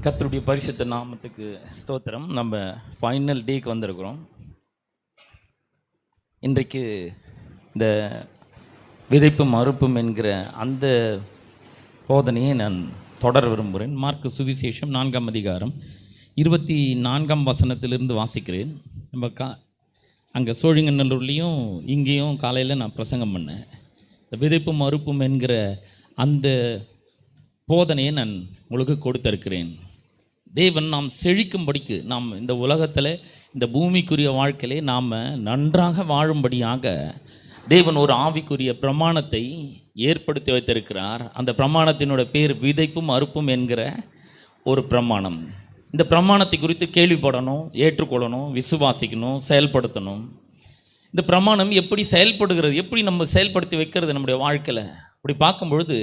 கர்த்தருடைய பரிசுத்த நாமத்துக்கு ஸ்தோத்திரம். நம்ம ஃபைனல் டேக்கு வந்திருக்கிறோம். இன்றைக்கு இந்த விதைப்பும் அறுப்பும் என்கிற அந்த போதனையை நான் தொடர விரும்புகிறேன். மார்க்கு சுவிசேஷம் 4ஆம் அதிகாரம் 24ஆம் வசனத்திலிருந்து வாசிக்கிறேன். நம்ம அங்கே சோழிங்கநல்லூர்லேயும் இங்கேயும் காலையில் நான் பிரசங்கம் பண்ணேன். இந்த விதைப்பும் அறுப்பும் என்கிற அந்த போதனையை நான் உங்களுக்கு கொடுத்திருக்கிறேன். தேவன் நாம் செழிக்கும்படிக்கு, நாம் இந்த உலகத்தில் இந்த பூமிக்குரிய வாழ்க்கையிலே நாம் நன்றாக வாழும்படியாக தேவன் ஒரு ஆவிக்குரிய பிரமாணத்தை ஏற்படுத்தி வைத்திருக்கிறார். அந்த பிரமாணத்தினுடைய பேர் விதைப்பும் அறுப்பும் என்கிற ஒரு பிரமாணம். இந்த பிரமாணத்தை குறித்து கேள்விப்படணும், ஏற்றுக்கொள்ளணும், விசுவாசிக்கணும், செயல்படுத்தணும். இந்த பிரமாணம் எப்படி செயல்படுகிறது, எப்படி நம்ம செயல்படுத்தி வைக்கிறது நம்முடைய வாழ்க்கையில், அப்படி பார்க்கும்பொழுது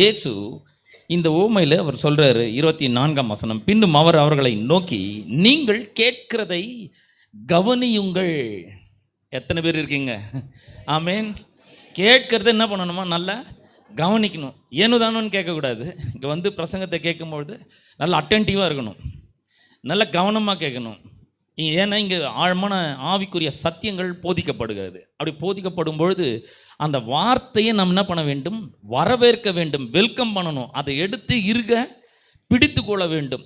இயேசு இந்த ஓமையில் அவர் சொல்கிறாரு. 24ஆம் வசனம், பின்னும் அவர் அவர்களை நோக்கி, நீங்கள் கேட்கிறதை கவனியுங்கள். எத்தனை பேர் இருக்கீங்க? ஆமேன். கேட்கறது என்ன பண்ணணுமா? நல்லா கவனிக்கணும். ஏனுதானோன்னு கேட்கக்கூடாது. இங்கே வந்து பிரசங்கத்தை கேட்கும்பொழுது நல்லா அட்டென்டிவாக இருக்கணும், நல்ல கவனமாக கேட்கணும். ஏன்னா இங்கே ஆழமான ஆவிக்குரிய சத்தியங்கள் போதிக்கப்படுகிறது. அப்படி போதிக்கப்படும் பொழுது அந்த வார்த்தையை நம்ம என்ன பண்ண வேண்டும்? வரவேற்க வேண்டும், வெல்கம் பண்ணணும். அதை எடுத்து பிடித்து கொள்ள வேண்டும்.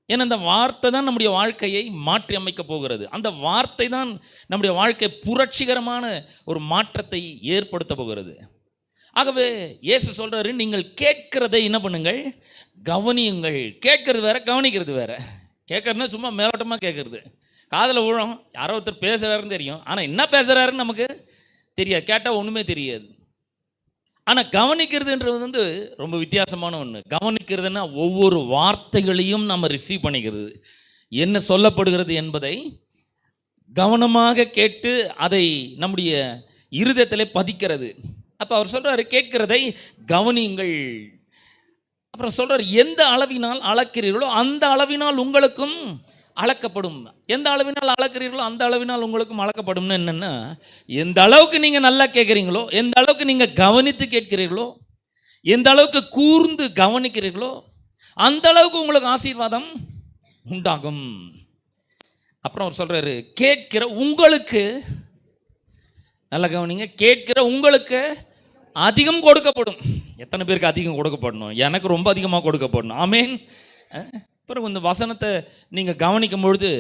ஏன்னா அந்த வார்த்தை தான் நம்முடைய வாழ்க்கையை மாற்றி அமைக்க போகிறது. அந்த வார்த்தை தான் நம்முடைய வாழ்க்கை புரட்சிகரமான ஒரு மாற்றத்தை ஏற்படுத்த போகிறது. ஆகவே இயேசு சொல்கிறாரு, நீங்கள் கேட்கிறதை என்ன பண்ணுங்கள்? கவனியுங்கள். கேட்கறது வேற, கவனிக்கிறது வேற. கேட்கறதுனா சும்மா மேலோட்டமாக கேட்கறது, காதில் விழும், யாரோ ஒருத்தர் பேசுகிறாருன்னு தெரியும், ஆனால் என்ன பேசுகிறாருன்னு நமக்கு தெரியாது, கேட்டால் ஒன்றுமே தெரியாது. ஆனால் கவனிக்கிறதுன்றது வந்து ரொம்ப வித்தியாசமான ஒன்று. கவனிக்கிறதுனா ஒவ்வொரு வார்த்தைகளையும் நம்ம ரிசீவ் பண்ணிக்கிறது, என்ன சொல்லப்படுகிறது என்பதை கவனமாக கேட்டு அதை நம்முடைய இருதயத்தில் பதிக்கிறது. அப்போ அவர் சொல்கிறாரு, கேட்கிறதை கவனியுங்கள். அப்புறம் சொல்கிறார், எந்த அளவினால் அளக்கிறீர்களோ அந்த அளவினால் உங்களுக்கும் அளக்கப்படும். எந்த அளவினால் அளக்கிறீர்களோ அந்த அளவினால் உங்களுக்கும் அளக்கப்படும்னு என்னென்னா, எந்த அளவுக்கு நீங்கள் நல்லா கேட்குறீங்களோ, எந்த அளவுக்கு நீங்கள் கவனித்து கேட்கிறீர்களோ, எந்த அளவுக்கு கூர்ந்து கவனிக்கிறீர்களோ, அந்த அளவுக்கு உங்களுக்கு ஆசீர்வாதம் உண்டாகும். அப்புறம் அவர் சொல்கிறாரு, கேட்கிற உங்களுக்கு, நல்லா கவனிங்க, கேட்கிற உங்களுக்கு அதிகம் கொடுக்கப்படும். எத்தனை பேருக்கு அதிகம் கொடுக்கப்படணும்? எனக்கு ரொம்ப அதிகமாக கொடுக்கப்படணும். ஆமேன். அப்புறம் இந்த வசனத்தை நீங்கள் கவனிக்கும் பொழுது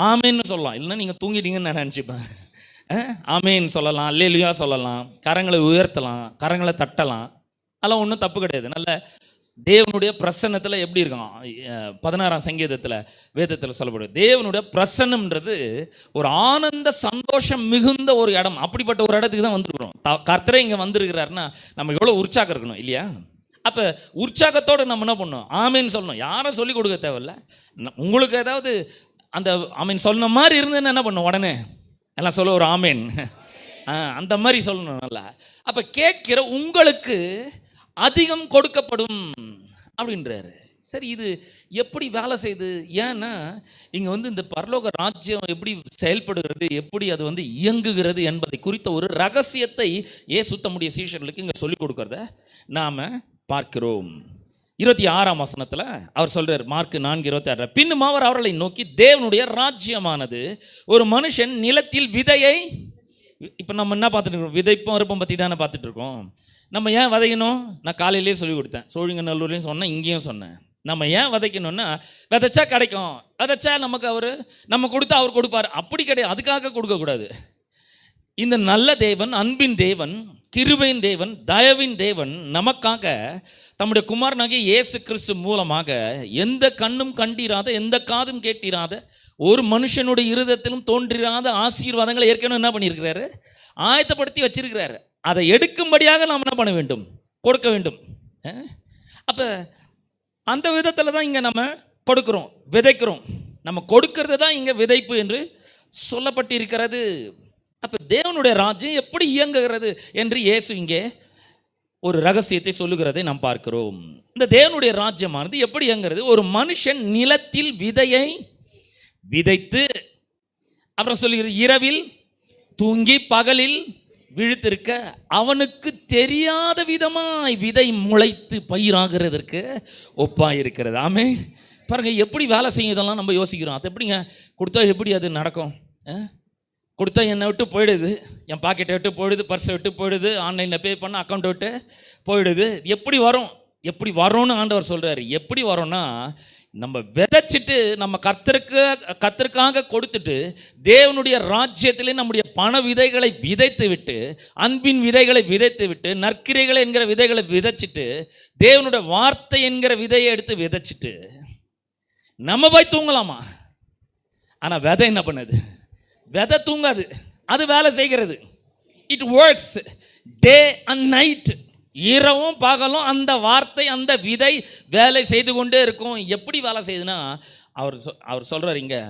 ஆமேன்னு சொல்லலாம், இல்லைன்னா நீங்கள் தூங்கிட்டீங்கன்னு நான் நினச்சிப்பேன். ஆமேன் சொல்லலாம், அல்லேலூயா சொல்லலாம், கரங்களை உயர்த்தலாம், கரங்களை தட்டலாம், அதெல்லாம் ஒன்றும் தப்பு கிடையாது. நல்ல தேவனுடைய பிரசன்னத்தில் எப்படி இருக்கும்? 16ஆம் சங்கீதத்தில் வேதத்தில் சொல்லப்படுது, தேவனுடைய பிரசன்னம்ன்றது ஒரு ஆனந்த சந்தோஷம் மிகுந்த ஒரு இடம். அப்படிப்பட்ட ஒரு இடத்துக்கு தான் வந்துருக்கிறோம். கர்த்தரே இங்கே வந்திருக்கிறாருன்னா நம்ம எவ்வளோ உற்சாகம் இருக்கணும் இல்லையா? அப்போ உற்சாகத்தோடு நம்ம என்ன பண்ணணும்? ஆமேன்னு சொல்லணும். யாரும் சொல்லிக் கொடுக்க தேவையில்ல. உங்களுக்கு ஏதாவது அந்த ஆமேன் சொன்ன மாதிரி இருந்ததுன்னு என்ன பண்ணணும்? உடனே எல்லாம் சொல்ல ஒரு ஆமேன், அந்த மாதிரி சொல்லணும் நல்லா. அப்போ கேட்கிற உங்களுக்கு அதிகம் கொடுக்கப்படும் அப்படின்றாரு. சரி, இது எப்படி வேலை செய்யுது? ஏன்னா இங்கே வந்து இந்த பரலோக ராஜ்யம் எப்படி செயல்படுகிறது, எப்படி அது வந்து இயங்குகிறது என்பதை குறித்த ஒரு ரகசியத்தை இயேசு தம்முடைய சீஷர்களுக்கு இங்கே சொல்லிக் கொடுக்கறத நாம் பார்க்கிறோம். 26ஆம் வசனத்தில் அவர் சொல்கிறார், மார்க்கு 4:26, பின்னும் அவர் அவர்களை நோக்கி, தேவனுடைய ராஜ்யமானது ஒரு மனுஷன் நிலத்தில் விதையை, இப்போ நம்ம என்ன பார்த்துட்டு இருக்கோம்? விதைப்பும் அறுப்பும் பற்றி தானே பார்த்துட்டு இருக்கோம். நம்ம ஏன் விதைக்கணும்? நான் காலையிலேயே சொல்லி கொடுத்தேன், சோழிங்கநல்லூர்லேயும் சொன்னேன், இங்கேயும் சொன்னேன். நம்ம ஏன் விதைக்கணும்னா, விதைச்சா கிடைக்கும், விதைச்சா நமக்கு நம்ம கொடுத்தா அவர் கொடுப்பார், அப்படி கிடையாது. அதுக்காக கொடுக்கக்கூடாது. இந்த நல்ல தேவன், அன்பின் தேவன், கிருபையின் தேவன், தயவின் தேவன் நமக்காக தம்முடைய குமாரனாகிய இயேசு கிறிஸ்து மூலமாக எந்த கண்ணும் கண்டிராத, எந்த காதும் கேட்டிராத, ஒரு மனுஷனுடைய இருதயத்திலும் தோன்றிராத ஆசீர்வாதங்களை ஏற்கனவே என்ன பண்ணியிருக்கிறாரு? ஆயத்தப்படுத்தி வச்சிருக்கிறாரு. அதை எடுக்கும்படியாக நாம் என்ன பண்ண வேண்டும்? கொடுக்க வேண்டும். அப்போ அந்த விதத்தில் தான் இங்கே நம்ம கொடுக்குறோம், விதைக்கிறோம். நம்ம கொடுக்கறது தான் இங்கே விதைப்பு என்று சொல்லப்பட்டிருக்கிறது. அப்போ தேவனுடைய ராஜ்யம் எப்படி இயங்குகிறது என்று இயேசு இங்கே ஒரு ரகசியத்தை சொல்லுகிறதை நாம் பார்க்கிறோம். இந்த தேவனுடைய ராஜ்யமானது எப்படி இயங்குகிறது? ஒரு மனுஷன் நிலத்தில் விதையை விதைத்து, அப்புறம் சொல்லுகிறது, இரவில் தூங்கி பகலில் விழுத்திருக்க அவனுக்கு தெரியாத விதமாய் விதை முளைத்து பயிராகிறதற்கு ஒப்பாயிருக்கிறது. ஆமே. பாருங்கள் எப்படி வேலை செய்யும் இதெல்லாம் நம்ம யோசிக்கிறோம். அது எப்படிங்க கொடுத்தா எப்படி அது நடக்கும்? கொடுத்தா என்னை விட்டு போயிடுது, என் பாக்கெட்டை விட்டு போயிடுது, பர்ஸை விட்டு போயிடுது, ஆன்லைனில் பே பண்ண அக்கௌண்ட்டை விட்டு போயிடுது. எப்படி வரும்? எப்படி வரும்னு ஆண்டவர் சொல்கிறாரு. எப்படி வரும்னா, நம்ம விதைச்சிட்டு நம்ம கர்த்தருக்காக கொடுத்துட்டு தேவனுடைய ராஜ்யத்திலே நம்முடைய பண விதைகளை விதைத்து விட்டு, அன்பின் விதைகளை விதைத்து விட்டு, நற்கிரைகளை என்கிற விதைகளை விதைச்சிட்டு, தேவனுடைய வார்த்தை என்கிற விதையை எடுத்து விதைச்சிட்டு நம்ம போய் தூங்கலாமா? ஆனால் விதை என்ன பண்ணுது? விதை தூங்காது, அது வேலை செய்கிறது. It works day and night. இரவும் பகலும் அந்த வார்த்தை, அந்த விதை வேலை செய்து கொண்டே இருக்கும். எப்படி வேலை செய்யுதுன்னா, அவர் சொல்கிறார் இங்கே,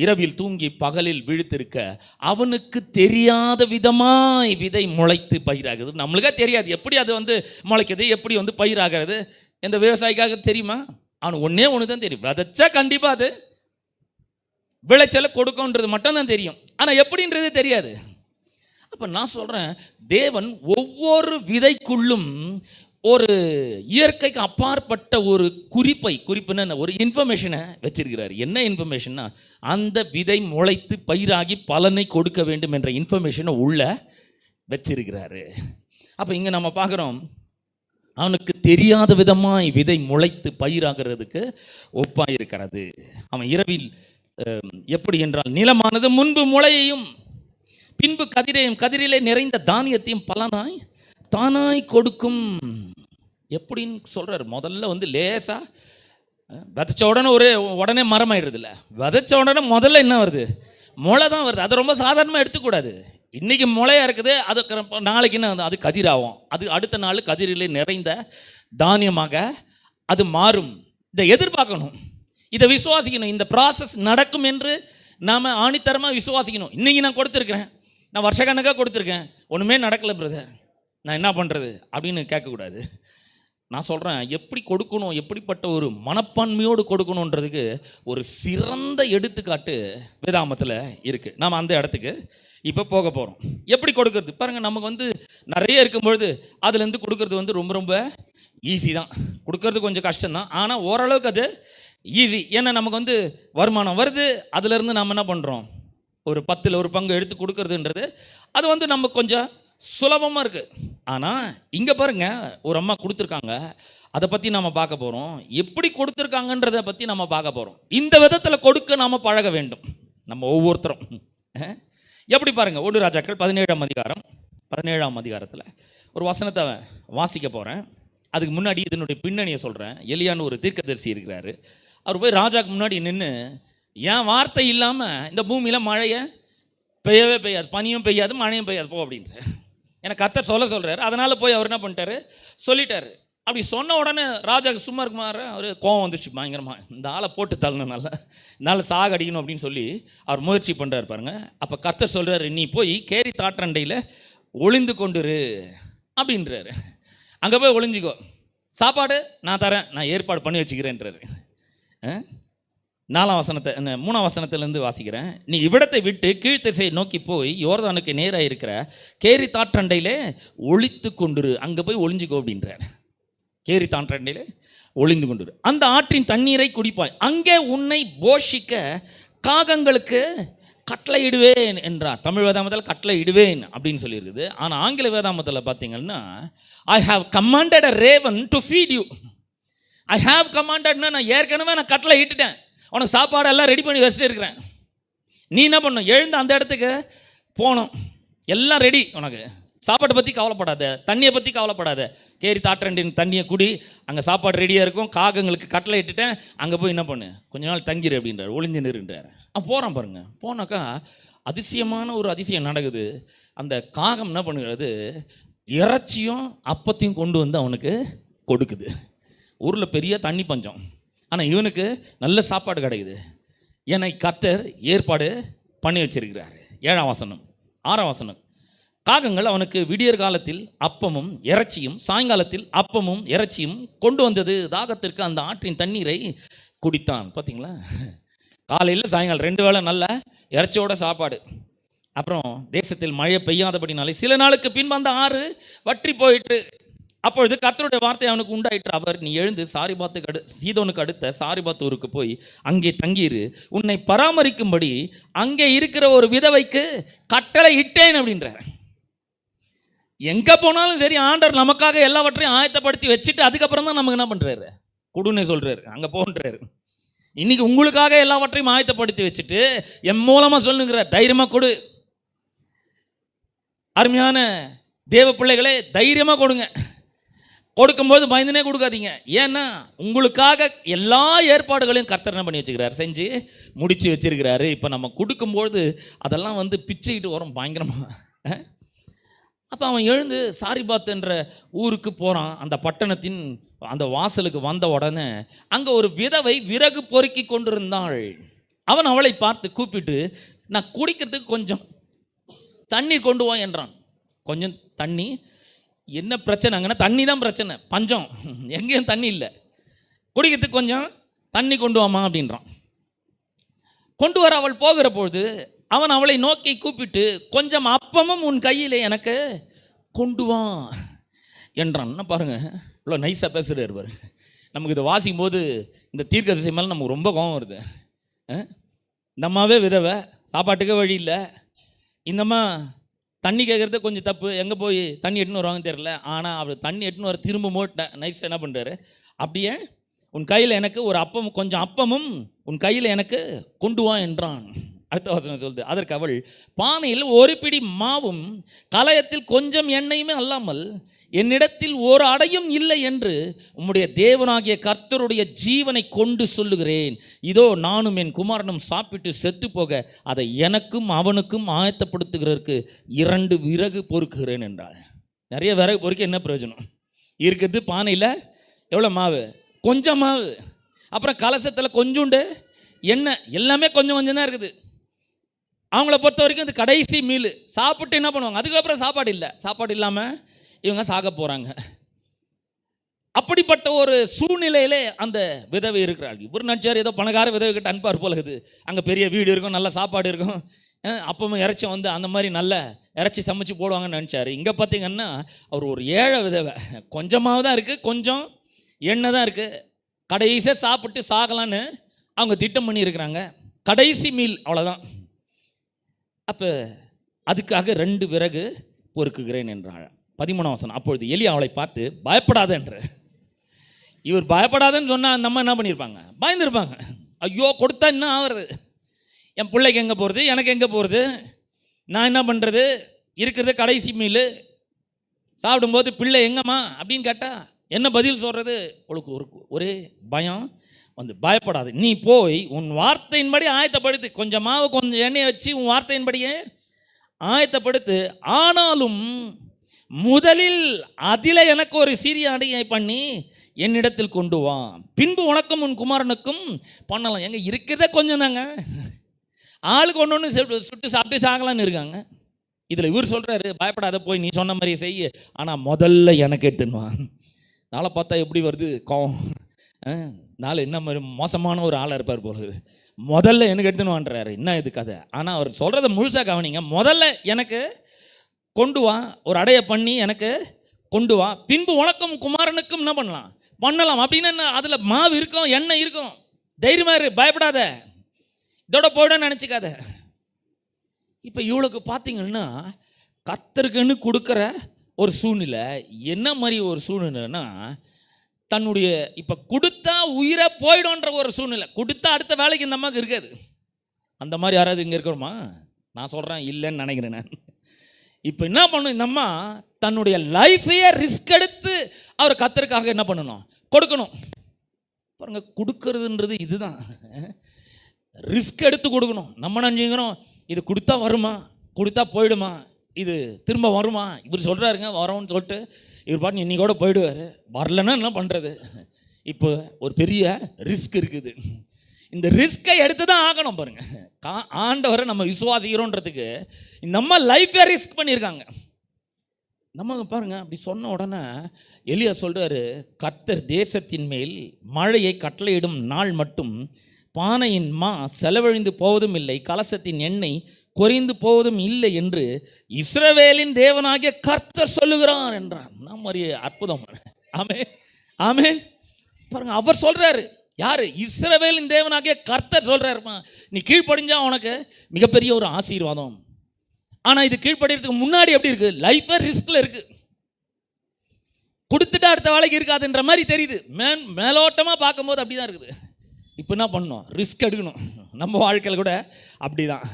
இரவில் தூங்கி பகலில் விழித்திருக்க அவனுக்கு தெரியாத விதமாய் விதை முளைத்து பயிராகுது. நம்மளுக்கே தெரியாது எப்படி அது முளைக்குது, எப்படி பயிராகிறது. எந்த விவசாயிக்காக தெரியுமா? அவனுக்கு ஒன்று தான் தெரியும், விதைச்சா கண்டிப்பாக அது விளைச்சலை கொடுக்கும்ன்றது மட்டும்தான் தெரியும். ஆனால் எப்படின்றது தெரியாது. அப்போ நான் சொல்கிறேன், தேவன் ஒவ்வொரு விதைக்குள்ளும் ஒரு இயற்கைக்கு அப்பாற்பட்ட ஒரு குறிப்புன்னு ஒரு இன்ஃபர்மேஷனை வச்சிருக்கிறார். என்ன இன்ஃபர்மேஷன்னா, அந்த விதை முளைத்து பயிராகி பலனை கொடுக்க வேண்டும் என்ற இன்ஃபர்மேஷனை உள்ள வச்சிருக்கிறாரு. அப்போ இங்கே நம்ம பார்க்குறோம், அவனுக்கு தெரியாத விதமாய் விதை முளைத்து பயிராகிறதுக்கு ஒப்பாக இருக்கிறது. அவன் இரவில் எப்படி என்றால், நிலமானது முன்பு முளையையும் பின்பு கதிரையும் கதிரிலே நிறைந்த தானியத்தையும் பலனாய் தானாய் கொடுக்கும். எப்படின்னு சொல்கிறார். முதல்ல லேசா விதைச்ச உடனே உடனே மரம் ஆயிடுறது இல்லை. விதைச்ச உடனே முதல்ல என்ன வருது? முளை தான் வருது. அதை ரொம்ப சாதாரணமாக எடுத்துக்கூடாது. இன்றைக்கி முளையாக இருக்குது, அது நாளைக்கு என்ன அது கதிராகும். அது அடுத்த நாள் கதிரிலே நிறைந்த தானியமாக அது மாறும். இதை எதிர்பார்க்கணும், இதை விசுவாசிக்கணும். இந்த ப்ராசஸ் நடக்கும் என்று நாம் ஆணித்தரமாக விசுவாசிக்கணும். இன்றைக்கி நான் கொடுத்துருக்கிறேன், நான் வருஷக்கணக்காக கொடுத்துருக்கேன், ஒன்றுமே நடக்கலை பிரதர், நான் என்ன பண்ணுறது அப்படின்னு கேட்கக்கூடாது. நான் சொல்கிறேன், எப்படி கொடுக்கணும், எப்படிப்பட்ட ஒரு மனப்பான்மையோடு கொடுக்கணுன்றதுக்கு ஒரு சிறந்த எடுத்துக்காட்டு வேதாமத்தில் இருக்குது. நாம் அந்த இடத்துக்கு இப்போ போக போகிறோம். எப்படி கொடுக்கறது பாருங்கள். நமக்கு நிறைய இருக்கும்பொழுது அதுலேருந்து கொடுக்கறது ரொம்ப ரொம்ப ஈஸி தான். கொடுக்கறது கொஞ்சம் கஷ்டம்தான், ஆனால் ஓரளவுக்கு அது ஈஸி. ஏன்னா நமக்கு வருமானம் வருது, அதுலேருந்து நம்ம என்ன பண்ணுறோம், ஒரு 10ல் ஒரு பங்கு எடுத்து கொடுக்கறதுன்றது அது நம்ம கொஞ்சம் சுலபமாக இருக்குது. ஆனால் இங்கே பாருங்கள், ஒரு அம்மா கொடுத்துருக்காங்க, அதை பற்றி நம்ம பார்க்க போகிறோம். எப்படி கொடுத்துருக்காங்கன்றதை பற்றி நம்ம பார்க்க போகிறோம். இந்த விதத்தில் கொடுக்க நாம் பழக வேண்டும் நம்ம ஒவ்வொருத்தரும். எப்படி பாருங்கள், 1 ராஜாக்கள் 17ஆம் அதிகாரத்தில் ஒரு வசனத்தை வாசிக்க போகிறேன். அதுக்கு முன்னாடி இதனுடைய பின்னணியை சொல்கிறேன். எலியான்னு ஒரு தீர்க்கதரிசி இருக்கிறாரு. அவர் போய் ராஜாவுக்கு முன்னாடி நின்று, என் வார்த்தை இல்லாமல் இந்த பூமியில் மழையை பெய்யவே பெய்யாது, பனியும் பெய்யாது, மழையும் பெய்யாது போ அப்படின்ற எனக்கு கர்த்தர் சொல்கிறாரு. அதனால் போய் அவர் என்ன பண்ணிட்டாரு, சொல்லிட்டாரு. அப்படி சொன்ன உடனே ராஜாவுக்கு சும்மா இருக்குமாற அவர் கோவம் வந்துச்சு பயங்கரமாக. இந்த ஆளை போட்டு தள்ளணும், நல்லா இந்த ஆளை சாக அடிக்கணும் அப்படின்னு சொல்லி அவர் முயற்சி பண்ணுறாரு பாருங்க. அப்போ கர்த்தர் சொல்கிறாரு, நீ போய் கேரி தாற்றண்டையில் ஒளிந்து கொண்டுரு அப்படின்றாரு. அங்கே போய் ஒளிஞ்சிக்கோ, சாப்பாடு நான் தரேன், நான் ஏற்பாடு பண்ணி வச்சுக்கிறேன்றாரு. 3ஆம் வசனத்திலேருந்து வாசிக்கிறேன். நீ இவ்விடத்தை விட்டு கீழ்த்திசையை நோக்கி போய் யோர்தானுக்கு நேராக இருக்கிற கேரி தாற்றண்டையிலே ஒளித்து கொண்டுரு, அங்கே போய் ஒளிஞ்சிக்கோ அப்படின்றார். கேரி தாற்றண்டையிலே ஒளிந்து கொண்டுரு, அந்த ஆற்றின் தண்ணீரை குடிப்பாய், அங்கே உன்னை போஷிக்க காகங்களுக்கு கட்டளை இடுவேன் என்றார். தமிழ் வேதாமத்தில் கட்டளை இடுவேன் அப்படின்னு சொல்லியிருக்குது. ஆனால் ஆங்கில வேதாமத்தில் பார்த்தீங்கன்னா, I have commanded a raven to feed you. I have கமாண்டட்னா நான் ஏற்கனவே கட்டளை இட்டுட்டேன், உனக்கு சாப்பாடு எல்லாம் ரெடி பண்ணி வச்சுட்டு இருக்கிறேன். நீ என்ன பண்ணணும், எழுந்து அந்த இடத்துக்கு போகணும், எல்லாம் ரெடி, உனக்கு சாப்பாட்டை பற்றி கவலைப்படாத, தண்ணியை பற்றி கவலைப்படாத, கேரி தாற்றண்டின் தண்ணியை குடி, அங்கே சாப்பாடு ரெடியாக இருக்கும், காகங்களுக்கு கட்டளை இட்டுட்டேன், அங்கே போய் என்ன பண்ணு, கொஞ்ச நாள் தங்கிடு அப்படின்றார், ஒளிஞ்சு நிறுன்றார். போகிறான் பாருங்க. போனாக்கா அதிசயமான ஒரு அதிசயம் நடக்குது. அந்த காகம் என்ன பண்ணுகிறது, இறைச்சியும் அப்பத்தையும் கொண்டு வந்து அவனுக்கு கொடுக்குது. ஊரில் பெரிய தண்ணி பஞ்சம், ஆனால் இவனுக்கு நல்ல சாப்பாடு கிடைக்குது. என்னை கர்த்தர் ஏற்பாடு பண்ணி வச்சிருக்கிறார். 7ஆம் வசனம். 6ஆம் வசனம். காகங்கள் அவனுக்கு விடியற் காலத்தில் அப்பமும் இறைச்சியும், சாயங்காலத்தில் அப்பமும் இறைச்சியும் கொண்டு வந்தது. தாகத்திற்கு அந்த ஆற்றின் தண்ணீரை குடித்தான். பார்த்தீங்களா, காலையில் சாயங்காலம் 2 வேளை நல்ல இறைச்சியோட சாப்பாடு. அப்புறம் தேசத்தில் மழை பெய்யாதபடினாலே சில நாளுக்கு பின்பு அந்த ஆறு வற்றி போயிட்டு, அப்பொழுது கர்த்தருடைய வார்த்தை அவனுக்கு உண்டாயிற்று. அவர், நீ எழுந்து சீதோனுக்கு அடுத்த சாரிபாத் ஊருக்கு போய் அங்கே தங்கியிரு, உன்னை பராமரிக்கும்படி அங்கே இருக்கிற ஒரு விதவைக்கு கட்டளை இட்டேன் அப்படின்றார். எங்க போனாலும் சரி, ஆண்டவர் நமக்காக எல்லாவற்றையும் ஆயத்தப்படுத்தி வச்சுட்டு அதுக்கப்புறம் தான் நமக்கு என்ன பண்றாரு, கொடுன்னு சொல்றாரு, அங்க போன்றாரு. இன்னைக்கு உங்களுக்காக எல்லாவற்றையும் ஆயத்தப்படுத்தி வச்சுட்டு என் மூலமா சொல்லுங்கிறார், தைரியமா கொடு. அருமையான தேவ பிள்ளைகளே, தைரியமா கொடுங்க. கொடுக்கும்போது பயந்துனே கொடுக்காதீங்க. ஏன்னா உங்களுக்காக எல்லா ஏற்பாடுகளையும் கர்த்தர் என்ன பண்ணி வச்சுக்கிறார், செஞ்சு முடிச்சு வச்சிருக்கிறாரு. இப்போ நம்ம கொடுக்கும்போது அதெல்லாம் வந்து பிச்சுக்கிட்டு வரும் பயங்கரமாக. அப்போ அவன் எழுந்து சாரிபாத் என்ற ஊருக்கு போகிறான். அந்த பட்டணத்தின் அந்த வாசலுக்கு வந்த உடனே அங்கே ஒரு விதவை விறகு பொறுக்கி கொண்டிருந்தாள். அவன் அவளை பார்த்து கூப்பிட்டு, நான் குடிக்கிறதுக்கு கொஞ்சம் தண்ணி கொண்டு வா என்றான். கொஞ்சம் தண்ணி, என்ன பிரச்சனைங்கன்னா தண்ணி தான் பிரச்சனை, பஞ்சம், எங்கேயும் தண்ணி இல்லை, குடிக்கிறதுக்கு கொஞ்சம் தண்ணி கொண்டு வாமா அப்படின்றான். கொண்டு வர அவள் போகிற பொழுது அவன் அவளை நோக்கி கூப்பிட்டு, கொஞ்சம் அப்பமும் உன் கையில் எனக்கு கொண்டு வா என்றான். பாருங்க, இவ்வளோ நைஸாக பேசுகிறார் பாரு. நமக்கு இதை வாசிக்கும் போது இந்த தீர்க்கதரிசி மேலே நமக்கு ரொம்ப கோபம் வருது. இந்தம்மாவே விதவை, சாப்பாட்டுக்கே வழி இல்லை, இந்தம்மா தண்ணி கேட்குறது கொஞ்சம் தப்பு, எங்கே போய் தண்ணி எட்டுன்னு வருவாங்கன்னு தெரியல. ஆனால் அவர் தண்ணி எட்டுன்னு வர திரும்ப மோட்ட நைஸ் என்ன பண்ணுறாரு, அப்படியே உன் கையில் எனக்கு ஒரு அப்பமும் கொஞ்சம் அப்பமும் உன் கையில் எனக்கு கொண்டு வா என்றான். அடுத்த வசனம் சொல்லுது, அதற்கு அவள், பானையில் ஒரு பிடி மாவும் கலயத்தில் கொஞ்சம் எண்ணெயுமே அல்லாமல் என்னிடத்தில் ஒரு அடையும் இல்லை என்று உம்முடைய தேவனாகிய கர்த்தருடைய ஜீவனை கொண்டு சொல்லுகிறேன். இதோ நானும் என் குமாரனும் சாப்பிட்டு செத்து போக அதை எனக்கும் அவனுக்கும் ஆயத்தப்படுத்துகிறதற்கு 2 விறகு பொறுக்குகிறேன் என்றாள். நிறைய விறகு பொறுக்க என்ன பிரயோஜனம் இருக்குது? பானையில் எவ்வளோ மாவு, கொஞ்சம் மாவு, அப்புறம் கலசத்தில் கொஞ்சோண்டு எண்ணெய், எல்லாமே கொஞ்சம் கொஞ்சம் தான் இருக்குது. அவங்கள பொறுத்த வரைக்கும் இந்த கடைசி மீல் சாப்பிட்டு என்ன பண்ணுவாங்க, அதுக்கப்புறம் சாப்பாடு இல்லை, சாப்பாடு இல்லாமல் இவங்க சாக போகிறாங்க. அப்படிப்பட்ட ஒரு சூழ்நிலையிலே அந்த விதவை இருக்கிறாள். இவர் நினச்சார் ஏதோ பணக்கார விதவை கிட்ட அன்பார் போலகுது, அங்கே பெரிய வீடு இருக்கும், நல்ல சாப்பாடு இருக்கும், அப்பவும் இறைச்சி வந்து அந்த மாதிரி நல்ல இறைச்சி சமைச்சு போடுவாங்கன்னு நினச்சார். இங்கே பார்த்தீங்கன்னா அவர் ஒரு ஏழை விதவை, கொஞ்சமாக தான் இருக்குது, கொஞ்சம் எண்ணெய் தான் இருக்குது, கடைசியாக சாப்பிட்டு சாகலான்னு அவங்க திட்டம் பண்ணியிருக்கிறாங்க. கடைசி மீல் அவ்வளோதான். அப்போ அதுக்காக 2 விறகு பொறுக்குகிறேன் என்றாள். 13ஆம் வசனம், அப்பொழுது எலியா அவளை பார்த்து, பயப்படாத என்ற. இவர் பயப்படாதன்னு சொன்னால் அந்த அம்மா என்ன பண்ணியிருப்பாங்க, பயந்துருப்பாங்க. ஐயோ கொடுத்தா என்ன ஆகுறது, என் பிள்ளைக்கு எங்கே போகிறது, எனக்கு எங்கே போகிறது, நான் என்ன பண்ணுறது, இருக்கிறது கடைசி மீல், சாப்பிடும்போது பிள்ளை எங்கம்மா அப்படின்னு கேட்டால் என்ன பதில் சொல்கிறது? அவளுக்கு ஒரே பயம் வந்து, பயப்படாது, நீ போய் உன் வார்த்தையின்படி ஆயத்தப்படுத்து, கொஞ்சம் மாவு கொஞ்சம் எண்ணெயை வச்சு உன் வார்த்தையின்படியே ஆயத்தப்படுத்து, ஆனாலும் முதலில் அதில் எனக்கு ஒரு சிறிய அடையை பண்ணி என்னிடத்தில் கொண்டு வா, பின்பு உனக்கும் உன் குமாரனுக்கும் பண்ணலாம். எங்க இருக்கிறதே கொஞ்சம் தாங்க, ஆளுக்கு ஒன்று சுட்டு சாப்பிட்டு சாகலான்னு இருக்காங்க. இதில் இவர் சொல்கிறாரு, பயப்படாத, போய் நீ சொன்ன மாதிரி செய்ய, ஆனால் முதல்ல எனக்கு எடுத்துன்னுவான். நாளை பார்த்தா எப்படி வருது கோவம், நாளை என்ன மாதிரி மோசமான ஒரு ஆளாக இருப்பார் போல, முதல்ல எனக்கு எடுத்துன்னுவான்றாரு. என்ன இது கதை? ஆனால் அவர் சொல்கிறத முழுசாக கவனிங்க. முதல்ல எனக்கு கொண்டு வா, ஒரு அடையை பண்ணி எனக்கு கொண்டு வா, பின்பு உனக்கும் குமாரனுக்கும் என்ன பண்ணலாம் அப்படின்னு. என்ன அதில் மாவு இருக்கும், எண்ணெய் இருக்கும், தைரியமாக இரு, பயப்படாத, இதோட போய்ட நினச்சிக்காத. இப்போ இவளுக்கு பார்த்தீங்கன்னா கர்த்தருக்குன்னு கொடுக்குற ஒரு சூழ்நிலை. என்ன மாதிரி ஒரு சூழ்நிலைன்னா, தன்னுடைய இப்போ கொடுத்தா உயிரை போயிடும்ன்ற ஒரு சூழ்நிலை. கொடுத்தா அடுத்த வேலைக்கு இந்த அம்மாவுக்கு இருக்காது. அந்த மாதிரி யாராவது இங்கே இருக்கிறோமா? நான் சொல்கிறேன் இல்லைன்னு நினைக்கிறேன் நான். இப்போ என்ன பண்ணும் இந்த அம்மா, தன்னுடைய லைஃபையே ரிஸ்க் எடுத்து அவர் கர்த்தருக்காக என்ன பண்ணணும், கொடுக்கணும். பாருங்க, கொடுக்கறதுன்றது இதுதான், ரிஸ்க் எடுத்து கொடுக்கணும். நம்ம நினைச்சுக்கிறோம் இது கொடுத்தா வருமா, கொடுத்தா போயிடுமா, இது திரும்ப வருமா. இவர் சொல்கிறாருங்க வரோன்னு சொல்லிட்டு இவர் பாட்டு இன்னைக்கோட போயிடுவார். வரலன்னா என்ன பண்ணுறது? இப்போ ஒரு பெரிய ரிஸ்க் இருக்குது. இந்த ரிஸ்கை எடுத்து தான் ஆகணும். பாருங்க, ஆண்டவரை நம்ம விசுவாசிக்கிறோன்றதுக்கு நம்ம லைஃபே ரிஸ்க் பண்ணியிருக்காங்க. நம்ம பாருங்க, அப்படி சொன்ன உடனே எலியா சொல்கிறாரு, கர்த்தர் தேசத்தின் மேல் மழையை கட்டளையிடும் நாள் மட்டும் பானையின் மா செலவழிந்து போவதும் இல்லை, கலசத்தின் எண்ணெய் குறைந்து போவதும் இல்லை என்று இஸ்ரவேலின் தேவனாகிய கர்த்தர் சொல்லுகிறார் என்றான். நாம் ஒரு அற்புதம். ஆமென், ஆமென். பாருங்க, அவர் சொல்றாரு. யாரு? இஸ்ரவேலின் தேவனாகிய கர்த்தர் சொல்றாருமா, நீ கீழ்ப்படிஞ்சா உனக்கு மிகப்பெரிய ஒரு ஆசீர்வாதம். ஆனா இது கீழ்ப்படிறதுக்கு முன்னாடி எப்படி இருக்கு? லைஃபே ரிஸ்க்ல இருக்கு. கொடுத்துட்டா அடுத்த வேலைக்கு இருக்காதுன்ற மாதிரி தெரியுது. மேலோட்டமாக பார்க்கும்போது அப்படி தான் இருக்குது. இப்போ என்ன பண்ணணும்? ரிஸ்க் எடுக்கணும். நம்ம வாழ்க்கையில் கூட அப்படி தான்.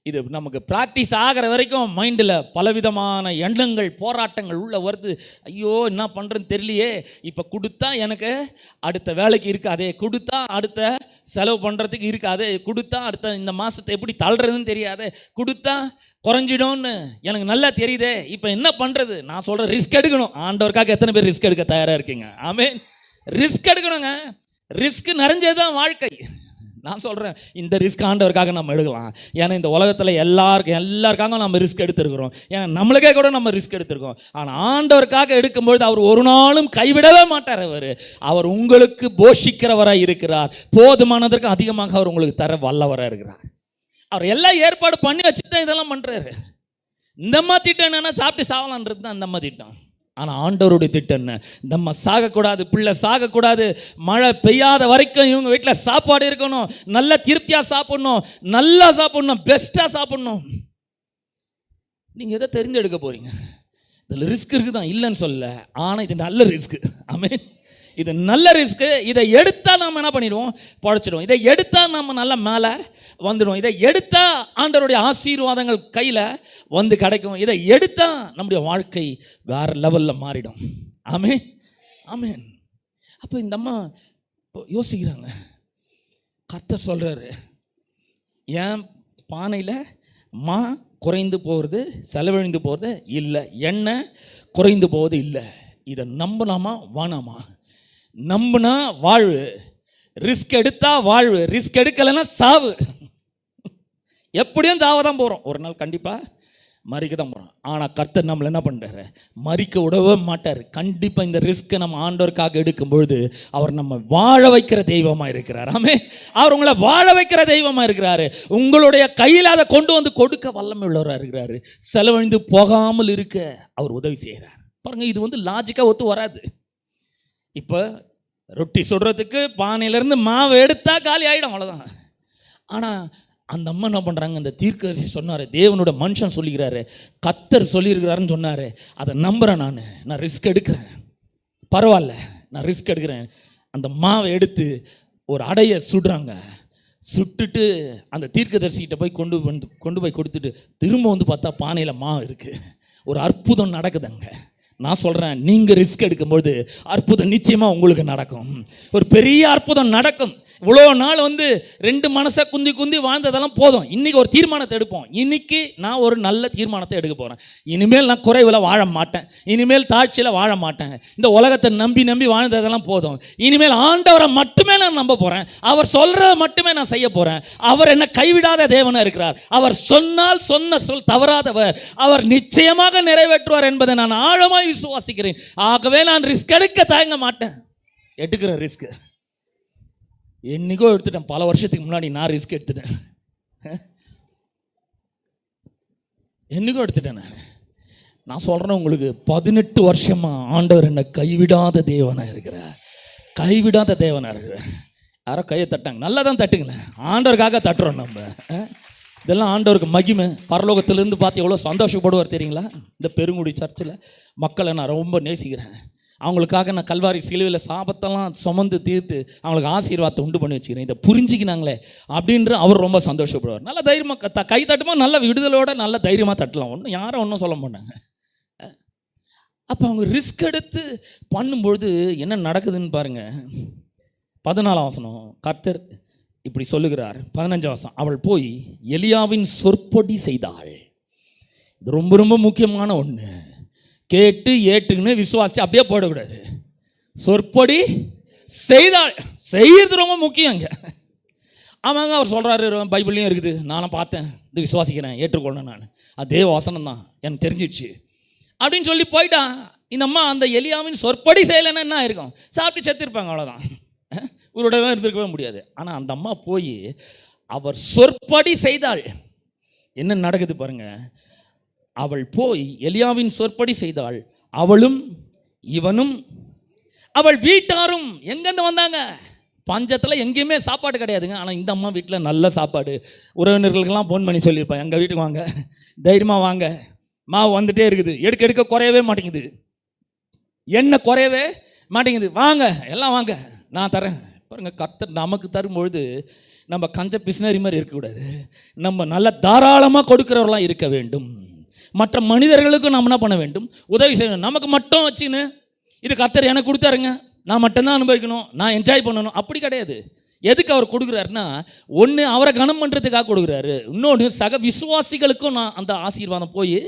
இது நமக்கு ப்ராக்டிஸ் ஆகிற வரைக்கும் மைண்டில் பலவிதமான எண்ணங்கள், போராட்டங்கள் உள்ள வருது. ஐயோ என்ன பண்ணுறதுன்னு தெரியலையே, இப்போ கொடுத்தா எனக்கு அடுத்த வேலைக்கு இருக்காதே, கொடுத்தா அடுத்த செலவு பண்ணுறதுக்கு இருக்காது, கொடுத்தா அடுத்த இந்த மாதத்தை எப்படி தள்ளுறதுன்னு தெரியாது, கொடுத்தா குறைஞ்சிடும்னு எனக்கு நல்லா தெரியுதே, இப்போ என்ன பண்ணுறது? நான் சொல்கிறேன், ரிஸ்க் எடுக்கணும். ஆண்டவருக்காக எத்தனை பேர் ரிஸ்க் எடுக்க தயாராக இருக்கீங்க? ஆமென். ரிஸ்க் எடுக்கணுங்க. ரிஸ்க் நிறைஞ்சது தான் வாழ்க்கை. நான் சொல்கிறேன், இந்த ரிஸ்க் ஆண்டவருக்காக நம்ம எடுக்கலாம். ஏன்னா இந்த உலகத்தில் எல்லாருக்காக நம்ம ரிஸ்க் எடுத்துருக்கிறோம். ஏன்னா நம்மளுக்கே கூட நம்ம ரிஸ்க் எடுத்திருக்கோம். ஆனால் ஆண்டவருக்காக எடுக்கும்பொழுது அவர் ஒரு நாளும் கைவிடவே மாட்டார். அவர் உங்களுக்கு போஷிக்கிறவராக இருக்கிறார். போதுமானதற்கு அதிகமாக அவர் உங்களுக்கு தர வல்லவராக இருக்கிறார். அவர் எல்லாம் ஏற்பாடு பண்ணி வச்சுட்டு தான் இதெல்லாம் பண்ணுறாரு. இந்த மாதிரி திட்டம் என்னென்னா சாப்பிட்டு சாவலான்றது தான் இந்த மாதிரி திட்டம். ஆனால் ஆண்டவருடைய திட்டம் என்ன? நம்ம சாகக்கூடாது, பிள்ளை சாகக்கூடாது, மழை பெய்யாத வரைக்கும் இவங்க வீட்டில் சாப்பாடு இருக்கணும், நல்ல திருப்தியாக சாப்பிடணும், நல்லா சாப்பிடணும், பெஸ்ட்டாக சாப்பிடணும். நீங்கள் எதை தெரிஞ்செடுக்க போகிறீங்க? இதில் ரிஸ்க் இருக்குது தான், இல்லைன்னு சொல்ல. ஆனால் இது நல்ல ரிஸ்க்கு. ஆமென். இது நல்ல ரிஸ்க்கு. இதை எடுத்தால் நம்ம என்ன பண்ணிடுவோம்? பழச்சிடுவோம். இதை எடுத்தால் நம்ம நல்லா மேலே வந்துடுவோம். இதை எடுத்தால் ஆண்டவருடைய ஆசீர்வாதங்கள் கையில் வந்து கிடைக்கும். இதை எடுத்தால் நம்முடைய வாழ்க்கை வேறு லெவலில் மாறிடும். ஆமென், ஆமென். அப்போ இந்த அம்மா யோசிக்கிறாங்க. கர்த்தர் சொல்கிறாரு, ஏன் பானையில் மா குறைந்து போகிறது, செலவழிந்து போகிறது இல்லை, எண்ணெய் குறைந்து போவது இல்லை. இதை நம்பலாமா வேணாமா? நம்புனா வாழ்வு, ரிஸ்க் எடுத்தா வாழ்வு, ரிஸ்க் எடுக்கலைன்னா சாவு. எப்படியும் சாவ தான் போகிறோம். ஒரு நாள் கண்டிப்பாக மறிக்க தான் போகிறோம். ஆனால் கர்த்தர் நம்மளை என்ன பண்ணுறாரு? மறிக்க விடவே மாட்டார். கண்டிப்பாக இந்த ரிஸ்க்கை நம்ம ஆண்டவருக்காக எடுக்கும் பொழுது அவர் நம்ம வாழ வைக்கிற தெய்வமாக இருக்கிறார். ஆமென். அவர் உங்களை வாழ வைக்கிற தெய்வமாக இருக்கிறாரு. உங்களுடைய கையில் அதை கொண்டு வந்து கொடுக்க வல்லமை உள்ளவராக இருக்கிறாரு. செலவழிந்து போகாமல் இருக்க அவர் உதவி செய்கிறார். பாருங்கள், இது லாஜிக்காக ஒத்து வராது. இப்போ ரொட்டி சுடுறதுக்கு பானையிலேருந்து மாவு எடுத்தால் காலி ஆகிடும், அவ்வளோதான். ஆனால் அந்த அம்மா என்ன பண்ணுறாங்க? அந்த தீர்க்கதரிசி சொன்னார், தேவனோட மனுஷன் சொல்லிக்கிறாரு, கர்த்தர் சொல்லியிருக்கிறாருன்னு சொன்னார். அதை நம்புகிறேன். நான் ரிஸ்க் எடுக்கிறேன். பரவாயில்ல, நான் ரிஸ்க் எடுக்கிறேன். அந்த மாவை எடுத்து ஒரு அடையை சுடுறாங்க. சுட்டுட்டு அந்த தீர்க்கதரிசிகிட்ட போய் கொண்டு போய் கொடுத்துட்டு திரும்ப பார்த்தா பானையில் மாவு இருக்குது. ஒரு அற்புதம் நடக்குதுங்க. நான் சொல்கிறேன், நீங்கள் ரிஸ்க் எடுக்கும்போது அற்புதம் நிச்சயமாக உங்களுக்கு நடக்கும். ஒரு பெரிய அற்புதம் நடக்கும். இவ்வளோ நாள் ரெண்டு மனசை குந்தி வாழ்ந்ததெல்லாம் போதும். இன்றைக்கி ஒரு தீர்மானத்தை எடுப்போம். இன்றைக்கி நான் ஒரு நல்ல தீர்மானத்தை எடுக்க போகிறேன். இனிமேல் நான் குறைவில் வாழ மாட்டேன், இனிமேல் தாழ்ச்சியில் வாழ மாட்டேன். இந்த உலகத்தை நம்பி வாழ்ந்ததெல்லாம் போதும். இனிமேல் ஆண்டவரை மட்டுமே நான் நம்ப போகிறேன். அவர் சொல்கிறத மட்டுமே நான் செய்ய போகிறேன். அவர் என்ன கைவிடாத தேவனாக இருக்கிறார். அவர் சொன்னால் சொன்ன சொல் தவறாதவர். அவர் நிச்சயமாக நிறைவேற்றுவார் என்பதை நான் ஆழமாக விசுவாசிக்கிறேன். ஆகவே நான் ரிஸ்க் எடுக்க தயங்க மாட்டேன். எடுக்கிற ரிஸ்க் என்னைக்கோ எடுத்துட்டேன். பல வருஷத்துக்கு முன்னாடி நான் ரிஸ்க் எடுத்துட்டேன். என்னைக்கோ எடுத்துட்டேன். நான் சொல்கிறேன் உங்களுக்கு, 18 வருஷமாக ஆண்டவர் என்னை கைவிடாத தேவனாக இருக்கிறார். கைவிடாத தேவனாக இருக்கிறார். யாரோ கையை தட்டாங்க, நல்லா தான் தட்டுங்களேன். ஆண்டவருக்காக தட்டுறோம் நம்ம. இதெல்லாம் ஆண்டவருக்கு மகிமை. பரலோகத்திலேருந்து பார்த்து எவ்வளோ சந்தோஷப்படுவார் தெரியுங்களா? இந்த பெருங்குடி சர்ச்சில் மக்களை நான் ரொம்ப நேசிக்கிறேன். அவங்களுக்காக நான் கல்வாரி சிலுவையில் சாபத்தெல்லாம் சுமந்து தீர்த்து அவங்களுக்கு ஆசீர்வாதத்தை உண்டு பண்ணி வச்சுக்கிறேன். இதை புரிஞ்சிக்கினாங்களே அப்படின்ற அவர் ரொம்ப சந்தோஷப்படுவார். நல்ல தைரியமாக கை தட்டுமா, நல்ல விடுதலோட நல்ல தைரியமாக தட்டலாம். யாரும் ஒன்றும் சொல்ல மாட்டாங்க. அப்போ அவங்க ரிஸ்க் எடுத்து பண்ணும்பொழுது என்ன நடக்குதுன்னு பாருங்கள். 14ஆம் வசனம், கர்த்தர் இப்படி சொல்லுகிறார். 15ஆம் வசனம், அவள் போய் எலியாவின் சொற்பொடி செய்தாள். இது ரொம்ப ரொம்ப முக்கியமான ஒன்று. கேட்டு ஏட்டுக்குன்னு விசுவாசிச்சு அப்படியே போடக்கூடாது. சொற்பொடி செய்தாள். செய்யறது ரொம்ப முக்கியங்க. ஆமாங்க, அவர் சொல்கிறாரு, பைபிள்லையும் இருக்குது, நானும் பார்த்தேன், இது விசுவாசிக்கிறேன், ஏற்றுக்கொள்ளேன், நான் அதே வாசனம் தான் எனக்கு தெரிஞ்சிடுச்சு அப்படின்னு சொல்லி போயிட்டான். இந்த அம்மா அந்த எலியாவின் சொற்பொடி செய்யலைன்னா என்ன இருக்கும்? சாப்பிட்டு செத்துருப்பாங்க, அவ்வளோதான். இவரோடவே இருந்திருக்கவே முடியாது. ஆனால் அந்த அம்மா போய் அவர் சொற்படி செய்தாள். என்ன நடக்குது பாருங்க. அவள் போய் எலியாவின் சொற்படி செய்தாள். அவளும் இவனும் அவள் வீட்டாரும் எங்கேருந்து வந்தாங்க? பஞ்சத்தில் எங்கேயுமே சாப்பாடு கிடையாதுங்க. ஆனால் இந்த அம்மா வீட்டில் நல்ல சாப்பாடு. உறவினர்களுக்கெல்லாம் ஃபோன் பண்ணி சொல்லியிருப்பேன், எங்கள் வீட்டுக்கு வாங்க, தைரியமாக வாங்க, மாவு வந்துட்டே இருக்குது, எடுக்க குறையவே மாட்டேங்குது, எண்ணெய் குறையவே மாட்டேங்குது, வாங்க எல்லாம் வாங்க, நான் தரேன். பாருங்கள், கர்த்தர் நமக்கு தரும்பொழுது நம்ம கஞ்ச பிசினரி மாதிரி இருக்கக்கூடாது. நம்ம நல்ல தாராளமாக கொடுக்குறவர்களாம் இருக்க வேண்டும். மற்ற மனிதர்களுக்கும் நம்ம என்ன பண்ண வேண்டும்? உதவி செய்யணும். நமக்கு மட்டும் வச்சுன்னு இது கர்த்தர் எனக்கு கொடுத்தாருங்க, நான் மட்டும்தான் அனுபவிக்கணும், நான் என்ஜாய் பண்ணணும், அப்படி கிடையாது. எதுக்கு அவர் கொடுக்குறாருன்னா, ஒன்று அவரை கனம் பண்ணுறதுக்காக கொடுக்குறாரு, இன்னொன்று சக விசுவாசிகளுக்கும் நான் அந்த ஆசீர்வாதம் போய்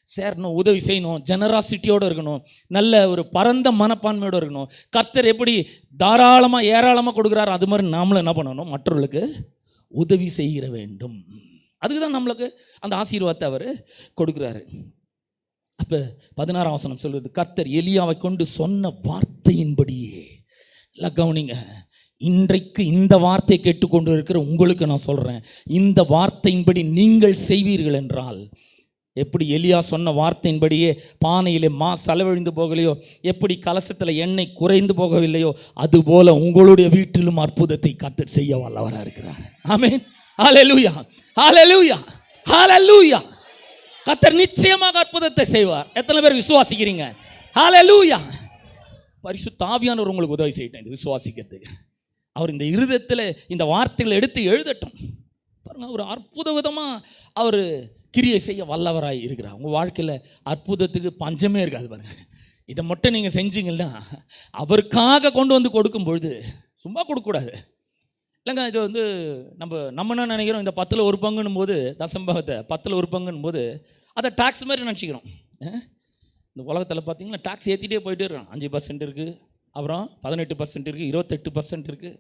சேரணும், உதவி செய்யணும், ஜெனராசிட்டியோடு இருக்கணும், நல்ல ஒரு பரந்த மனப்பான்மையோடு இருக்கணும். கர்த்தர் எப்படி தாராளமாக ஏராளமாக கொடுக்குறாரு, அது மாதிரி நாமளும் என்ன பண்ணணும்? மற்றவர்களுக்கு உதவி செய்கிற வேண்டும். அதுக்கு தான் நம்மளுக்கு அந்த ஆசீர்வாதத்தை அவர் கொடுக்குறாரு. அப்போ 16ஆம் வசனம் சொல்லுது, கர்த்தர் எலியாவை கொண்டு சொன்ன வார்த்தையின்படியே. இல்லை கவனிங்க, இன்றைக்கு இந்த வார்த்தையை கேட்டுக்கொண்டு இருக்கிற உங்களுக்கு நான் சொல்கிறேன், இந்த வார்த்தையின்படி நீங்கள் செய்வீர்கள் என்றால், எப்படி எலியா சொன்ன வார்த்தையின்படியே பானையிலே செலவழிந்து போகலையோ, எப்படி கலசத்தில் எண்ணெய் குறைந்து போகவில்லையோ, அதுபோல உங்களுடைய வீட்டிலும் அற்புதத்தை கர்த்தர் செய்ய வல்லவராக இருக்கிறார். ஆமென். ஹல்லேலூயா, ஹல்லேலூயா, ஹல்லேலூயா. கர்த்தர் நிச்சயமாக அற்புதத்தை செய்வார். எத்தனை பேர் விசுவாசிக்கிறீங்க? ஹல்லேலூயா. பரிசுத்த ஆவியானவர் உங்களுக்கு உதவி செய்யட்டும் இந்த விசுவாசிக்கிறதுக்கு. அவர் இந்த இருதயத்தில் இந்த வார்த்தைகளை எடுத்து எழுதட்டும். பாருங்க, ஒரு அற்புத விதமாக அவர் கிரியை செய்ய வல்லவராய் இருக்கிறார். உங்கள் வாழ்க்கையில் அற்புதத்துக்கு பஞ்சமே இருக்காது. பாருங்க, இதை மட்டும் நீங்கள் செஞ்சீங்கன்னா, அவருக்காக கொண்டு வந்து கொடுக்கும்பொழுது சும்மா கொடுக்கக்கூடாது இல்லைங்க. இது வந்து நம்ம என்ன நினைக்கிறோம், இந்த 10ல் 1 பங்குன்னும் போது, தசம்பாகத்தை 10ல் 1 பங்குன்னும் போது அதை டாக்ஸ் மாதிரி நினச்சிக்கிறோம். இந்த உலகத்தில் பார்த்தீங்கன்னா டாக்ஸ் ஏற்றிட்டே போயிட்டே இருக்கோம். 5% இருக்குது, அப்புறம் 18% இருக்குது, 28% இருக்குது.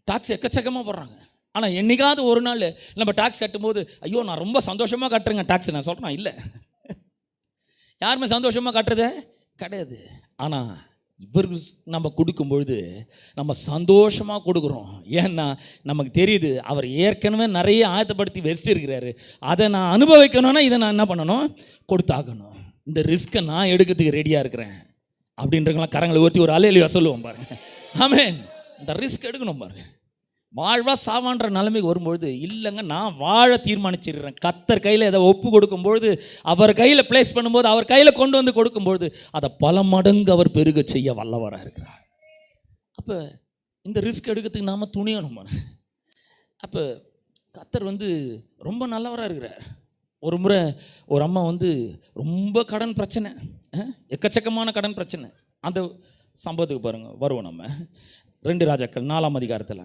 டாக்ஸ் எக்கச்சக்கமாக போடுறாங்க. ஆனால் என்னைக்காவது ஒரு நாள் நம்ம டாக்ஸ் கட்டும்போது, ஐயோ நான் ரொம்ப சந்தோஷமாக கட்டுறேங்க டாக்ஸ், நான் சொல்கிறேன் இல்லை, யாருமே சந்தோஷமாக கட்டுறதே கிடையாது. ஆனால் இவருக்கு நம்ம கொடுக்கும்பொழுது நம்ம சந்தோஷமாக கொடுக்குறோம். ஏன்னா நமக்கு தெரியுது அவர் ஏற்கனவே நிறைய ஆயத்தப்படுத்தி வச்சுட்டு இருக்கிறாரு. அதை நான் அனுபவிக்கணும்னா இதை நான் என்ன பண்ணணும்? கொடுத்தாகணும். இந்த ரிஸ்க்கை நான் எடுக்கிறதுக்கு ரெடியாக இருக்கிறேன் அப்படின்றவங்களாம் கரங்களை ஊற்றி ஒரு அல்லேலூயா சொல்லுவோம் பாருங்க. ஆமென். இந்த ரிஸ்க் எடுக்கணும் பாருங்க. வாழ்வா சாவான்ற நிலைமைக்கு வரும்பொழுது, இல்லைங்க நான் வாழ தீர்மானிச்சிடுறேன், கர்த்தர் கையில் எதை ஒப்பு கொடுக்கும்பொழுது, அவர் கையில் பிளேஸ் பண்ணும்போது, அவர் கையில் கொண்டு வந்து கொடுக்கும்பொழுது அதை பல மடங்கு அவர் பெருக செய்ய வல்லவராக இருக்கிறார். அப்போ இந்த ரிஸ்க் எடுக்கிறதுக்கு நாம் துணியணும். அப்போ கர்த்தர் வந்து ரொம்ப நல்லவராக இருக்கிறார். ஒரு முறை ஒரு அம்மா வந்து ரொம்ப கடன் பிரச்சனை, எக்கச்சக்கமான கடன் பிரச்சனை. அந்த சம்பவத்துக்கு பாருங்கள், வருவோம் நம்ம 2 ராஜாக்கள் 4ஆம் அதிகாரத்தில்.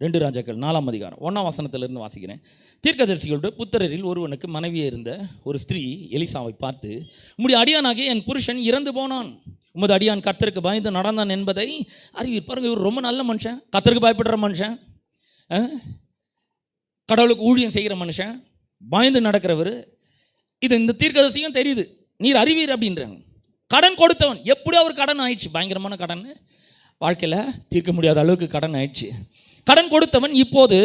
2 ராஜாக்கள் 4ஆம் அதிகாரம் 1ஆம் வசனத்திலிருந்து வாசிக்கிறேன். தீர்க்கதரிசிகளுடைய புத்திரரில் ஒருவனுக்கு மனைவியே இருந்த ஒரு ஸ்திரீ எலிசாவை பார்த்து, உம்முடைய அடியானாகிய என் புருஷன் இறந்து போனான், உமது அடியான் கர்த்தருக்கு பயந்து நடந்தான் என்பதை அறிவீர். பாருங்க, இவர் ரொம்ப நல்ல மனுஷன், கர்த்தருக்கு பயப்படுற மனுஷன், கடவுளுக்கு ஊழியம் செய்கிற மனுஷன், பயந்து நடக்கிறவர். இது இந்த தீர்க்கதரிசியும் தெரியுது, நீர் அறிவீர் அப்படின்றாங்க. கடன் கொடுத்தவன், எப்படி அவர் கடன் ஆயிடுச்சு, பயங்கரமான கடன், வாழ்க்கையில் தீர்க்க முடியாத அளவுக்கு கடன் ஆயிடுச்சு. கடன் கொடுத்தவன் இப்போது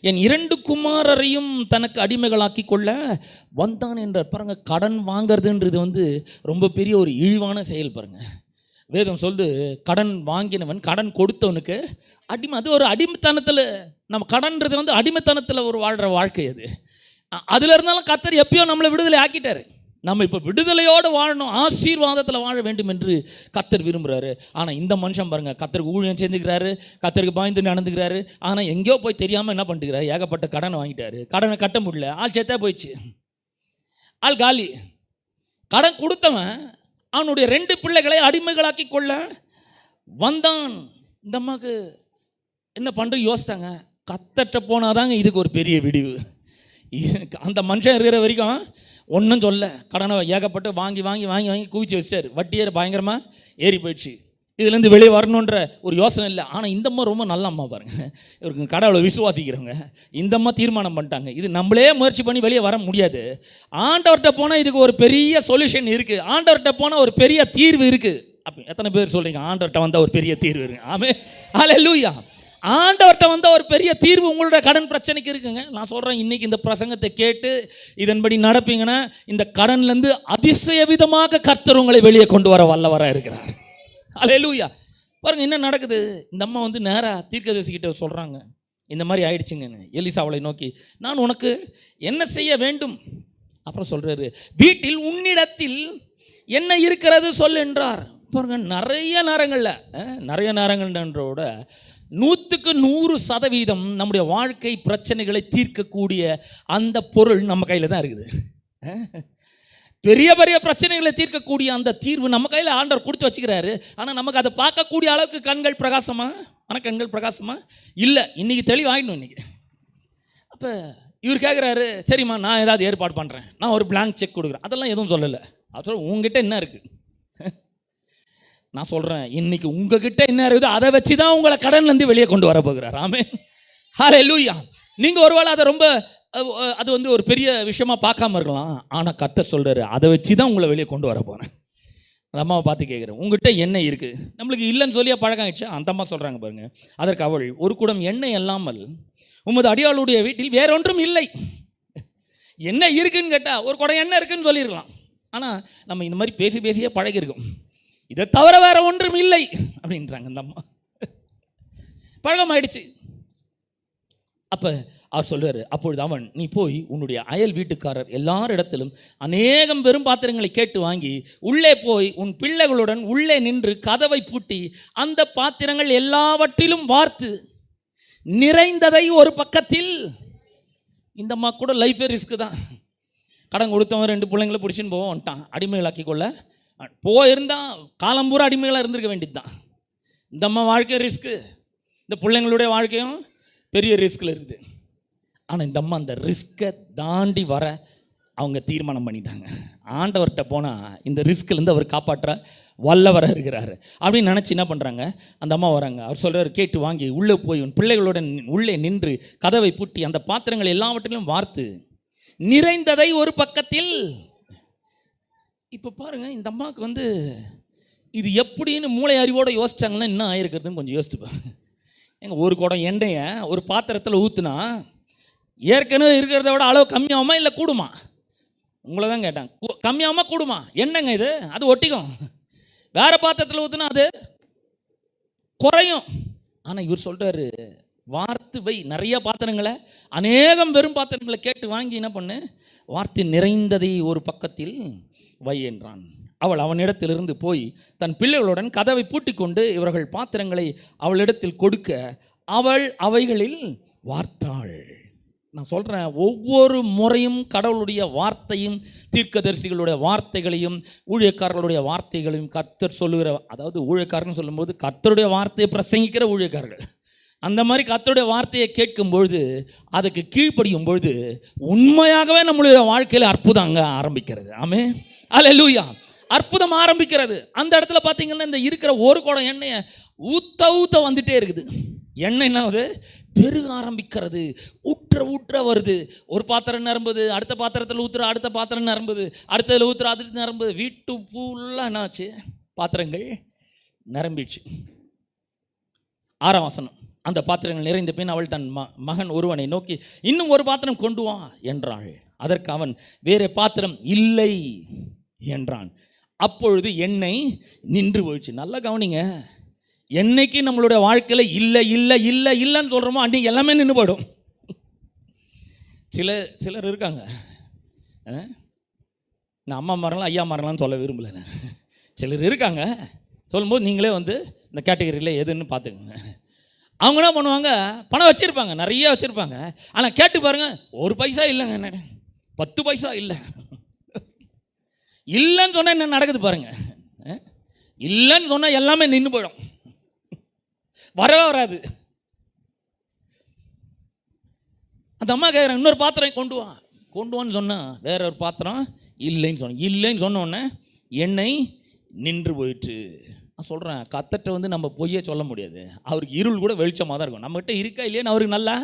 என் 2 குமாரரையும் தனக்கு அடிமைகளாக்கி கொள்ள வந்தான் என்றார். பாருங்க, கடன் வாங்கிறதுன்றது வந்து ரொம்ப பெரிய ஒரு இழிவான செயல். பாருங்க, வேதம் சொல்லுது, கடன் வாங்கினவன் கடன் கொடுத்தவனுக்கு அடிமை. அது ஒரு அடிமைத்தனத்தில், நம்ம கடன்றது வந்து அடிமைத்தனத்தில் ஒரு வாழ்கிற வாழ்க்கை. அதில் இருந்தாலும் கர்த்தர் எப்பயோ நம்மளை விடுதலை ஆக்கிட்டார். நம்ம இப்போ விடுதலையோடு வாழணும், ஆசீர்வாதத்தில் வாழ வேண்டும் என்று கர்த்தர் விரும்புகிறாரு. ஆனால் இந்த மனுஷன் பாருங்கள், கர்த்தருக்கு ஊழியம் செஞ்சுக்கிறாரு, கர்த்தருக்கு பயந்து நடந்துக்கிறாரு. ஆனால் எங்கேயோ போய் தெரியாமல் என்ன பண்ணிட்டுக்கிறாரு, ஏகப்பட்ட கடனை வாங்கிட்டாரு, கடனை கட்ட முடியல, ஆள் சேத்தா போயிடுச்சு, ஆள் காலி. கடன் கொடுத்தவன் அவனுடைய 2 பிள்ளைகளை அடிமைகளாக்கி கொள்ள வந்தான். இந்த அம்மாவுக்கு என்ன பண்ணுறது யோசித்தாங்க. கர்த்தர்ட்ட போனாதாங்க இதுக்கு ஒரு பெரிய விடிவு. அந்த மனுஷன் இருக்கிற வரைக்கும் ஒன்றும் சொல்ல, கடனை ஏகப்பட்டு வாங்கி வாங்கி வாங்கி வாங்கி குவிச்சு வச்சிட்டாரு, வட்டியேற பயங்கரமாக ஏறி போயிடுச்சு. இதுலேருந்து வெளியே வரணுன்ற ஒரு யோசனை இல்லை. ஆனால் இந்த அம்மா ரொம்ப நல்ல அம்மா பாருங்கள், இவருக்கு கடவுளை விசுவாசிக்கிறவங்க. இந்த அம்மா தீர்மானம் பண்ணிட்டாங்க, இது நம்மளே முயற்சி பண்ணி வெளியே வர முடியாது, ஆண்டவர்கிட்ட போனால் இதுக்கு ஒரு பெரிய சொல்யூஷன் இருக்குது, ஆண்டவர்கிட்ட போனால் ஒரு பெரிய தீர்வு இருக்குது. அப்போ எத்தனை பேர் சொல்கிறீங்க, ஆண்டவர்கிட்ட வந்தால் ஒரு பெரிய தீர்வு இருக்குது? ஆமென், ஹல்லேலூயா. ஆண்டவர்கிட்ட வந்து ஒரு பெரிய தீர்வு உங்களுடைய கடன் பிரச்சனைக்கு இருக்குங்க. நான் சொல்கிறேன், இன்றைக்கி இந்த பிரசங்கத்தை கேட்டு இதன்படி நடப்பீங்கன்னா இந்த கடன்லேருந்து அதிசய விதமாக கர்த்தர் உங்களை வெளியே கொண்டு வர வல்லவராக இருக்கிறார். அல்லேலூயா. பாருங்கள் என்ன நடக்குது. இந்த அம்மா வந்து நேராக தீர்க்கதரிசிக்கிட்ட சொல்கிறாங்க, இந்த மாதிரி ஆயிடுச்சுங்கன்னு. எலிசாவை நோக்கி, நான் உனக்கு என்ன செய்ய வேண்டும்? அப்புறம் சொல்கிறாரு, வீட்டில் உன்னிடத்தில் என்ன இருக்கிறது சொல் என்றார். பாருங்க, நிறைய நேரங்கள்ன்றோட 100% நம்முடைய வாழ்க்கை பிரச்சனைகளை தீர்க்கக்கூடிய அந்த பொருள் நம்ம கையில் தான் இருக்குது. பெரிய பெரிய பிரச்சனைகளை தீர்க்கக்கூடிய அந்த தீர்வு நம்ம கையில் ஆண்டவர் கொடுத்து வச்சுக்கிறாரு. ஆனால் நமக்கு அதை பார்க்கக்கூடிய அளவுக்கு கண்கள் பிரகாசமா? ஆனால் கண்கள் பிரகாசமா இல்லை. இன்றைக்கி தெளிவாகிடணும். இன்றைக்கி அப்போ இவர் கேட்குறாரு, சரிம்மா நான் ஏதாவது ஏற்பாடு பண்ணுறேன், நான் ஒரு பிளாங்க் செக் கொடுக்குறேன். அதெல்லாம் எதுவும் சொல்லலை. அப்புறம் உங்ககிட்ட என்ன இருக்குது? நான் சொல்கிறேன், இன்றைக்கி உங்ககிட்ட என்ன இருக்குது அதை வச்சு தான் உங்களை கடன்லேருந்து வெளியே கொண்டு வர போகிறார். ஆமென், ஹல்லேலூயா. நீங்கள் ஒருவேளை அதை ரொம்ப அது வந்து ஒரு பெரிய விஷயமா பார்க்காம இருக்கலாம். ஆனால் கர்த்தர் சொல்கிறாரு, அதை வச்சு தான் உங்களை வெளியே கொண்டு வர போகிறேன். அந்த அம்மாவை பார்த்து கேட்குறேன், உங்ககிட்ட எண்ணெய் இருக்குது? நம்மளுக்கு இல்லைன்னு சொல்லியா பழக்கம் ஆயிடுச்சு. அந்த அம்மா சொல்கிறாங்க பாருங்க, அதற்கு அவள், ஒரு குடம் எண்ணெய் அல்லாமல் உமது அடியாளுடைய வீட்டில் வேறொன்றும் இல்லை. என்ன இருக்குன்னு கேட்டால் ஒரு குடம் எண்ணெய் இருக்குன்னு சொல்லியிருக்கலாம். ஆனால் நம்ம இந்த மாதிரி பேசி பேசியே பழகிருக்கோம். இதை தவிர வேற ஒன்றும் இல்லை அப்படின்றாங்க அந்த அம்மா. பழகம் ஆயிடுச்சு. அப்போ அவர் சொல்றாரு, அப்பொழுது அவன், நீ போய் உன்னுடைய அயல் வீட்டுக்காரர் எல்லாரிடத்திலும் அநேகம் பெரும் பாத்திரங்களை கேட்டு வாங்கி உள்ளே போய் உன் பிள்ளைகளுடன் உள்ளே நின்று கதவை பூட்டி அந்த பாத்திரங்கள் எல்லாவற்றிலும் வார்த்து நிறைந்ததை ஒரு பக்கத்தில். இந்த அம்மா கூட லைஃபே ரிஸ்க்கு தான். கடன் கொடுத்தவன் 2 பிள்ளைங்களை பிடிச்சின்னு போவோம் வந்துட்டான், அடிமைகளாக்கி கொள்ள போயிருந்தான். காலம் பூரா அடிமைகளாக இருந்திருக்க வேண்டியது தான். இந்த அம்மா வாழ்க்கை ரிஸ்க்கு, இந்த பிள்ளைங்களுடைய வாழ்க்கையும் பெரிய ரிஸ்கில் இருக்குது. ஆனால் இந்த அம்மா அந்த ரிஸ்க்கை தாண்டி வர அவங்க தீர்மானம் பண்ணிட்டாங்க. ஆண்டவர்கிட்ட போனால் இந்த ரிஸ்க்லேருந்து அவர் காப்பாற்ற வல்லவராக இருக்கிறாரு அப்படின்னு நினச்சி என்ன பண்ணுறாங்க, அந்த அம்மா வராங்க. அவர் சொல்கிறார், கேட்டு வாங்கி உள்ளே போய் உன் பிள்ளைகளுடன் உள்ளே நின்று கதவை பூட்டி அந்த பாத்திரங்கள் எல்லாவற்றிலும் வார்த்து நிறைந்ததை ஒரு பக்கத்தில். இப்போ பாருங்கள், இந்த அம்மாவுக்கு வந்து இது எப்படின்னு மூளை அறிவோடு யோசிச்சாங்கன்னா என்ன ஆயிருக்கிறதுன்னு கொஞ்சம் யோசிச்சுப்பாங்க. எங்க ஒரு குடம் எண்ணெயை ஒரு பாத்திரத்தில் ஊற்றுனா ஏற்கனவே இருக்கிறத விட அளவு கம்மியாகுமா இல்லை கூடுமா? உங்களை தான் கேட்டாங்க, கம்மியாகுமா கூடுமா? என்னங்க இது, அது ஒட்டிக்கும். வேற பாத்திரத்தில் ஊற்றுனா அது குறையும். ஆனால் இவர் சொல்கிறாரு, வார்த்து வை, நிறைய பாத்திரங்களை, அநேகம் வெறும் பாத்திரங்களை கேட்டு வாங்கி என்ன பண்ணு, வார்த்தை நிறைந்ததை ஒரு பக்கத்தில் வை என்றான். அவள் அவனிடத்திலிருந்து போய் தன் பிள்ளைகளுடன் கதவை பூட்டி கொண்டு இவர்கள் பாத்திரங்களை அவளிடத்தில் கொடுக்க அவள் அவைகளில் வார்த்தாள். நான் சொல்கிறேன், ஒவ்வொரு முறையும் கடவுளுடைய வார்த்தையும் தீர்க்கதரிசிகளுடைய வார்த்தைகளையும் ஊழியக்காரர்களுடைய வார்த்தைகளையும் கர்த்தர் சொல்லுகிற, அதாவது ஊழியக்காரன்னு சொல்லும்போது கர்த்தருடைய வார்த்தையை பிரசங்கிக்கிற ஊழியக்காரர்கள், அந்த மாதிரி கர்த்தருடைய வார்த்தையை கேட்கும் பொழுது அதுக்கு கீழ்ப்படியும் பொழுது உண்மையாகவே நம்மளுடைய வாழ்க்கையில் அற்புதம் அங்கே ஆரம்பிக்கிறது. ஆமென், அல்லேலூயா. அற்புதம் ஆரம்பிக்கிறது. அந்த இடத்துல பார்த்தீங்கன்னா இந்த இருக்கிற ஒரு குடம் எண்ணெயை ஊத்த வந்துட்டே இருக்குது. எண்ணெய் என்ன ஆகுது, பெருக ஆரம்பிக்கிறது. ஊற்ற வருது. ஒரு பாத்திரம் நிரம்புது, அடுத்த பாத்திரத்தில் ஊற்றுற, அடுத்த பாத்திரம் நிரம்புது, அடுத்ததில் ஊற்றுற, அடுத்து நிரம்புது. வீட்டு ஃபுல்லாக என்னாச்சு, பாத்திரங்கள் நிரம்பிடுச்சு. 6ஆம் வசனம், அந்த பாத்திரங்கள் நிறைந்த பின் அவள் தன் மகன் ஒருவனை நோக்கி, இன்னும் ஒரு பாத்திரம் கொண்டு வா என்றாள். அதற்கு அவன், வேறு பாத்திரம் இல்லை என்றான். அப்பொழுது எண்ணெய் நின்று போயிடுச்சு. நல்லா கவனிங்க, என்னைக்கு நம்மளுடைய வாழ்க்கையில் இல்லை இல்லை இல்லை இல்லைன்னு சொல்கிறோமோ அன்றைக்கி எல்லாமே நின்று போயிடும். சிலர் இருக்காங்க, நான் அம்மா மாறலாம் ஐயா மாறலாம்னு சொல்ல விரும்பலை. சிலர் இருக்காங்க, சொல்லும்போது நீங்களே வந்து இந்த கேட்டகரியில் எதுன்னு பார்த்துக்கோங்க. அவங்க என்ன பண்ணுவாங்க, பணம் வச்சுருப்பாங்க, நிறைய வச்சுருப்பாங்க. ஆனால் கேட்டு பாருங்கள், 1 பைசா இல்லைங்க, 10 பைசா இல்லை. இல்லைன்னு சொன்னால் என்ன நடக்குது பாருங்க. இல்லைன்னு சொன்னால் எல்லாமே நின்று போயிடும், வரவே வராது. அந்த அம்மா கேட்குறாங்க, இன்னொரு பாத்திரம் கொண்டு வான்னு சொன்னால் வேற ஒரு பாத்திரம் இல்லைன்னு சொன்னோன்னே எண்ணெய் நின்று போயிட்டு. நான் சொல்கிறேன், கர்த்தர்ட்ட வந்து நம்ம பொய்யே சொல்ல முடியாது. அவருக்கு இருள் கூட வெளிச்சமாக தான் இருக்கும். நம்மகிட்ட இருக்கா இல்லையான்னு அவருக்கு நல்லா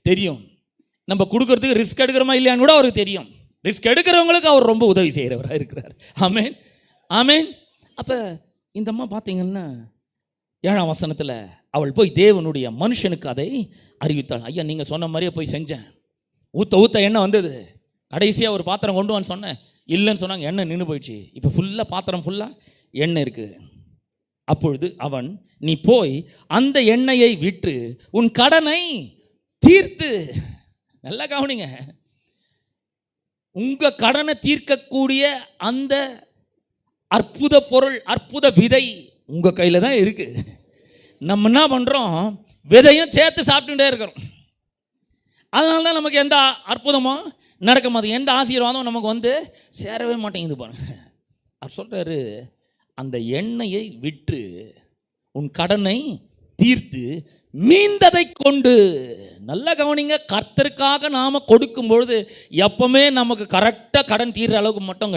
தெரியும். நம்ம கொடுக்கறதுக்கு ரிஸ்க் எடுக்கிறோமா இல்லையான்னு கூட அவருக்கு தெரியும். ரிஸ்க் எடுக்கிறவங்களுக்கு அவர் ரொம்ப உதவி செய்கிறவராக இருக்கிறார். ஆமென், ஆமென். அப்போ இந்த அம்மா பார்த்தீங்கன்னா 7ஆம் வசனத்தில் அவள் போய் தேவனுடைய மனுஷனுக்கு அதை அறிவித்தாள். ஐயா, நீங்கள் சொன்ன மாதிரியே போய் செஞ்சேன். ஊற்ற எண்ணெய் வந்தது. கடைசியாக ஒரு பாத்திரம் கொண்டு வான்னு சொன்னேன், இல்லைன்னு சொன்னாங்க. எண்ணெய் நின்று போயிடுச்சு. இப்போ ஃபுல்லாக பாத்திரம் ஃபுல்லாக எண்ணெய் இருக்குது. அப்பொழுது அவன், நீ போய் அந்த எண்ணெயை விற்று உன் கடனை தீர்த்து. நல்லா கவனிங்க, உங்க கடனை தீர்க்கக்கூடிய அந்த அற்புத பொருள், அற்புத விதை உங்க கையில் தான் இருக்கு. நம்ம என்ன பண்ணுறோம், விதையும் சேர்த்து சாப்பிட்டுட்டே இருக்கிறோம். அதனால தான் நமக்கு எந்த அற்புதமும் நடக்க மாட்டேங்குது, எந்த ஆசீர்வாதம் நமக்கு வந்து சேரவே மாட்டேங்குது. பாருங்க, அவர் சொல்கிறாரு, அந்த எண்ணெயை விற்று உன் கடனை தீர்த்து மீந்ததை கொண்டு. நல்லா கவனிங்க, கர்த்தருக்காக நாம் கொடுக்கும் பொழுது எப்பவுமே நமக்கு கரெக்டாக கடன் தீர்ற அளவுக்கு மட்டும்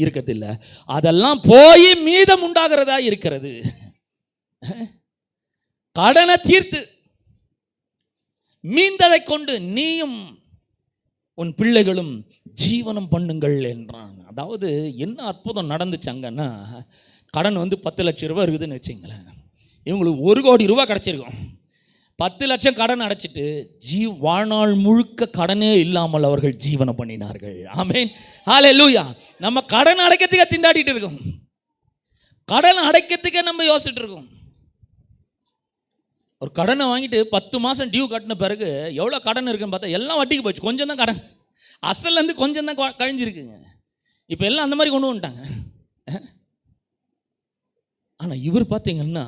இருக்கிறதில்லை, அதெல்லாம் போய் மீதம் உண்டாகிறதா இருக்கிறது. கடனை தீர்த்து மீந்ததை கொண்டு நீயும் உன் பிள்ளைகளும் ஜீவனம் பண்ணுங்கள் என்றான். அதாவது என்ன அற்புதம் நடந்துச்சு அங்கன்னா, கடன் வந்து 10 லட்சம் ரூபாய் இருக்குதுன்னு வச்சுங்களேன். இவங்களுக்கு 1 கோடி ரூபாய் கிடச்சிருக்கும். 10 லட்சம் கடன் அடைச்சிட்டு வாழ்நாள் முழுக்க கடனே இல்லாமல் அவர்கள் ஜீவனம் பண்ணினார்கள். ஆமென், ஹல்லேலூயா. நம்ம கடன் அடைக்கிறதுக்கே திண்டாடிட்டு இருக்கோம், கடன் அடைக்கிறதுக்கே நம்ம யோசிச்சுட்டு இருக்கோம். ஒரு கடனை வாங்கிட்டு 10 மாதம் டியூ கட்டின பிறகு எவ்வளோ கடன் இருக்குன்னு பார்த்தா எல்லாம் வட்டிக்கு போச்சு. கொஞ்சம் தான் கடன், அசல்லேருந்து கொஞ்சம் தான் கழிஞ்சிருக்குங்க. இப்போ எல்லாம் அந்த மாதிரி கொண்டு வந்துட்டாங்க. ஆனால் இவர் பார்த்தீங்கன்னா,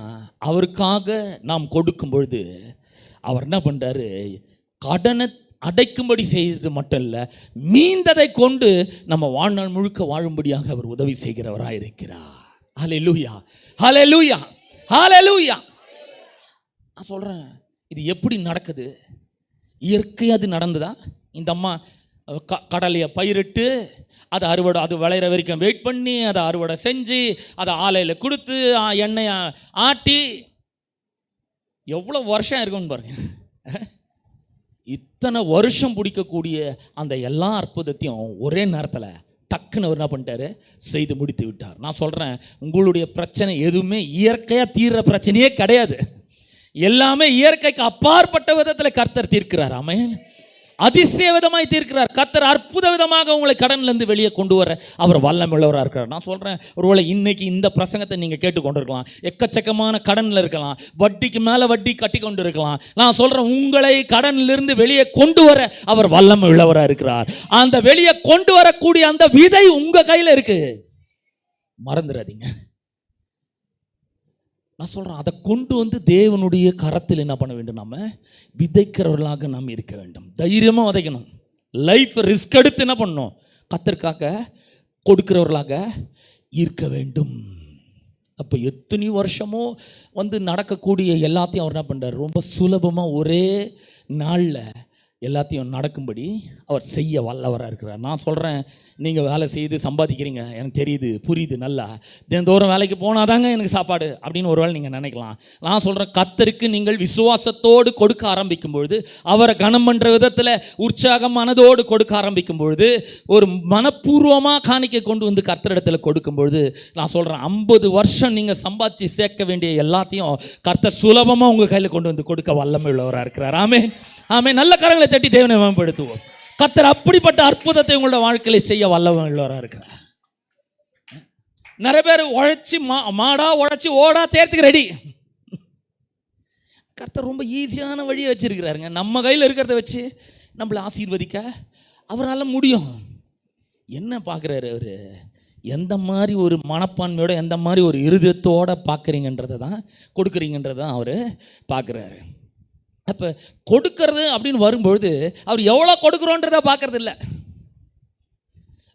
அவருக்காக நாம் கொடுக்கும் பொழுது அவர் என்ன பண்ணுறாரு, கடனை அடைக்கும்படி செய்தது மட்டும் இல்லை, மீந்ததை கொண்டு நம்ம வாழ்நாள் முழுக்க வாழும்படியாக அவர் உதவி செய்கிறவராக இருக்கிறார். ஹல்லேலூயா, ஹல்லேலூயா, ஹல்லேலூயா. நான் சொல்கிறேன், இது எப்படி நடக்குது? இயற்கையாக அது நடந்ததா? இந்த அம்மா கடலையை பயிரிட்டு அதை அறுவடை, அது விளையிற வரைக்கும் வெயிட் பண்ணி அதை அறுவடை செஞ்சு அதை ஆலையில் கொடுத்து எண்ணெயை ஆட்டி எவ்வளோ வருஷம் இருக்குன்னு பாருங்க. இத்தனை வருஷம் பிடிக்கக்கூடிய அந்த எல்லா அற்புதத்தையும் ஒரே நேரத்தில் டக்குன்னு அவர் என்ன பண்ணிட்டாரு, செய்து முடித்து விட்டார். நான் சொல்கிறேன், உங்களுடைய பிரச்சனை எதுவுமே இயற்கையாக தீர்ற பிரச்சனையே கிடையாது. எல்லாமே இயற்கைக்கு அப்பாற்பட்ட விதத்தில் கர்த்தர் தீர்க்கிறார். ஆமென், அதிசய விதமாய் தீர்க்கிறார் கர்த்தர். அற்புத விதமாக உங்களை கடன்லேருந்து வெளியே கொண்டு வர அவர் வல்லமையுள்ளவராக இருக்கிறார். நான் சொல்கிறேன், ஒருவேளை இன்னைக்கு இந்த பிரசங்கத்தை நீங்கள் கேட்டுக்கொண்டு இருக்கலாம், எக்கச்சக்கமான கடனில் இருக்கலாம், வட்டிக்கு மேலே வட்டி கட்டி கொண்டு இருக்கலாம். நான் சொல்கிறேன், உங்களை கடனிலிருந்து வெளியே கொண்டு வர அவர் வல்லமையுள்ளவராக இருக்கிறார். அந்த வெளியே கொண்டு வரக்கூடிய அந்த விதை உங்கள் கையில் இருக்கு, மறந்துடாதீங்க. நான் சொல்கிறேன், அதை கொண்டு வந்து தேவனுடைய கரத்தில் என்ன பண்ண வேண்டும், நம்ம விதைக்கிறவர்களாக நாம் இருக்க வேண்டும். தைரியமாக விதைக்கணும். லைஃப் ரிஸ்க் எடுத்து என்ன பண்ணணும், கர்த்தருக்காக கொடுக்கிறவர்களாக இருக்க வேண்டும். அப்போ எத்தனை வருஷமோ வந்து நடக்கக்கூடிய எல்லாத்தையும் அவர் என்ன பண்ணுறார், ரொம்ப சுலபமாக ஒரே நாளில் எல்லாத்தையும் நடக்கும்படி அவர் செய்ய வல்லவராக இருக்கிறார். நான் சொல்கிறேன், நீங்கள் வேலை செய்து சம்பாதிக்கிறீங்க, எனக்கு தெரியுது, புரியுது, நல்லா தினந்தோறும் வேலைக்கு போனாதாங்க எனக்கு சாப்பாடு அப்படின்னு ஒரு வேளை நீங்கள் நினைக்கலாம். நான் சொல்கிறேன், கர்த்தருக்கு நீங்கள் விசுவாசத்தோடு கொடுக்க ஆரம்பிக்கும் பொழுது, அவரை கனம் பண்ணுற விதத்தில் உற்சாகம் மனதோடு கொடுக்க ஆரம்பிக்கும் பொழுது, ஒரு மனப்பூர்வமாக காணிக்கை கொண்டு வந்து கர்த்தரிடத்தில் கொடுக்கும் பொழுது, நான் சொல்கிறேன், 50 வருஷம் நீங்கள் சம்பாதிச்சு சேர்க்க வேண்டிய எல்லாத்தையும் கர்த்தர் சுலபமாக உங்கள் கையில் கொண்டு வந்து கொடுக்க வல்லமை உள்ளவராக இருக்கிறார். ஆமென், ஆமென். நல்ல கரங்களை தட்டி தேவனை மேம்படுத்துவோம். கர்த்தர் அப்படிப்பட்ட அற்புதத்தை உங்களோட வாழ்க்கையில செய்ய வல்லவராக உள்ளவராக இருக்கிறார். நிறைய பேர் உழைச்சி மாடா உழைச்சி ஓடா தேர்த்துக்கு ரெடி. கர்த்தர் ரொம்ப ஈஸியான வழியை வச்சிருக்கிறாருங்க. நம்ம கையில் இருக்கிறத வச்சு நம்மளை ஆசீர்வதிக்க அவரால் முடியும். என்ன பார்க்குறாரு அவர், எந்த மாதிரி ஒரு மனப்பான்மையோட, எந்த மாதிரி ஒரு இருதயத்தோடு பார்க்குறீங்கன்றதை தான், கொடுக்குறீங்கன்றதை தான் அவர் பார்க்குறாரு. அப்போ கொடுக்கறது அப்படின்னு வரும்பொழுது அவர் எவ்வளோ கொடுக்குறோன்றதை பார்க்கறது இல்லை.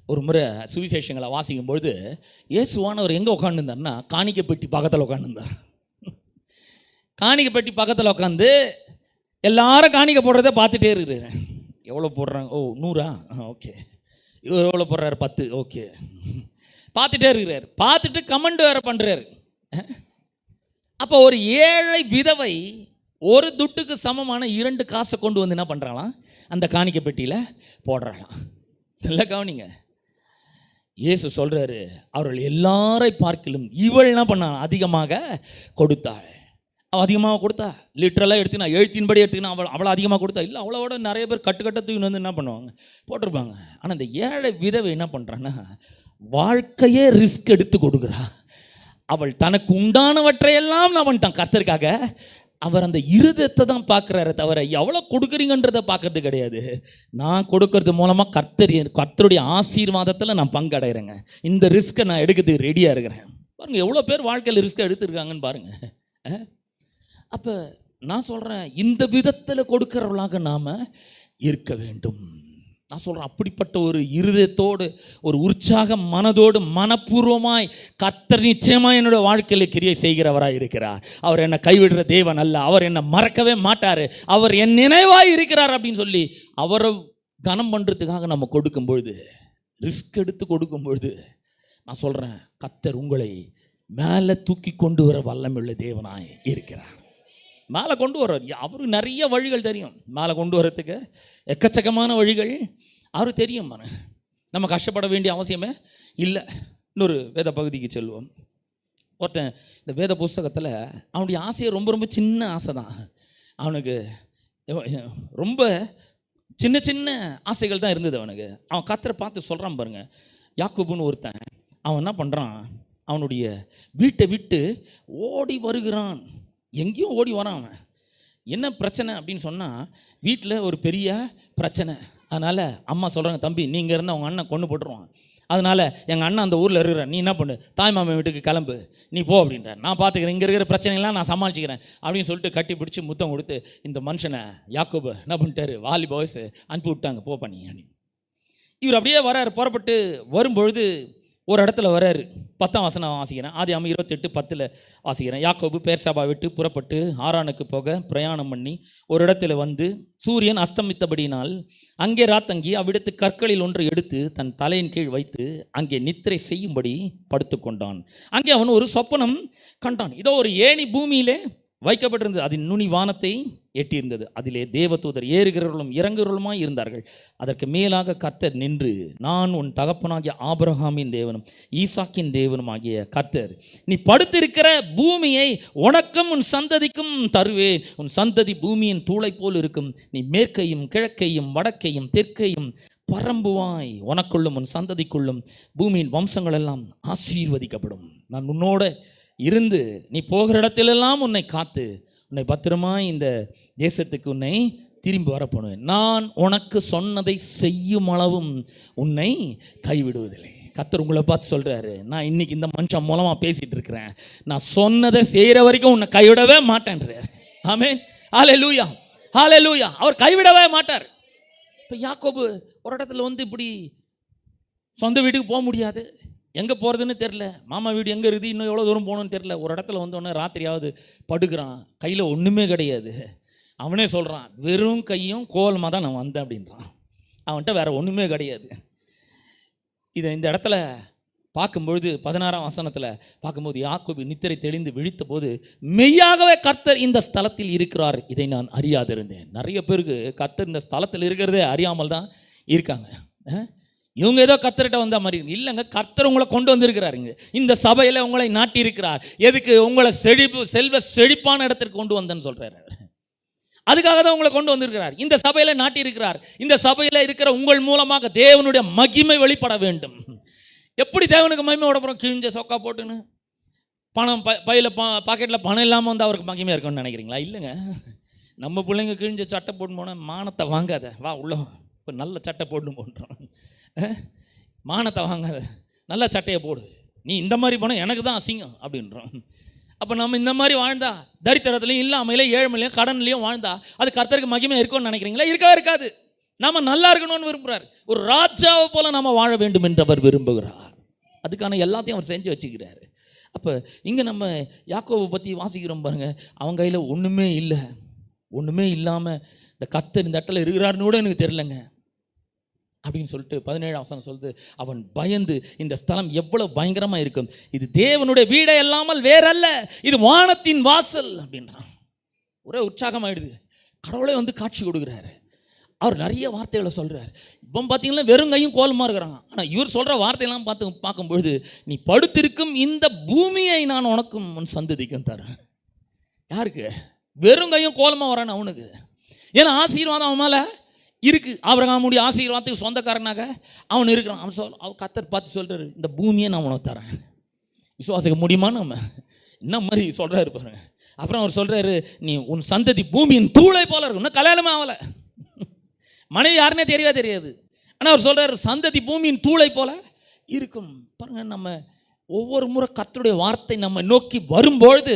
ஒரு முறை சுவிசேஷங்களை வாசிக்கும் பொழுது இயேசுவானவர் எங்கே உட்காந்துருந்தார்னா, காணிக்கை பெட்டி பக்கத்தில் உட்காந்துருந்தார். காணிக்கை பெட்டி பக்கத்தில் உட்காந்து எல்லாரும் காணிக்கை போடுறத பார்த்துட்டே இருக்கிறாரு. எவ்வளோ போடுறாங்க, ஓ 100, ஓகே. இவர் எவ்வளோ போடுறாரு, 10, ஓகே. பார்த்துட்டே இருக்கிறார். பார்த்துட்டு கமெண்ட் வேறு பண்ணுறாரு. அப்போ ஒரு ஏழை விதவை ஒரு துட்டுக்கு சமமான 2 காசை கொண்டு வந்து என்ன பண்ணுறாங்களாம், அந்த காணிக்கை பெட்டியில் போடுறாங்களாம். நல்லா கவனிங்க, இயேசு சொல்கிறாரு, அவர்கள் எல்லாரை பார்க்கிலும் இவள் என்ன பண்ணாங்க, அதிகமாக கொடுத்தாள். அவள் அதிகமாக கொடுத்தா, லிட்டரலாக எடுத்துனா, எழுத்தின்படி எடுத்துக்கினா அவ்வளோ அதிகமாக கொடுத்தா இல்லை, அவளோட நிறைய பேர் கட்டுக்கட்டத்துக்கு வந்து என்ன பண்ணுவாங்க, போட்டிருப்பாங்க. ஆனால் இந்த ஏழை விதவை என்ன பண்ணுறான்னா, வாழ்க்கையே ரிஸ்க் எடுத்து கொடுக்குறா. அவள் தனக்கு உண்டானவற்றையெல்லாம் நான் பண்ணிட்டான் கர்த்தருக்காக. அவர் அந்த இருதயத்தை தான் பார்க்குறாரு தவிர எவ்வளோ கொடுக்குறீங்கன்றதை பார்க்கறது கிடையாது. நான் கொடுக்கறது மூலமாக கர்த்தருடைய ஆசீர்வாதத்தில் நான் பங்கடைகிறேங்க. இந்த ரிஸ்க்கை நான் எடுக்கிறதுக்கு ரெடியாக இருக்கிறேன். பாருங்கள் எவ்வளோ பேர் வாழ்க்கையில் ரிஸ்க்கை எடுத்துருக்காங்கன்னு பாருங்கள். அப்போ நான் சொல்கிறேன், இந்த விதத்தில் கொடுக்குறவர்களாக நாம் இருக்க வேண்டும். நான் சொல்கிறேன், அப்படிப்பட்ட ஒரு இருதயத்தோடு, ஒரு உற்சாக மனதோடு, மனப்பூர்வமாய் கர்த்தர் நிச்சயமாக என்னோட வாழ்க்கையில் கிரியை செய்கிறவராக இருக்கிறார். அவர் என்னை கைவிடுற தேவன் அல்ல, அவர் என்னை மறக்கவே மாட்டார், அவர் என் நினைவாய் இருக்கிறார் அப்படின்னு சொல்லி அவரை கனம் பண்ணுறதுக்காக நம்ம கொடுக்கும் பொழுது, ரிஸ்க் எடுத்து கொடுக்கும் பொழுது, நான் சொல்கிறேன், கர்த்தர் உங்களை மேலே தூக்கி கொண்டு வர வல்லமுள்ள தேவனாய் இருக்கிறார். மேலே கொண்டு வர்றார். அவருக்கு நிறைய வழிகள் தெரியும் மேலே கொண்டு வர்றதுக்கு, எக்கச்சக்கமான வழிகள் அவருக்கு தெரியும். நம்ம கஷ்டப்பட வேண்டிய அவசியமே இல்லை. இன்னொரு வேத பகுதிக்கு செல்வோம். ஒருத்தன் இந்த வேத புஸ்தகத்தில் அவனுடைய ஆசையை ரொம்ப ரொம்ப சின்ன ஆசை தான். அவனுக்கு ரொம்ப சின்ன சின்ன ஆசைகள் தான் இருந்தது அவனுக்கு. அவன் கர்த்தரை பார்த்து சொல்கிறான் பாருங்க. யாக்கோபுன்னு ஒருத்தன், அவன் என்ன பண்ணுறான், அவனுடைய வீட்டை விட்டு ஓடி வருகிறான். எங்கேயும் ஓடி வரான் அவன். என்ன பிரச்சனை அப்படின்னு சொன்னால், வீட்டில் ஒரு பெரிய பிரச்சனை. அதனால் அம்மா சொல்கிறாங்க, தம்பி நீங்கள் இருந்தால் அவங்க அண்ணன் கொண்டு போட்டுருவான், அதனால் எங்கள் அண்ணன் அந்த ஊரில் இருக்கிறார், நீ என்ன பண்ணு, தாய் மாமன் வீட்டுக்கு கிளம்பு, நீ போ அப்படின்றார். நான் பார்த்துக்கிறேன், இங்கே இருக்கிற பிரச்சனைலாம் நான் சமாளிச்சுக்கிறேன் அப்படின்னு சொல்லிட்டு கட்டி பிடிச்சி முத்தம் கொடுத்து இந்த மனுஷனை யாக்கோபு என்ன பண்ணிட்டாரு, வாலி பாய்ஸ் அனுப்பி விட்டாங்க, போ பண்ணி அப்படின்னு. இவர் அப்படியே வராரு. புறப்பட்டு வரும்பொழுது ஒரு இடத்துல வராரு. 10ஆம் வசனம் வாசிக்கிறேன். ஆதியாகமம் 28:10 வாசிக்கிறேன். யாக்கோபு பேர்சபா விட்டு புறப்பட்டு ஆரானுக்கு போக பிரயாணம் பண்ணி ஒரு இடத்துல வந்து சூரியன் அஸ்தமித்தபடினால் அங்கே ராத்தங்கி அவ்விடத்து கற்களில் ஒன்றை எடுத்து தன் தலையின் கீழ் வைத்து அங்கே நித்திரை செய்யும்படி படுத்து கொண்டான். அங்கே அவன் ஒரு சொப்பனம் கண்டான். இதோ ஒரு ஏணி பூமியிலே வைக்கப்பட்டிருந்தது, அதன் நுனி வானத்தை எட்டியிருந்தது. அதிலே தேவதூதர் ஏறுகிறவர்களும் இறங்குகிறவர்களுமாய் இருந்தார்கள். அதற்கு மேலாக கர்த்தர் நின்று, நான் உன் தகப்பனாகிய ஆபிரகாமின் தேவனும் ஈசாக்கின் தேவனும் ஆகிய கர்த்தர், நீ படுத்திருக்கிற பூமியை உனக்கும் உன் சந்ததிக்கும் தருவேன். உன் சந்ததி பூமியின் தூளை போல் இருக்கும். நீ மேற்கையும் கிழக்கையும் வடக்கையும் தெற்கையும் பரம்புவாய். உனக்குள்ளும் உன் சந்ததிக்குள்ளும் பூமியின் வம்சங்கள் எல்லாம் ஆசீர்வதிக்கப்படும். நான் உன்னோட இருந்து நீ போகிற இடத்திலெல்லாம் உன்னை காத்து உன்னை பத்திரமா இந்த தேசத்துக்கு உன்னை திரும்பி வரப்போனேன். நான் உனக்கு சொன்னதை செய்யும் அளவும் உன்னை கைவிடுவதில்லை. கர்த்தர் உங்களை பார்த்து சொல்கிறாரு, நான் இன்னைக்கு இந்த மனுஷன் மூலமாக பேசிகிட்டு இருக்கிறேன், நான் சொன்னதை செய்கிற வரைக்கும் உன்னை கைவிடவே மாட்டேன்றார். ஆமென், ஹல்லேலூயா, ஹல்லேலூயா. அவர் கைவிடவே மாட்டார். இப்போ யாக்கோபு ஒரு இடத்துல வந்து இப்படி சொந்த வீட்டுக்கு போக முடியாது, எங்கே போகிறதுன்னு தெரில, மாமா வீடு எங்கே இருக்குது, இன்னும் எவ்வளோ தூரம் போகணுன்னு தெரில. ஒரு இடத்துல வந்தோடனே ராத்திரியாவது படுக்கிறான், கையில் ஒன்றுமே கிடையாது. அவனே சொல்கிறான், வெறும் கையும் கோலமாக தான் நான் வந்தேன் அப்படின்றான். அவன்கிட்ட வேறு ஒன்றுமே கிடையாது. இதை இந்த இடத்துல பார்க்கும்பொழுது 16ஆம் வசனத்தில் பார்க்கும்போது யாக்கோபு நித்திரை தெளிந்து விழித்த போது, மெய்யாகவே கர்த்தர் இந்த ஸ்தலத்தில் இருக்கிறார், இதை நான் அறியாதிருந்தேன். நிறைய பேருக்கு கர்த்தர் இந்த ஸ்தலத்தில் இருக்கிறதே அறியாமல் தான் இருக்காங்க. இவங்க ஏதோ கர்த்தர்கிட்ட வந்த மாதிரி இல்லைங்க, கர்த்தர் உங்களை கொண்டு வந்திருக்கிறாருங்க. இந்த சபையில் உங்களை நாட்டி இருக்கிறார். எதுக்கு? உங்களை செல்வ செழிப்பான இடத்திற்கு கொண்டு வந்தேன்னு சொல்கிறாரு. அதுக்காக தான் உங்களை கொண்டு வந்திருக்கிறார். இந்த சபையில் நாட்டி இருக்கிறார். இந்த சபையில் இருக்கிற உங்கள் மூலமாக தேவனுடைய மகிமை வெளிப்பட வேண்டும். எப்படி தேவனுக்கு மகிமை விட போகிறோம்? கிழிஞ்ச சொக்கா போட்டுன்னு பணம் பையில் பாக்கெட்டில் பணம் இல்லாமல் வந்து அவருக்கு மகிமையாக இருக்குன்னு நினைக்கிறீங்களா? இல்லைங்க. நம்ம பிள்ளைங்க கிழிஞ்ச சட்டை போட்டு போனால் மானத்தை வாங்காத, வா உள்ள இப்போ நல்ல சட்டை போட்டு போன்றோம். மானத்தை வாங்காத, நல்ல சட்டையை போடு, நீ இந்த மாதிரி போனால் எனக்கு தான் அசிங்கம் அப்படின்றோம். அப்போ நம்ம இந்த மாதிரி வாழ்ந்தா, தரித்திரத்துலையும் இல்லாமலே ஏழ்மையிலையும் கடன்லையும் வாழ்ந்தா அது கர்த்தருக்கு மகிமை இருக்கும்னு நினைக்கிறீங்களா? இருக்கவே இருக்காது. நம்ம நல்லா இருக்கணும்னு விரும்புகிறார். ஒரு ராஜாவை போல நம்ம வாழ வேண்டும் என்று அவர் விரும்புகிறார். அதுக்கான எல்லாத்தையும் அவர் செஞ்சு வச்சுக்கிறாரு. அப்போ இங்கே நம்ம யாக்கோபை பற்றி வாசிக்கிறோம் பாருங்க. அவங்க கையில் ஒன்றுமே இல்லை, ஒன்றுமே இல்லாமல் இந்த கர்த்தர் இந்த இடத்துல இருக்கிறாருன்னு கூட எனக்கு தெரிலங்க அப்படின்னு சொல்லிட்டு 17ஆம் வசனம் சொல்லுது, அவன் பயந்து, இந்த ஸ்தலம் எவ்வளவு பயங்கரமாக இருக்கும், இது தேவனுடைய வீடே இல்லாமல் வேறல்ல, இது வானத்தின் வாசல் அப்படின்றான். ஒரே உற்சாகமாயிடுது. கடவுளே வந்து காட்சி கொடுக்குறாரு. அவர் நிறைய வார்த்தைகளை சொல்கிறார். இப்போ பார்த்தீங்கன்னா வெறும் கையும் கோலமாக இருக்கிறாங்க. ஆனால் இவர் சொல்கிற வார்த்தையெல்லாம் பார்க்கும்பொழுது, நீ படுத்திருக்கும் இந்த பூமியை நான் உனக்கும் உன் சந்ததிக்கும் தரேன். யாருக்கு? வெறும் கையும் கோலமாக வரான்னு அவனுக்கு. ஏன்னா ஆசீர்வாதம் அவன் மேலே இருக்குது. ஆபிரகாமுடைய ஆசீர்வாதத்துக்கு சொந்தக்காரனாக அவன் இருக்கிறான். அவன் கர்த்தர் பார்த்து சொல்கிறாரு, இந்த பூமியை நான் உனக்கு தரேன். விசுவாசிக்க முடியுமான்னு நம்ம என்ன மாதிரி சொல்கிறாரு பாருங்க. அப்புறம் அவர் சொல்கிறாரு, நீ உன் சந்ததி பூமியின் தூளை போல இருக்கும். இன்னும் கல்யாணமே ஆகலை, மனைவி யாருன்னே தெரியாது. ஆனால் அவர் சொல்கிறார், சந்ததி பூமியின் தூளை போல இருக்கும். பாருங்க, நம்ம ஒவ்வொரு முறை கர்த்தருடைய வார்த்தை நம்ம நோக்கி வரும்பொழுது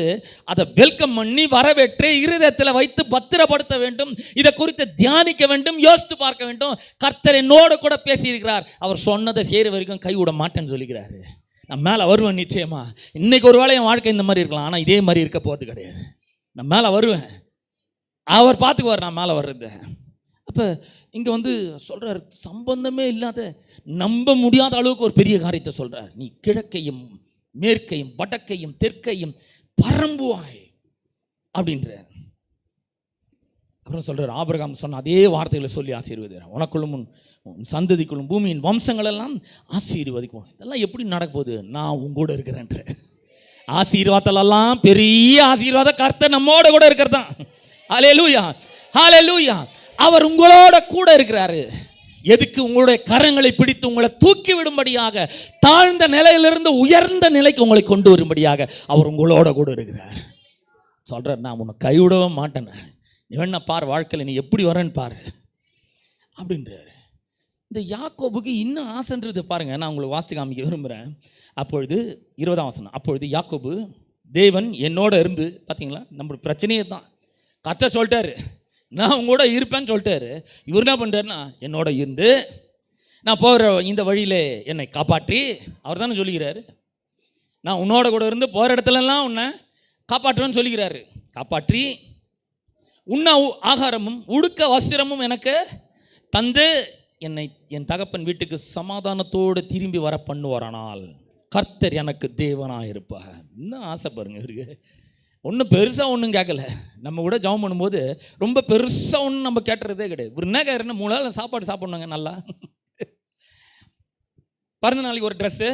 அதை வெல்கம் பண்ணி வரவேற்று இருதயத்தில் வைத்து பத்திரப்படுத்த வேண்டும். இதை குறித்து தியானிக்க வேண்டும், யோசித்து பார்க்க வேண்டும். கர்த்தர் என்னோடு கூட பேசியிருக்கிறார். அவர் சொன்னதை செய்கிற வரைக்கும் கைவிட மாட்டேன்னு சொல்லிக்கிறாரு. நான் மேலே வருவேன் நிச்சயமா. இன்னைக்கு ஒரு வேளை என் வாழ்க்கை இந்த மாதிரி இருக்கலாம், ஆனால் இதே மாதிரி இருக்க போகிறது கிடையாது. நான் மேலே வருவேன், அவர் பார்த்துக்குவார் நான் மேலே வர்றது. அப்போ இங்கே வந்து சொல்கிறார், சம்பந்தமே இல்லாத நம்ப முடியாத அளவுக்கு ஒரு பெரிய காரியத்தை சொல்கிறார். நீ கிழக்கையும் மேற்கையும் வடக்கையும் தெற்கையும் பரம்புவாய் அப்படின்றார். அப்புறம் சொல்கிறார், ஆபிரகாம் சொன்ன அதே வார்த்தைகளை சொல்லி ஆசீர்வதிக்கிறார். உனக்குள்ளும் உன் சந்ததிக்குள்ளும் பூமியின் வம்சங்கள் எல்லாம் ஆசீர்வதிக்கும். இதெல்லாம் எப்படி நடக்க போகுது? நான் உங்கூட இருக்கிறேன்ற ஆசீர்வாதத்தெல்லாம் பெரிய ஆசீர்வாத கர்த்தர் நம்மோட கூட இருக்கிறது தான். ஹல்லேலூயா, ஹல்லேலூயா. அவர் உங்களோட கூட இருக்கிறாரு. எதுக்கு? உங்களுடைய கரங்களை பிடித்து உங்களை தூக்கி விடும்படியாக, தாழ்ந்த நிலையிலிருந்து உயர்ந்த நிலைக்கு உங்களை கொண்டு வரும்படியாக அவர் உங்களோட கூட இருக்கிறார். சொல்கிறார், நான் உன்னை கைவிடவே மாட்டேன். நீ வேணா பாரு, வாழ்க்கையில் நீ எப்படி வரேன்னு பாரு அப்படின்றாரு. இந்த யாக்கோபுக்கு இன்னும் ஆசைன்றது பாருங்க, நான் உங்களுக்கு வாசித்து காமிக்க விரும்புகிறேன். அப்பொழுது 20ஆம் வசனம், அப்பொழுது யாக்கோபு, தேவன் என்னோட இருந்து, பார்த்தீங்களா நம்ம பிரச்சனையே தான். கர்த்தர் சொல்லிட்டாரு, நான் உங்களோட இருப்பேன்னு சொல்லிட்டாரு. இவர் என்ன பண்ணுறாருன்னா, என்னோட இருந்து நான் போகிற இந்த வழியில் என்னை காப்பாற்றி, அவர் தானே சொல்லிக்கிறாரு, நான் உன்னோட கூட இருந்து போகிற இடத்துலலாம் உன்னை காப்பாற்றுவேன்னு சொல்லிக்கிறாரு. காப்பாற்றி உண்ண ஆகாரமும் உடுக்க வஸ்திரமும் எனக்கு தந்து என்னை என் தகப்பன் வீட்டுக்கு சமாதானத்தோடு திரும்பி வர பண்ணுவாரானால் கர்த்தர் எனக்கு தேவனாக இருப்பார். இன்னும் ஆசை பாருங்க இருக்கு. ஒன்றும் பெருசாக ஒன்றும் கேட்கல. நம்ம கூட ஜெபம் பண்ணும்போது ரொம்ப பெருசாக ஒன்றும் நம்ம கேட்டுறதே கிடையாது. ஒரு என்ன கேட்குறேன்னா, 3 நாள் சாப்பாடு சாப்பிட்ணுங்க நல்லா. பிறந்த நாளைக்கு ஒரு ட்ரெஸ்ஸு,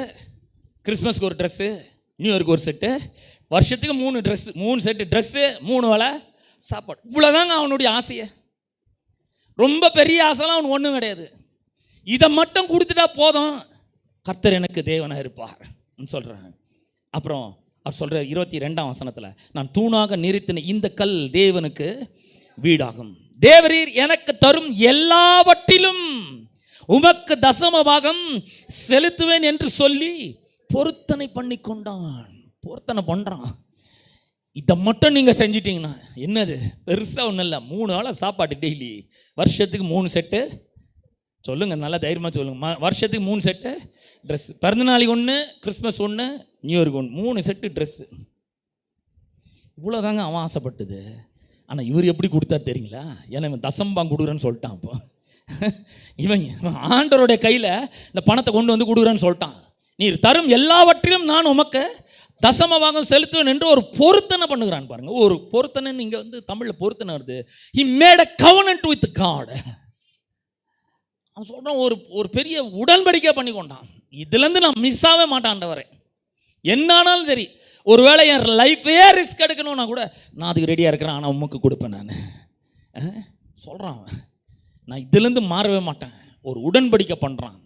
கிறிஸ்மஸ்க்கு ஒரு ட்ரெஸ்ஸு, நியூ இயருக்கு ஒரு செட்டு, வருஷத்துக்கு 3 ட்ரெஸ்ஸு, 3 செட்டு ட்ரெஸ்ஸு, 3 வேளை சாப்பாடு. இவ்வளோதாங்க அவனுடைய ஆசையை. ரொம்ப பெரிய ஆசைலாம் அவனுக்கு ஒன்றும் கிடையாது. இதை மட்டும் கொடுத்துட்டா போதும், கர்த்தர் எனக்கு தேவனாக இருப்பார் சொல்கிறாங்க. அப்புறம் அவர் சொல்கிறார் 22ஆம் வசனத்தில், நான் தூணாக நிறுத்தின இந்த கல் தேவனுக்கு வீடாகும். தேவரீர் எனக்கு தரும் எல்லாவற்றிலும் உமக்கு தசம பாகம் செலுத்துவேன் என்று சொல்லி பொருத்தனை பண்ணி கொண்டான். பொருத்தனை பண்ணுறான். இதை மட்டும் நீங்கள் செஞ்சிட்டிங்கன்னா, என்னது பெருசாக ஒன்றும் இல்லை, 3 வேளை சாப்பாடு டெய்லி, வருஷத்துக்கு 3 செட்டு, சொல்லுங்கள் நல்லா தைரியமாக சொல்லுங்கள், வருஷத்துக்கு 3 செட்டு ட்ரெஸ்ஸு, பிறந்த நாளைக்கு 1, கிறிஸ்மஸ் 1, நியூ இயருக்கு 1, 3 செட்டு ட்ரெஸ்ஸு. இவ்வளோதாங்க அவன் ஆசைப்பட்டது. ஆனால் இவர் எப்படி கொடுத்தாரு தெரியுங்களா? ஏன்னா இவன் தசம்பாங்க கொடுக்குறேன்னு சொல்லிட்டான். அப்போ இவன் ஆண்டவருடைய கையில் இந்த பணத்தை கொண்டு வந்து கொடுக்குறேன்னு சொல்லிட்டான். நீர் தரும் எல்லாவற்றிலும் நான் உமக்கு தசம பாகம் செலுத்துவேன் என்று ஒரு பொருத்தனை பண்ணுகிறான் பாருங்க. ஒரு பொருத்தனை, இங்கே வந்து தமிழில் பொருத்தனை வருது. He made a covenant with God. அவன் சொல்கிறான், ஒரு பெரிய உடன்படிக்கை பண்ணி கொண்டான். இதுலேருந்து நான் மிஸ் ஆகவே மாட்டான்டவரே, என்னானாலும் சரி, ஒருவேளை என் லைஃபே ரிஸ்க் எடுக்கணும்னா கூட நான் அதுக்கு ரெடியாக இருக்கிறேன், ஆனால் உமக்கு கொடுப்பேன் நான் சொல்கிறான். நான் இதுலேருந்து மாறவே மாட்டேன். ஒரு உடன்படிக்கை பண்ணுறான்.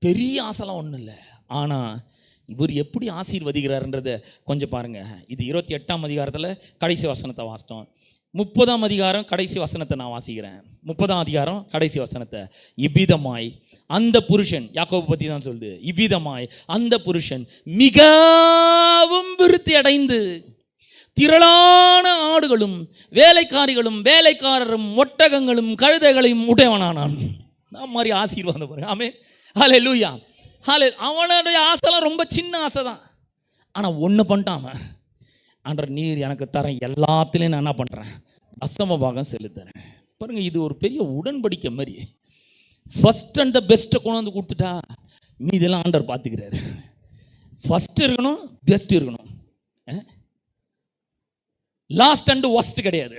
பெரிய ஆசைலாம் ஒன்றும் இல்லை. ஆனால் இவர் எப்படி ஆசீர்வதிக்கிறார்ன்றதை கொஞ்சம் பாருங்கள். இது 28ஆம் அதிகாரத்தில் கடைசி வசனத்தை வாசித்தோம். 30ஆம் அதிகாரம் கடைசி வசனத்தை நான் வாசிக்கிறேன். 30ஆம் அதிகாரம் கடைசி வசனத்தை, இவ்விதமாய் அந்த புருஷன், யாக்கோபு பற்றி தான் சொல்லுது, இவ்விதமாய் அந்த புருஷன் மிகவும் விருத்தி அடைந்து திரளான ஆடுகளும் வேலைக்காரிகளும் வேலைக்காரரும் ஒட்டகங்களும் கழுதைகளையும் உடையவனானான். நான் மாதிரி ஆசீர்வாதம் பாருங்க. ஆமென், ஹல்லேலூயா. அவனுடைய ஆசைலாம் ரொம்ப சின்ன ஆசை தான். ஆனால் ஒன்று பண்ணிட்டான், ஆண்டவர் நீர் எனக்கு தரேன், எல்லாத்துலேயும் நான் என்ன பண்ணுறேன், தசம பாகம் செலுத்துறேன். பாருங்க, இது ஒரு பெரிய உடன்படிக்கை மாதிரி. ஃபர்ஸ்ட் அண்ட் த பெஸ்ட்டை கொண்டு வந்து கொடுத்துட்டா மீதெல்லாம் ஆண்டவர் பார்த்துக்கிறாரு. ஃபர்ஸ்ட் இருக்கணும், பெஸ்ட் இருக்கணும், லாஸ்ட் அண்ட் ஒஸ்ட் கிடையாது.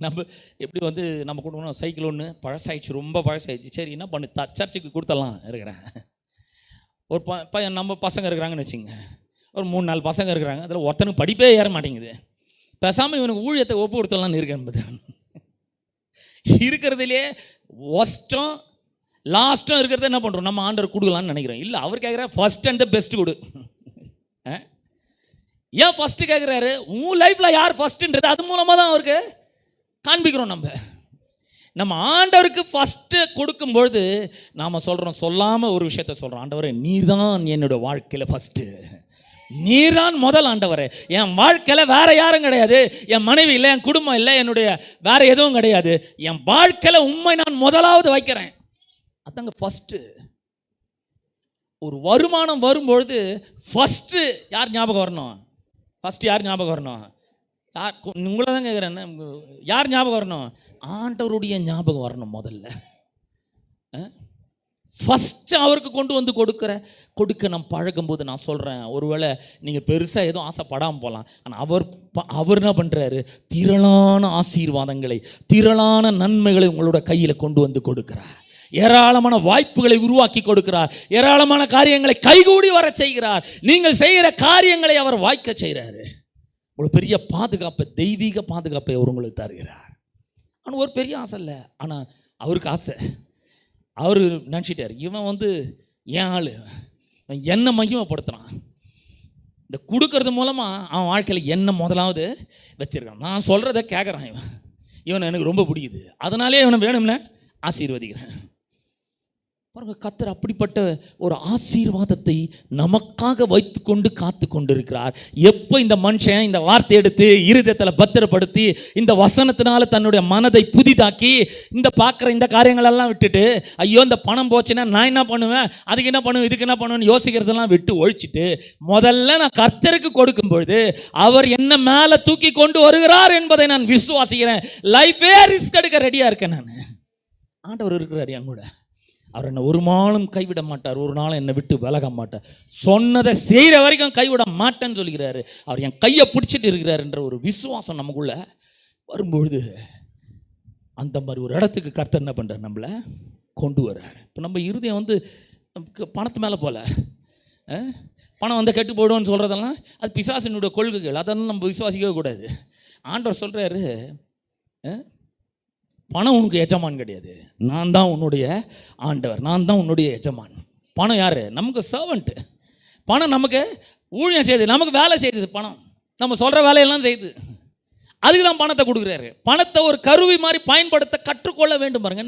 நம்ம எப்படி வந்து நம்ம கொடுக்கணும், சைக்கிள் ஒன்று பழசாயிடுச்சு, ரொம்ப பழசாயிடுச்சு, சரி என்ன பண்ணு, சர்ச்சுக்கு கொடுத்தலாம் இருக்கிறேன். ஒரு பையன் நம்ம பசங்க இருக்கிறாங்கன்னு வச்சுங்க, ஒரு 3-4 பசங்க இருக்கிறாங்க, அதில் ஒருத்தனுக்கு படிப்பே ஏற மாட்டேங்குது. பேசாமல் இவனுக்கு ஊழியத்தை ஒப்பு கொடுத்தலான்னு இருக்கேன் என்பது இருக்கிறதுலே ஒஸ்ட்டும் லாஸ்ட்டும் இருக்கிறத என்ன பண்ணுறோம், நம்ம ஆண்டவர் கொடுக்கலான்னு நினைக்கிறோம். இல்லை, அவர் கேட்குற ஃபர்ஸ்ட் அண்ட் த பெஸ்ட் கொடு. ஏன் ஃபஸ்ட்டு கேட்குறாரு? உன் லைஃப்பில் யார் ஃபஸ்ட்டுன்றது அது மூலமாக தான் அவருக்கு காண்பிக்கிறோம். நம்ம ஆண்டவருக்கு ஃபஸ்ட்டு கொடுக்கும்பொழுது நாம் சொல்கிறோம், சொல்லாமல் ஒரு விஷயத்த சொல்கிறோம், ஆண்டவரே நீர் தான் என்னோடய வாழ்க்கையில் ஃபஸ்ட்டு, நீர் தான் முதல் ஆண்டவரே. என் வாழ்க்கையில் வேறு யாரும் கிடையாது, என் மனைவி இல்லை, என் குடும்பம் இல்லை, என்னுடைய வேறு எதுவும் கிடையாது, என் வாழ்க்கையில் உண்மை நான் முதலாவது வைக்கிறேன். அதாங்க ஃபஸ்ட்டு. ஒரு வருமானம் வரும்பொழுது ஃபஸ்ட்டு யார் ஞாபகம் வரணும்? ஃபஸ்ட்டு யார் ஞாபகம் வரணும்? யார்? உங்களை தான் கேட்குறேன், யார் ஞாபகம் வரணும்? ஆண்டவருடைய ஞாபகம் வரணும் முதல்ல. ஃபஸ்ட்டு அவருக்கு கொண்டு வந்து கொடுக்க நம்ம பழகும்போது நான் சொல்கிறேன், ஒருவேளை நீங்கள் பெருசாக எதுவும் ஆசைப்படாமல் போகலாம், ஆனால் அவர் என்ன பண்ணுறாரு? திரளான ஆசீர்வாதங்களை, திரளான நன்மைகளை உங்களோட கையில் கொண்டு வந்து கொடுக்குறார். ஏராளமான வாய்ப்புகளை உருவாக்கி கொடுக்கிறார். ஏராளமான காரியங்களை கைகூடி வர செய்கிறார். நீங்கள் செய்கிற காரியங்களை அவர் வாய்க்க செய்கிறாரு. ஒரு பெரிய பாதுகாப்பை, தெய்வீக பாதுகாப்பை அவர் உங்களுக்கு தருகிறார். ஆனால் ஒரு பெரிய ஆசை இல்லை, ஆனால் அவருக்கு ஆசை. அவர் நினச்சிட்டார், இவன் என் ஆள், என்ன மகிமைப்படுத்துகிறான், இந்த கொடுக்கறது மூலமாக அவன் வாழ்க்கையில் என்ன முதலாவது வச்சிருக்கான், நான் சொல்கிறத கேட்குறான், இவன் எனக்கு ரொம்ப பிடிக்குது, அதனாலே இவனை வேணும்னு ஆசீர்வதிக்கிறேன். பாருங்க, கர்த்தர் அப்படிப்பட்ட ஒரு ஆசீர்வாதத்தை நமக்காக வைத்து கொண்டு காத்து கொண்டிருக்கிறார். எப்போ இந்த மனுஷன் இந்த வார்த்தை எடுத்து இருதயத்தில் பத்திரப்படுத்தி இந்த வசனத்தினால தன்னுடைய மனதை புதிதாக்கி இந்த பார்க்குற இந்த காரியங்களெல்லாம் விட்டுட்டு, ஐயோ இந்த பணம் போச்சுன்னா நான் என்ன பண்ணுவேன், அதுக்கு என்ன பண்ணுவேன், இதுக்கு என்ன பண்ணுவேன்னு யோசிக்கிறதெல்லாம் விட்டு ஒழிச்சிட்டு முதல்ல நான் கர்த்தருக்கு கொடுக்கும் பொழுது அவர் என்ன மேலே தூக்கி கொண்டு வருகிறார் என்பதை நான் விசுவாசிக்கிறேன். லைஃபே ரிஸ்க் எடுக்க ரெடியாக இருக்கேன். நான் ஆண்டவர் இருக்கிறார் என் கூட. அவர் என்னை ஒரு நாளும் கைவிட மாட்டார், ஒரு நாளும் என்னை விட்டு விலக மாட்டார். சொன்னதை செய்கிற வரைக்கும் கைவிட மாட்டேன்னு சொல்லிக்கிறாரு. அவர் என் கையை பிடிச்சிட்டு இருக்கிறார் என்ற ஒரு விசுவாசம் நமக்குள்ள வரும்பொழுது அந்த மாதிரி ஒரு இடத்துக்கு கர்த்தர் என்ன பண்ணுறார், நம்மளை கொண்டு வர்றார். இப்போ நம்ம இருதயம் பணத்து மேலே போல, பணம் கெட்டு போய்டுவோன்னு சொல்கிறதெல்லாம் அது பிசாசினுடைய கொள்கைகள், அதெல்லாம் நம்ம விசுவாசிக்கவே கூடாது. ஆண்டவர் சொல்கிறாரு, பணம் உனக்கு எஜமான் கிடையாது, நான் தான் உன்னுடைய ஆண்டவர், நான் தான் உன்னுடைய எஜமான். பணம் யார்? நமக்கு சர்வெண்ட்டு. பணம் நமக்கு ஊழியம் செய்யுது, நமக்கு வேலை செய்யுது. பணம் நம்ம சொல்கிற வேலையெல்லாம் செய்யுது. அதுக்கு தான் பணத்தை கொடுக்குறாரு. பணத்தை ஒரு கருவி மாதிரி பயன்படுத்த கற்றுக்கொள்ள வேண்டும். பாருங்க,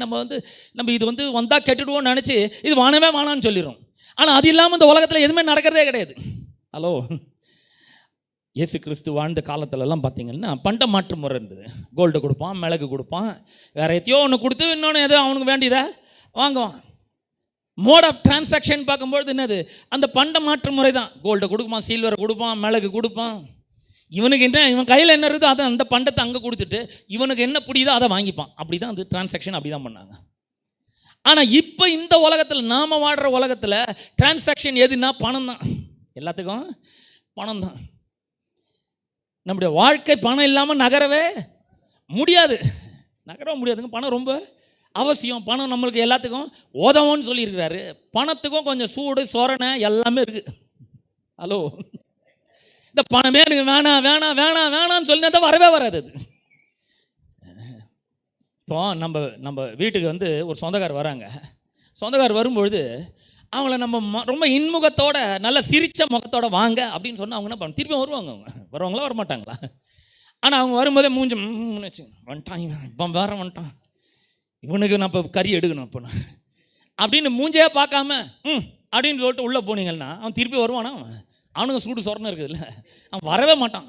நம்ம இது வந்தால் கெட்டுடுவோம்னு நினச்சி இது வானவே வானான்னு சொல்லிடும். ஆனால் அது இல்லாமல் இந்த உலகத்தில் எதுவுமே நடக்கிறதே கிடையாது. ஹலோ, இயேசு கிறிஸ்து வாழ்ந்த காலத்துலலாம் பார்த்தீங்கன்னா பண்ட மாற்று முறை இருந்தது. கோல்டு கொடுப்பான், மிளகு கொடுப்பான், வேறு எத்தையோ ஒன்று கொடுத்து இன்னொன்று எதோ அவனுக்கு வேண்டியதை வாங்குவான். மோட் ஆஃப் டிரான்சாக்ஷன் பார்க்கும்பொழுது என்னது, அந்த பண்ட மாற்று முறை தான். கோல்டை கொடுப்பான், சில்வரை கொடுப்பான், மிளகு கொடுப்பான். இவனுக்கு என்ன, இவன் கையில் என்ன இருக்குதோ அதை அந்த பண்டத்தை அங்கே கொடுத்துட்டு இவனுக்கு என்ன பிடிக்குதோ அதை வாங்கிப்பான். அப்படி தான் அது டிரான்சாக்ஷன், அப்படி தான் பண்ணாங்க. ஆனால் இப்போ இந்த உலகத்தில், நாம் வாழ்கிற உலகத்தில் டிரான்சாக்ஷன் எதுனா பணம் தான். எல்லாத்துக்கும் பணம் தான். நம்முடைய வாழ்க்கை பணம் இல்லாமல் நகரவே முடியாது. முடியாதுங்க. பணம் ரொம்ப அவசியம். பணம் நம்மளுக்கு எல்லாத்துக்கும் உதவும்னு சொல்லியிருக்கிறாரு. பணத்துக்கும் கொஞ்சம் சூடு சொரணை எல்லாமே இருக்குது. ஹலோ, இந்த பணமே எனக்கு வேணாம் வேணாம் வேணாம் வேணான்னு சொல்லினா வரவே வராது. அது இப்போ நம்ம வீட்டுக்கு ஒரு சொந்தக்கார் வராங்க. சொந்தக்கார் வரும்பொழுது அவங்கள நம்ம ரொம்ப இன்முகத்தோட நல்ல சிரித்த முகத்தோட வாங்க அப்படின்னு சொன்னால் அவங்க என்ன பண்ண, திருப்பி வருவாங்க. அவங்க வருவாங்களா வரமாட்டாங்களா? ஆனால் அவங்க வரும்போதே மூஞ்சி வந்துட்டான், இப்போ வேற வந்துட்டான், இவனுக்கு நான் இப்போ கறி எடுக்கணும் இப்போ நான் அப்படின்னு மூஞ்சையே பார்க்காம அப்படின்னு சொல்லிட்டு உள்ளே போனீங்கன்னா அவன் திருப்பி வருவானா? அவனுக்கு சூடு சொரணம் இருக்குதுல்ல, அவன் வரவே மாட்டான்.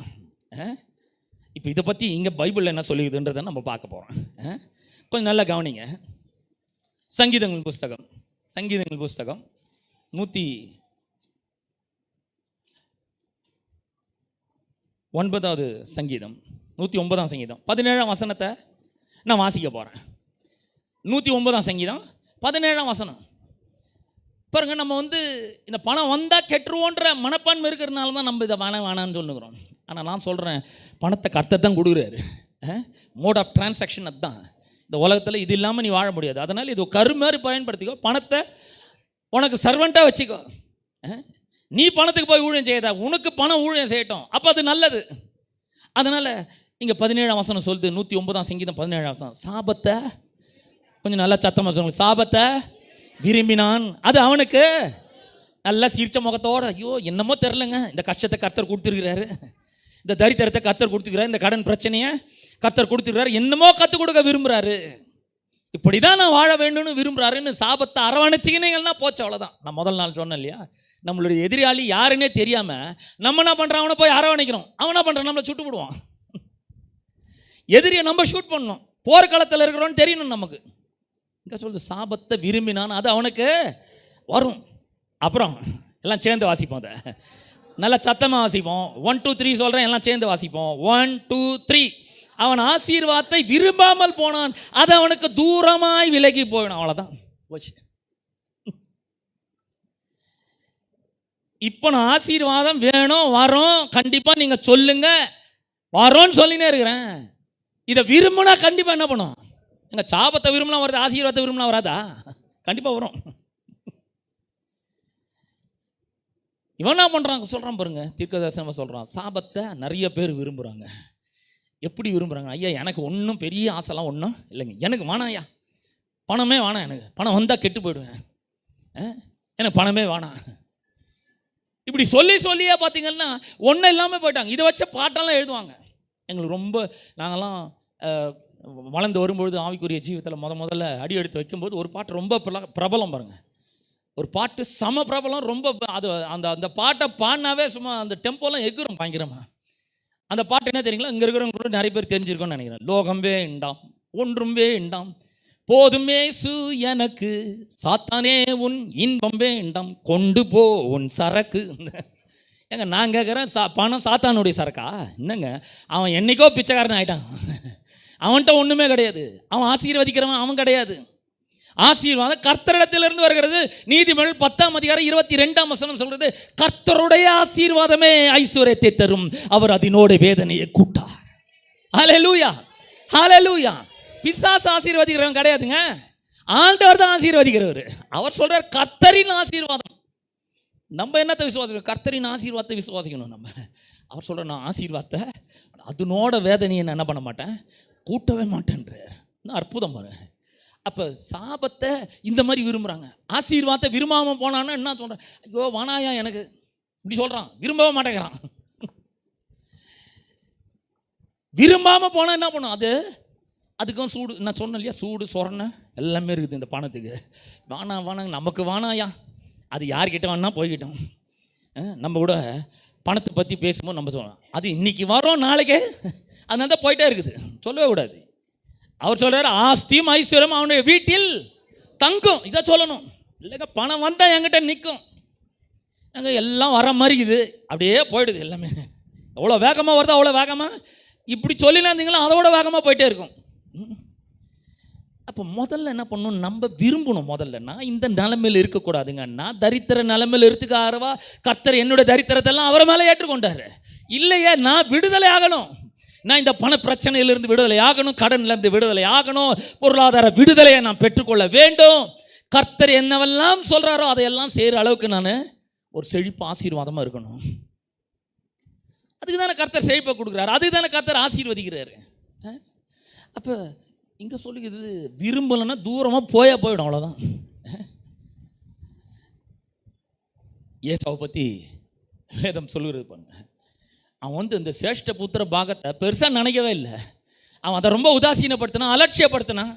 இப்போ இதை பற்றி இங்கே பைபிளில் என்ன சொல்லிக்குதுன்றதை நம்ம பார்க்க போகிறோம். கொஞ்சம் நல்லா கவனிங்க. சங்கீதங்கள் புஸ்தகம் 109வது சங்கீதம் 109ஆம் சங்கீதம் 17ஆம் வசனத்தை நான் வாசிக்க போகிறேன். 109ஆம் சங்கீதம் 17ஆம் வசனம் பாருங்க. நம்ம இந்த பணம் வந்தால் கெட்டுருவோன்ற மனப்பான்மை இருக்கிறதுனால தான் நம்ம இதை வேணான்னு சொல்லுகிறோம். ஆனால் நான் சொல்கிறேன், பணத்தை கர்த்தர் தான் கொடுக்குறாரு. மோட் ஆஃப் டிரான்சாக்ஷன் அதுதான். இந்த உலகத்தில் இது இல்லாமல் நீ வாழ முடியாது. அதனால் இது கரு மாதிரி பயன்படுத்திக்கோ. பணத்தை உனக்கு சர்வெண்ட்டாக வச்சுக்கோ. நீ பணத்துக்கு போய் ஊழியம் செய்யாத, உனக்கு பணம் ஊழியம் செய்யட்டும். அப்போ அது நல்லது. அதனால் இங்கே 17ஆம் வசனம் சொல்லுது, 109ஆம் சங்கீதம் 17ஆம் வசனம், சாபத்தை கொஞ்சம் நல்லா சத்தமாக சொல்லுங்க, சாபத்தை விரும்பினான், அது அவனுக்கு நல்லா சிரிச்ச முகத்தோட, ஐயோ என்னமோ தெரிலங்க, இந்த கஷ்டத்தை கர்த்தர் கொடுத்துருக்கிறாரு, இந்த தரித்திரத்தை கர்த்தர் கொடுத்துக்கிறாரு, இந்த கடன் பிரச்சனையை கர்த்தர் கொடுத்துக்கிறாரு, என்னமோ கற்றுக் கொடுக்க விரும்புகிறாரு, இப்படி தான் நான் வாழ வேண்டும்னு விரும்புகிறாருன்னு சாபத்தை அரவணைச்சிக்கினீங்கன்னா போச்சு, அவ்வளோதான். நான் முதல் நாள் சொன்னேன் இல்லையா, நம்மளுடைய எதிராளி யாருன்னே தெரியாமல் நம்ம என்ன பண்ணுறோம், அவனை போய் அரவணைக்கிறோம், அவன் என்ன பண்ணுறான், நம்மளை சுட்டு விடுவான். எதிரியை நம்ம ஷூட் பண்ணணும், போர்க்களத்தில் இருக்கிறோன்னு தெரியணும் நமக்கு. இங்கே சொல்லுது சாபத்தை விரும்பினான், அது அவனுக்கு வரும். அப்புறம் எல்லாம் சேர்ந்து வாசிப்போம், அதை நல்லா சத்தமாக வாசிப்போம். 1 2 3 சொல்கிறேன், எல்லாம் சேர்ந்து வாசிப்போம். 1 2 3. அவன் ஆசீர்வாதத்தை விரும்பாமல் போனான், அது அவனுக்கு தூரமாய் விலகி போயிடும், அவ்வளோதான் போச்சு. இப்போ நான் ஆசீர்வாதம் வேணும் வரோம் கண்டிப்பாக நீங்கள் சொல்லுங்க, வரோன்னு சொல்லினே இருக்கிறேன். இதை விரும்பினா கண்டிப்பாக என்ன பண்ணும், எங்கள் சாபத்தை விரும்பினா வருது, ஆசீர்வாதத்தை விரும்பினா வராதா? கண்டிப்பாக வரும். இவன் என்ன பண்ணுறாங்க சொல்கிறான் பாருங்க, தீர்க்கதரிசனமாக சொல்கிறான், சாபத்தை நிறைய பேர் விரும்புகிறாங்க. எப்படி விரும்புகிறாங்க, ஐயா எனக்கு ஒன்றும் பெரிய ஆசைலாம் ஒன்றும் இல்லைங்க, எனக்கு வேணாம் ஐயா, பணமே வேணாம், எனக்கு பணம் வந்தால் கெட்டு போயிடுவேன், எனக்கு பணமே வேணாம், இப்படி சொல்லி சொல்லியே பார்த்தீங்கன்னா ஒன்றும் இல்லாமல் போயிட்டாங்க. இதை வச்ச பாட்டெல்லாம் எழுதுவாங்க. எங்களுக்கு ரொம்ப நாங்கள்லாம் வளர்ந்து வரும்பொழுது ஆவிக்குரிய ஜீவிதத்தில் முதல்ல அடி எடுத்து வைக்கும்போது ஒரு பாட்டு ரொம்ப பிரபலம் பாருங்கள், ஒரு பாட்டு சம பிரபலம், ரொம்ப அது அந்த அந்த பாட்டை பாடினாவே சும்மா அந்த டெம்போலாம் எகுறோம் பயங்கரமாக. அந்த பாட்டு என்ன தெரியுங்களா, இங்கே இருக்கிறவங்க நிறைய பேர் தெரிஞ்சிருக்கோன்னு நினைக்கிறேன். லோகம்பே இண்டாம் ஒன்றும்பே இண்டாம் போதுமே சு எனக்கு சாத்தானே உன் இன்பம் வேண்டாம் கொண்டு போ உன் சரக்கு. ஏங்க நான் கேட்குறேன், பணம் சாத்தானுடைய சரக்கா? என்னங்க அவன் என்னைக்கோ பிச்சைக்காரன் ஆகிட்டான், அவன்கிட்ட ஒன்றுமே கிடையாது, அவன் ஆசீர்வதிக்கிறவன் அவன் கிடையாது. ஆசீர்வாதம் கர்த்தரிடத்திலிருந்து வருகிறது. நீதிமொழிகள் 10ஆம் அதிகாரம் 22ஆம் வசனம் சொல்றது, கர்த்தருடைய ஆசீர்வாதமே ஐஸ்வர்யத்தை தரும், அவர் அதனோட வேதனையை கூட்டார். ஹல்லேலூயா ஹல்லேலூயா. பிசாசு ஆசீர்வதிக்கிறவன் கிடையாதுங்க, ஆண்டவர் தான் ஆசீர்வதிக்கிறவர். அவர் சொல்றார் கர்த்தரின் ஆசீர்வாதம். நம்ம என்னத்தை விசுவாசிக்கணும், கர்த்தரின் ஆசீர்வாதத்தை விசுவாசிக்கணும். நம்ம அவர் சொல்ற நான் ஆசீர்வாதத்தை அதனோட வேதனையை நான் என்ன பண்ண மாட்டேன், கூட்டவே மாட்டேன்றார். அற்புதம் பாரு. அப்போ சாபத்தை இந்த மாதிரி விரும்புகிறாங்க, ஆசீர்வாதத்தை விரும்பாமல் போனான்னா என்ன சொல்கிறேன், ஐயோ வானாயா எனக்கு இப்படி சொல்கிறான், விரும்பவே மாட்டேங்கிறான். விரும்பாமல் போனால் என்ன பண்ணும், அதுக்கும் சூடு, நான் சொன்னேன் இல்லையா, சூடு சொரணை எல்லாமே இருக்குது இந்த பணத்துக்கு. வானாங்க நமக்கு வானாயா, அது யார்கிட்ட வேணா போய்கிட்டோம். நம்ம கூட பணத்தை பற்றி பேசும்போது நம்ம சொல்லலாம், அது இன்னைக்கு வரோம் நாளைக்கே, அதனால தான் போயிட்டே இருக்குது, சொல்லவே கூடாது. அவர் சொல்கிறார் ஆஸ்தியும் ஐஸ்வர்யம் அவனுடைய வீட்டில் தங்கும், இதை சொல்லணும். இல்லைங்க பணம் வந்தால் என்கிட்ட நிற்கும், நாங்கள் எல்லாம் வர மாதிரி இது அப்படியே போயிடுது எல்லாமே. எவ்வளோ வேகமாக வருதோ அவ்வளோ வேகமாக இப்படி சொல்லினா இருந்தீங்களா அதோட வேகமாக போயிட்டே இருக்கும். அப்போ முதல்ல என்ன பண்ணணும், நம்ம விரும்பணும். முதல்ல நான் இந்த நிலைமையில் இருக்கக்கூடாதுங்க, நான் தரித்திர நிலைமையில் இருத்துக்காரவா, கர்த்தர் என்னுடைய தரித்திரத்தெல்லாம் அவரை மேலே ஏற்றுக்கொண்டாரு. இல்லையே நான் விடுதலை ஆகணும், நான் இந்த பண பிரச்சனையிலிருந்து விடுதலை ஆகணும், கடன்லேருந்து விடுதலை ஆகணும், பொருளாதார விடுதலையை நான் பெற்றுக்கொள்ள வேண்டும். கர்த்தர் என்னவெல்லாம் சொல்கிறாரோ அதையெல்லாம் செய்கிற அளவுக்கு நான் ஒரு செழிப்பு ஆசீர்வாதமாக இருக்கணும். அதுக்கு தானே கர்த்தர் செழிப்பை கொடுக்குறாரு, அதுக்கு தானே கர்த்தர் ஆசீர்வதிக்கிறாரு. அப்போ இங்கே சொல்லிக்கிறது விரும்பலைன்னா தூரமாக போயிடும், அவ்வளோதான். ஏசாவை பற்றி வேதம் சொல்லுகிறது பாருங்க, அவன் இந்த சேஷ்ட புத்திர பாகத்தை பெருசாக நினைக்கவே இல்லை, அவன் அதை ரொம்ப உதாசீனப்படுத்தினான், அலட்சியப்படுத்தினான்.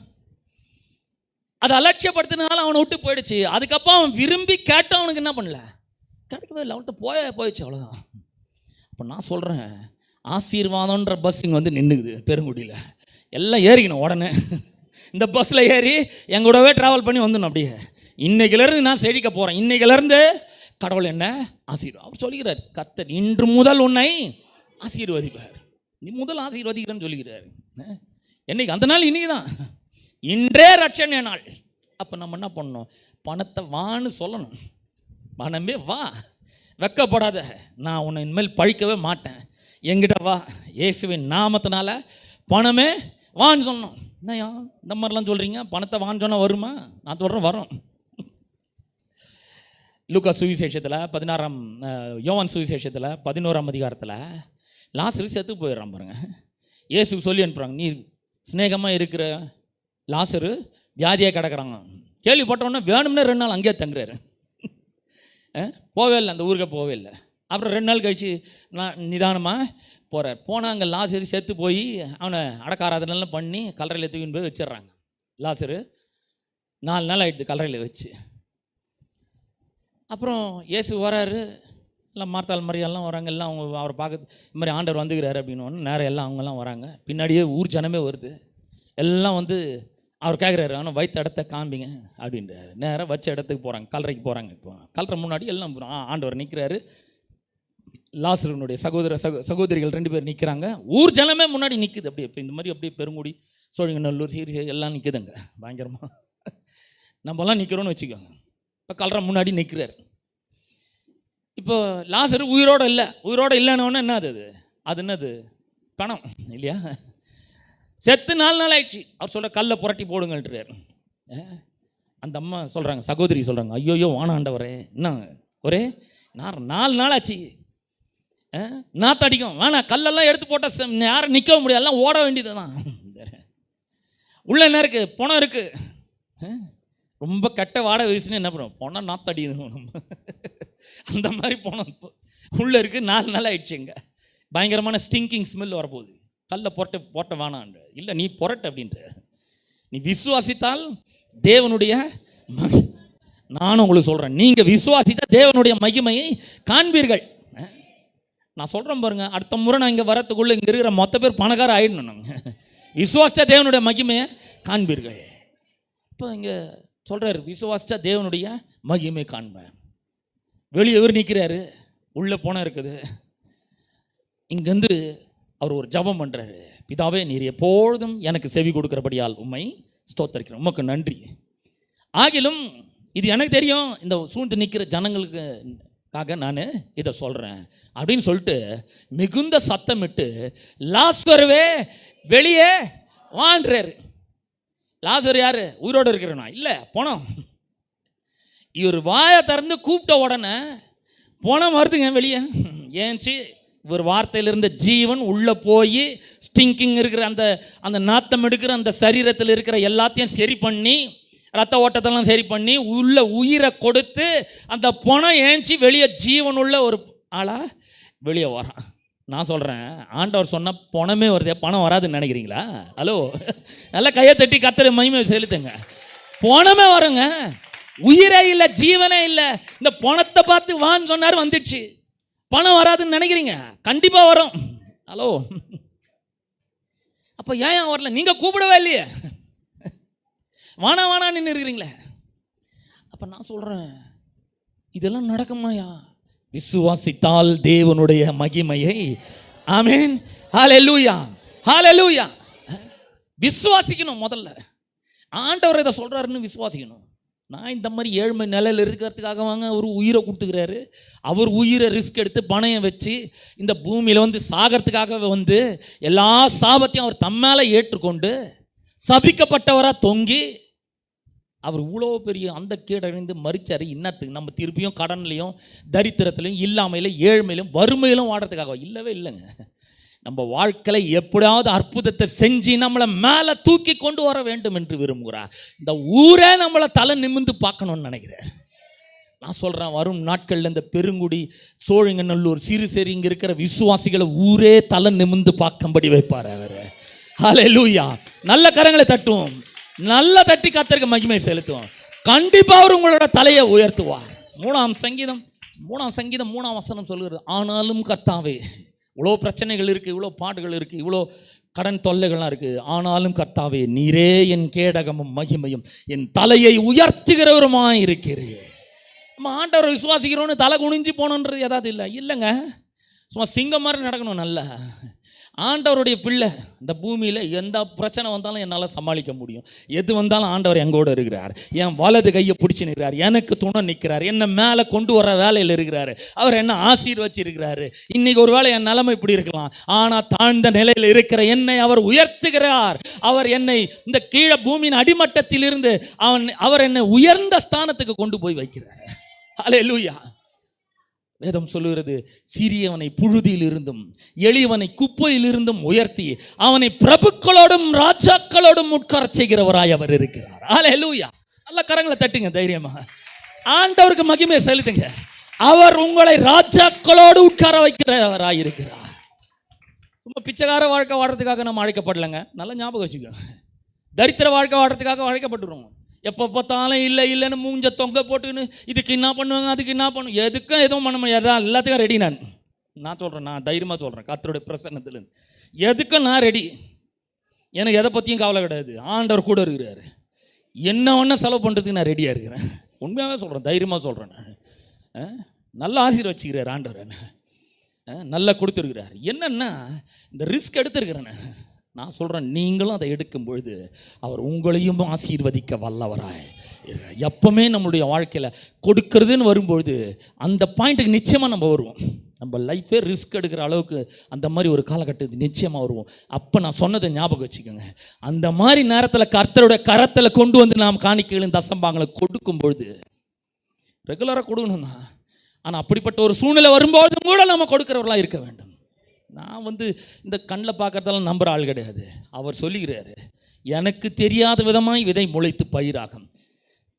அதை அலட்சியப்படுத்தினாலும் அவனை விட்டு போயிடுச்சு. அதுக்கப்புறம் அவன் விரும்பி கேட்டால் அவனுக்கு என்ன பண்ணல, கிடைக்கவே இல்லை, அவன்கிட்ட போயிடுச்சு, அவ்வளோதான். இப்போ நான் சொல்கிறேன், ஆசீர்வாதம்ன்ற பஸ் இங்கே வந்து நின்றுக்குது பெருங்குடியில், எல்லாம் ஏறிக்கணும் உடனே. இந்த பஸ்ஸில் ஏறி எங்கூடவே ட்ராவல் பண்ணி வந்துடணும். அப்படியே இன்னைக்கிலேருந்து நான் செழிக்க போகிறேன், இன்னைக்கிலேருந்து கடவுள் என்ன ஆசீர்வாதம். அவர் சொல்லுகிறார், கர்த்தர் இன்று முதல் உன்னை ஆசீர்வதிப்பார், நீ முதல் ஆசீர்வதிக்கிறேன்னு சொல்லுகிறார். என்னைக்கு அந்த நாள் இன்னைக்கு தான், இன்றே ரட்சணை நாள். அப்போ நம்ம என்ன பண்ணணும், பணத்தை வான்னு சொல்லணும். பணமே வா, வெக்கப்படாத, நான் உன்னை இனிமேல் பழிக்கவே மாட்டேன், என்கிட்ட வா, இயேசுவின் நாமத்தினால பணமே வான்னு சொல்லணும். என்னையா இந்த மாதிரிலாம் சொல்கிறீங்க, பணத்தை வான்னு சொன்னால் வருமா? நான் சொல்கிறேன் வரும். லூக்கா சுவிசேஷத்தில் 16ஆம் யோவான் சுவிசேஷத்தில் 11ஆம் அதிகாரத்தில் லாசரு செத்து போயிடுறான் பாருங்க. இயேசு சொல்லி அனுப்புகிறாங்க, நீ சிநேகமாக இருக்கிற லாசரு வியாதியாக கிடக்குறாங்க. கேள்விப்பட்டோன்னே வேணும்னே 2 நாள் அங்கேயே தங்குறாரு. போவே இல்லை, அந்த ஊருக்கு போவே இல்லை. அப்புறம் 2 நாள் கழித்து நான் நிதானமாக போகிறார். போனால் அங்கே லாசரு செத்து போய் அவனை அடக்காராதனெல்லாம் பண்ணி கல்லறையில் தூக்கின்னு போய் வச்சிடுறாங்க. லாசரு 4 நாள் ஆகிடுது கல்லறையில் வச்சு. அப்புறம் இயேசு வராரு, எல்லாம் மார்த்தாள் மரியாலாம் வராங்க. எல்லாம் அவங்க அவரை பார்க்க இந்த மாதிரி ஆண்டவர் வந்துக்கிறாரு அப்படின்னு நேரம் எல்லாம் அவங்கெல்லாம் வராங்க. பின்னாடியே ஊர் ஜனமே வருது. எல்லாம் வந்து அவர் கேட்குறாரு, ஆனால் வைத்த இடத்த காண்பிங்க அப்படின்றாரு. நேராக வச்ச இடத்துக்கு போகிறாங்க, கல்லறைக்கு போகிறாங்க. இப்போ கல்லறை முன்னாடி எல்லாம் ஆண்டவர் நிற்கிறாரு. லாசருனுடைய சகோதரிகள் 2 பேர் நிற்கிறாங்க. ஊர் ஜனமே முன்னாடி நிற்குது. அப்படியே இப்போ இந்த மாதிரி அப்படியே பெருங்குடி, சோழிங்கநல்லூர், சீரி எல்லாம் நிற்குதுங்க பயங்கரமாக. நம்மலாம் நிற்கிறோன்னு வச்சுக்கோங்க. இப்போ கல்லறை முன்னாடி நிற்கிறார். இப்போ லாசரு உயிரோடு இல்லை. உயிரோடு இல்லைன்னு என்னது அது என்னது? பணம் இல்லையா? செத்து 4 நாள் ஆயிடுச்சு. அவர் சொல்கிற கல்லை புரட்டி போடுங்கள்ன்றார். அந்த அம்மா சொல்கிறாங்க, சகோதரி சொல்கிறாங்க, ஐயோயோ வானாண்டவரே, என்ன ஒரே 4 நாள் ஆச்சு, நாத்தடிக்கும், வேணாம், கல்லெல்லாம் எடுத்து போட்டால் யாரும் நிற்க முடியாது, எல்லாம் ஓட வேண்டியது தான். உள்ள என்ன இருக்குது? பணம் இருக்குது. ரொம்ப கெட்ட வாடை வயசுன்னு என்ன பண்ணுவோம்? பணம் நாத்தடிக்கணும் நம்ம. அந்த மாதிரி பணம் உள்ளே இருக்குது. 4 நாள் ஆயிடுச்சுங்க. பயங்கரமான ஸ்டிங்கிங் ஸ்மெல் வரப்போகுது. கல்லை போட்ட வேணான்ற. இல்லை, நீ புரட்டு அப்படின்ற. நீ விசுவாசித்தால் தேவனுடைய நானும் உங்களுக்கு சொல்கிறேன், நீங்கள் விசுவாசித்தால் தேவனுடைய மகிமையை காண்பீர்கள். நான் சொல்கிறேன் பாருங்க, அடுத்த முறை நான் இங்கே வரத்துக்குள்ளே இங்கே இருக்கிற மொத்த பேர் பணக்கார ஆகிடணும். நாங்கள் விசுவாசித்தா தேவனுடைய மகிமையை காண்பீர்கள். இப்போ இங்கே சொல்கிறார், விசுவாசித்தா தேவனுடைய மகிமை காண்பேன். வெளியே எவர் நிற்கிறாரு, உள்ளே போன இருக்குது. இங்கேருந்து அவர் ஒரு ஜபம் பண்ணுறாரு, பிதாவே நீர் எப்பொழுதும் எனக்கு செவி கொடுக்குறபடியால் உம்மை ஸ்தோத்தரிக்கிறேன், உமக்கு நன்றி. ஆகிலும் இது எனக்கு தெரியும், இந்த சூழ்ந்து நிற்கிற ஜனங்களுக்காக நான் இதை சொல்கிறேன் அப்படின்னு சொல்லிட்டு மிகுந்த சத்தமிட்டு லாசருவே வெளியே வான்றாரு. லாசர் யார்? உயிரோடு இருக்கிறனா? இல்லை, பணம். இவர் வாயை திறந்து கூப்பிட்ட உடனே பணம் வருதுங்க வெளியே. ஏன்ச்சு ஒரு வார்த்தையில் இருந்த ஜீவன் உள்ளே போய் ஸ்டிங்கிங் இருக்கிற அந்த நாத்தம் எடுக்கிற அந்த சரீரத்தில் இருக்கிற எல்லாத்தையும் சரி பண்ணி, ரத்த ஓட்டத்தெல்லாம் சரி பண்ணி, உள்ள உயிரை கொடுத்து அந்த பணம் ஏஞ்சி வெளியே ஜீவன் உள்ள ஒரு ஆளா வெளியே வரான். நான் சொல்கிறேன், ஆண்டவர் சொன்னால் பணமே வருது, பணம் வராதுன்னு நினைக்கிறீங்களா? ஹலோ, நல்லா கையை தட்டி கர்த்தரை மகிமை செலுத்துங்க. பணமே வருங்க. உயிரே இல்லை, ஜீவனே இல்லை. இந்த பணத்தை பார்த்து வான்னு சொன்னார், வந்துடுச்சு. பணம் வராதுன்னு நினைக்கிறீங்க? கண்டிப்பாக வரும். ஹலோ, அப்போ ஏன் வரல? நீங்கள் கூப்பிடவே இல்லையே, வானான்னு இருக்கிறீங்களே. அப்போ நான் சொல்கிறேன், இதெல்லாம் நடக்குமாயா? விசுவாசித்தால் தேவனுடைய மகிமையை. ஆமென், ஹல்லேலூயா, ஹல்லேலூயா. விசுவாசிக்கணும். முதல்ல ஆண்டவர் இதை சொல்கிறாருன்னு விசுவாசிக்கணும். நான் இந்த மாதிரி ஏழ்மை நிலையில் இருக்கிறதுக்காக வாங்க அவர் உயிரை கொடுத்துக்கிறாரு. அவர் உயிரை ரிஸ்க் எடுத்து பணையம் வச்சு இந்த பூமியில் வந்து சாகிறதுக்காக வந்து எல்லா சாபத்தையும் அவர் தம்மால ஏற்றுக்கொண்டு சபிக்கப்பட்டவராக தொங்கி அவர் இவ்வளோ பெரிய அந்த கீழறிந்து மறிச்சார். இன்னத்துக்கு நம்ம திருப்பியும் கடன்லையும் தரித்திரத்திலையும் இல்லாமையிலும் ஏழ்மையிலும் வறுமையிலும் வாடுறதுக்காக இல்லவே இல்லைங்க. நம்ம வாழ்க்கையில் எப்படியாவது அற்புதத்தை செஞ்சு நம்மளை மேலே தூக்கி கொண்டு வர வேண்டும் என்று விரும்புகிறார். இந்த ஊரே நம்மளை தலை நிமிர்ந்து பார்க்கணும்னு நினைக்கிறார். நான் சொல்கிறேன், வரும் நாட்களில் இந்த பெருங்குடி, சோழிங்கநல்லூர், சிறுசேரி இங்கே இருக்கிற விசுவாசிகளை ஊரே தலை நிமிர்ந்து பார்க்கும்படி வைப்பார் அவர். ஹல்லேலூயா. நல்ல கரங்களை தட்டுவோம், நல்ல தட்டி கர்த்தருக்கு மகிமை செலுத்துவோம். கண்டிப்பாக அவர் உங்களோட தலையை உயர்த்துவார். 3ஆம் சங்கீதம் 3ஆம் வசனம் சொல்கிறது, ஆனாலும் கர்த்தாவே, இவ்வளோ பிரச்சனைகள் இருக்குது, இவ்வளோ பாடுகள் இருக்குது, இவ்வளோ கடன் தொல்லைகள்லாம் இருக்குது, ஆனாலும் கர்த்தாவே நீரே என் கேடகமும் மகிமையும் என் தலையை உயர்த்துகிறவருமாய் இருக்கிறீர். நம்ம ஆண்டவரை விசுவாசிக்கிறோன்னு தலை குனிஞ்சு போகணுன்றது ஏதாவது இல்லைங்க. சும்மா சிங்கம் மாதிரி நடக்கணும். நல்ல ஆண்டவருடைய பிள்ளை இந்த பூமியில் எந்த பிரச்சனை வந்தாலும் என்னால் சமாளிக்க முடியும். எது வந்தாலும் ஆண்டவர் எங்கூட இருக்கிறார். என் வலது கையை பிடிச்சி நிற்கிறார், எனக்கு துணை நிற்கிறார், என்னை மேலே கொண்டு வர வேலையில் இருக்கிறார். அவர் என்ன ஆசீர்வச்சிருக்கிறாரு. இன்னைக்கு ஒரு வேளை என் நிலைமை இப்படி இருக்கலாம், ஆனால் தாழ்ந்த நிலையில் இருக்கிற என்னை அவர் உயர்த்துகிறார். அவர் என்னை இந்த கீழே பூமியின் அடிமட்டத்தில் இருந்து அவர் என்னை உயர்ந்த ஸ்தானத்துக்கு கொண்டு போய் வைக்கிறார். ஹல்லேலூயா. வேதம் சொல்லுகிறது, சிறியவனை புழுதியில் இருந்தும் எளியவனை குப்பையில் இருந்தும் உயர்த்தி அவனை பிரபுக்களோடும் ராஜாக்களோடும் உட்கார செய்கிறவராய் அவர் இருக்கிறார். ஹல்லேலூயா. நல்ல கரங்களை தட்டுங்க தைரியமா. ஆண்டவருக்கு மகிமை செலுத்துங்க. அவர் உங்களை ராஜாக்களோடு உட்கார வைக்கிறவராய் இருக்கிறார். ரொம்ப பிச்சைக்கார வாழ்க்கை வாடுறதுக்காக நம்ம அழைக்கப்படலைங்க. நல்லா ஞாபகம் வச்சுக்கோங்க. தரித்திர வாழ்க்கை வாடுறதுக்காக அழைக்கப்பட்டுருவோம். எப்போ பார்த்தாலும் இல்லை இல்லைன்னு மூஞ்ச தொங்க போட்டுன்னு இதுக்கு என்ன பண்ணுவாங்க, அதுக்கு என்ன பண்ணுவோம், எதுக்கும் எதுவும் பண்ண முடியாது. எல்லாத்துக்கும் ரெடி. நான் சொல்கிறேன், நான் தைரியமாக சொல்கிறேன், கர்த்தருடைய பிரசன்னத்தில் எதுக்கும் நான் ரெடி. எனக்கு எதை பற்றியும் கவலை கிடையாது. ஆண்டவர் கூட இருக்கிறாரு. என்ன ஒன்றா செலவு பண்ணுறதுக்கு நான் ரெடியாக இருக்கிறேன். உண்மையாகவே சொல்கிறேன், தைரியமாக சொல்கிறேன். நான் நல்லா ஆசீர்வதிச்சுக்கிறார் ஆண்டவர், நல்லா கொடுத்துருக்கிறார். என்னன்னா இந்த ரிஸ்க் எடுத்துருக்கிறேன். நான் சொல்கிறேன், நீங்களும் அதை எடுக்கும் பொழுது அவர் உங்களையும் ஆசீர்வதிக்க வல்லவராய். எப்பவுமே நம்மளுடைய வாழ்க்கையில் கொடுக்கறதுன்னு வரும்பொழுது அந்த பாயிண்ட்டுக்கு நிச்சயமாக நம்ம வருவோம். நம்ம லைஃபே ரிஸ்க் எடுக்கிற அளவுக்கு அந்த மாதிரி ஒரு காலகட்டத்துக்கு நிச்சயமாக வருவோம். அப்போ நான் சொன்னதை ஞாபகம் வச்சுக்கோங்க. அந்த மாதிரி நேரத்தில் கர்த்தருடைய கரத்தில் கொண்டு வந்து நாம் காணிக்கைகளும் தசம்பாங்களை கொடுக்கும் பொழுது ரெகுலராக கொடுக்கணும் தான். ஆனால் அப்படிப்பட்ட ஒரு சூழ்நிலை வரும்போதும் கூட நம்ம கொடுக்குறவர்களாக இருக்க வேண்டும். நான் இந்த கண்ணில் பார்க்குறதெல்லாம் நம்புகிற ஆள் கிடையாது. அவர் சொல்லுகிறாரு, எனக்கு தெரியாத விதமாய் விதை முளைத்து பயிராகும்,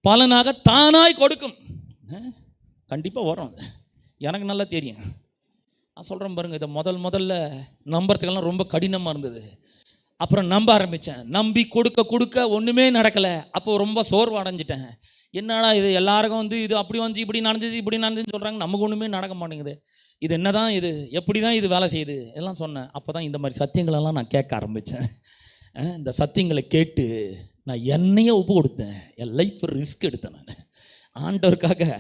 பலனாக தானாய் கொடுக்கும். கண்டிப்பாக வரும். அது எனக்கு நல்லா தெரியும். நான் சொல்கிறேன் பாருங்கள், இதை முதல்ல நம்புறதுக்கெல்லாம் ரொம்ப கடினமாக இருந்தது. அப்புறம் நம்ப ஆரம்பித்தேன். நம்பி கொடுக்க ஒன்றுமே நடக்கலை. அப்போ ரொம்ப சோர்வு அடைஞ்சிட்டேன். என்னடா இது, எல்லாருக்கும் இது அப்படி வந்துச்சு, இப்படி நடந்துச்சுன்னு சொல்கிறாங்க, நமக்கு ஒன்றுமே நடக்க மாட்டேங்குது. இது என்ன தான், இது எப்படி தான் இது வேலை செய்யுது எல்லாம் சொன்னேன். அப்போ தான் இந்த மாதிரி சத்தியங்களெல்லாம் நான் கேட்க ஆரம்பித்தேன். இந்த சத்தியங்களை கேட்டு நான் என்னையே ஒப்பு கொடுத்தேன். என் லைஃப் ரிஸ்க் எடுத்தேன். நான் ஆண்டவருக்காக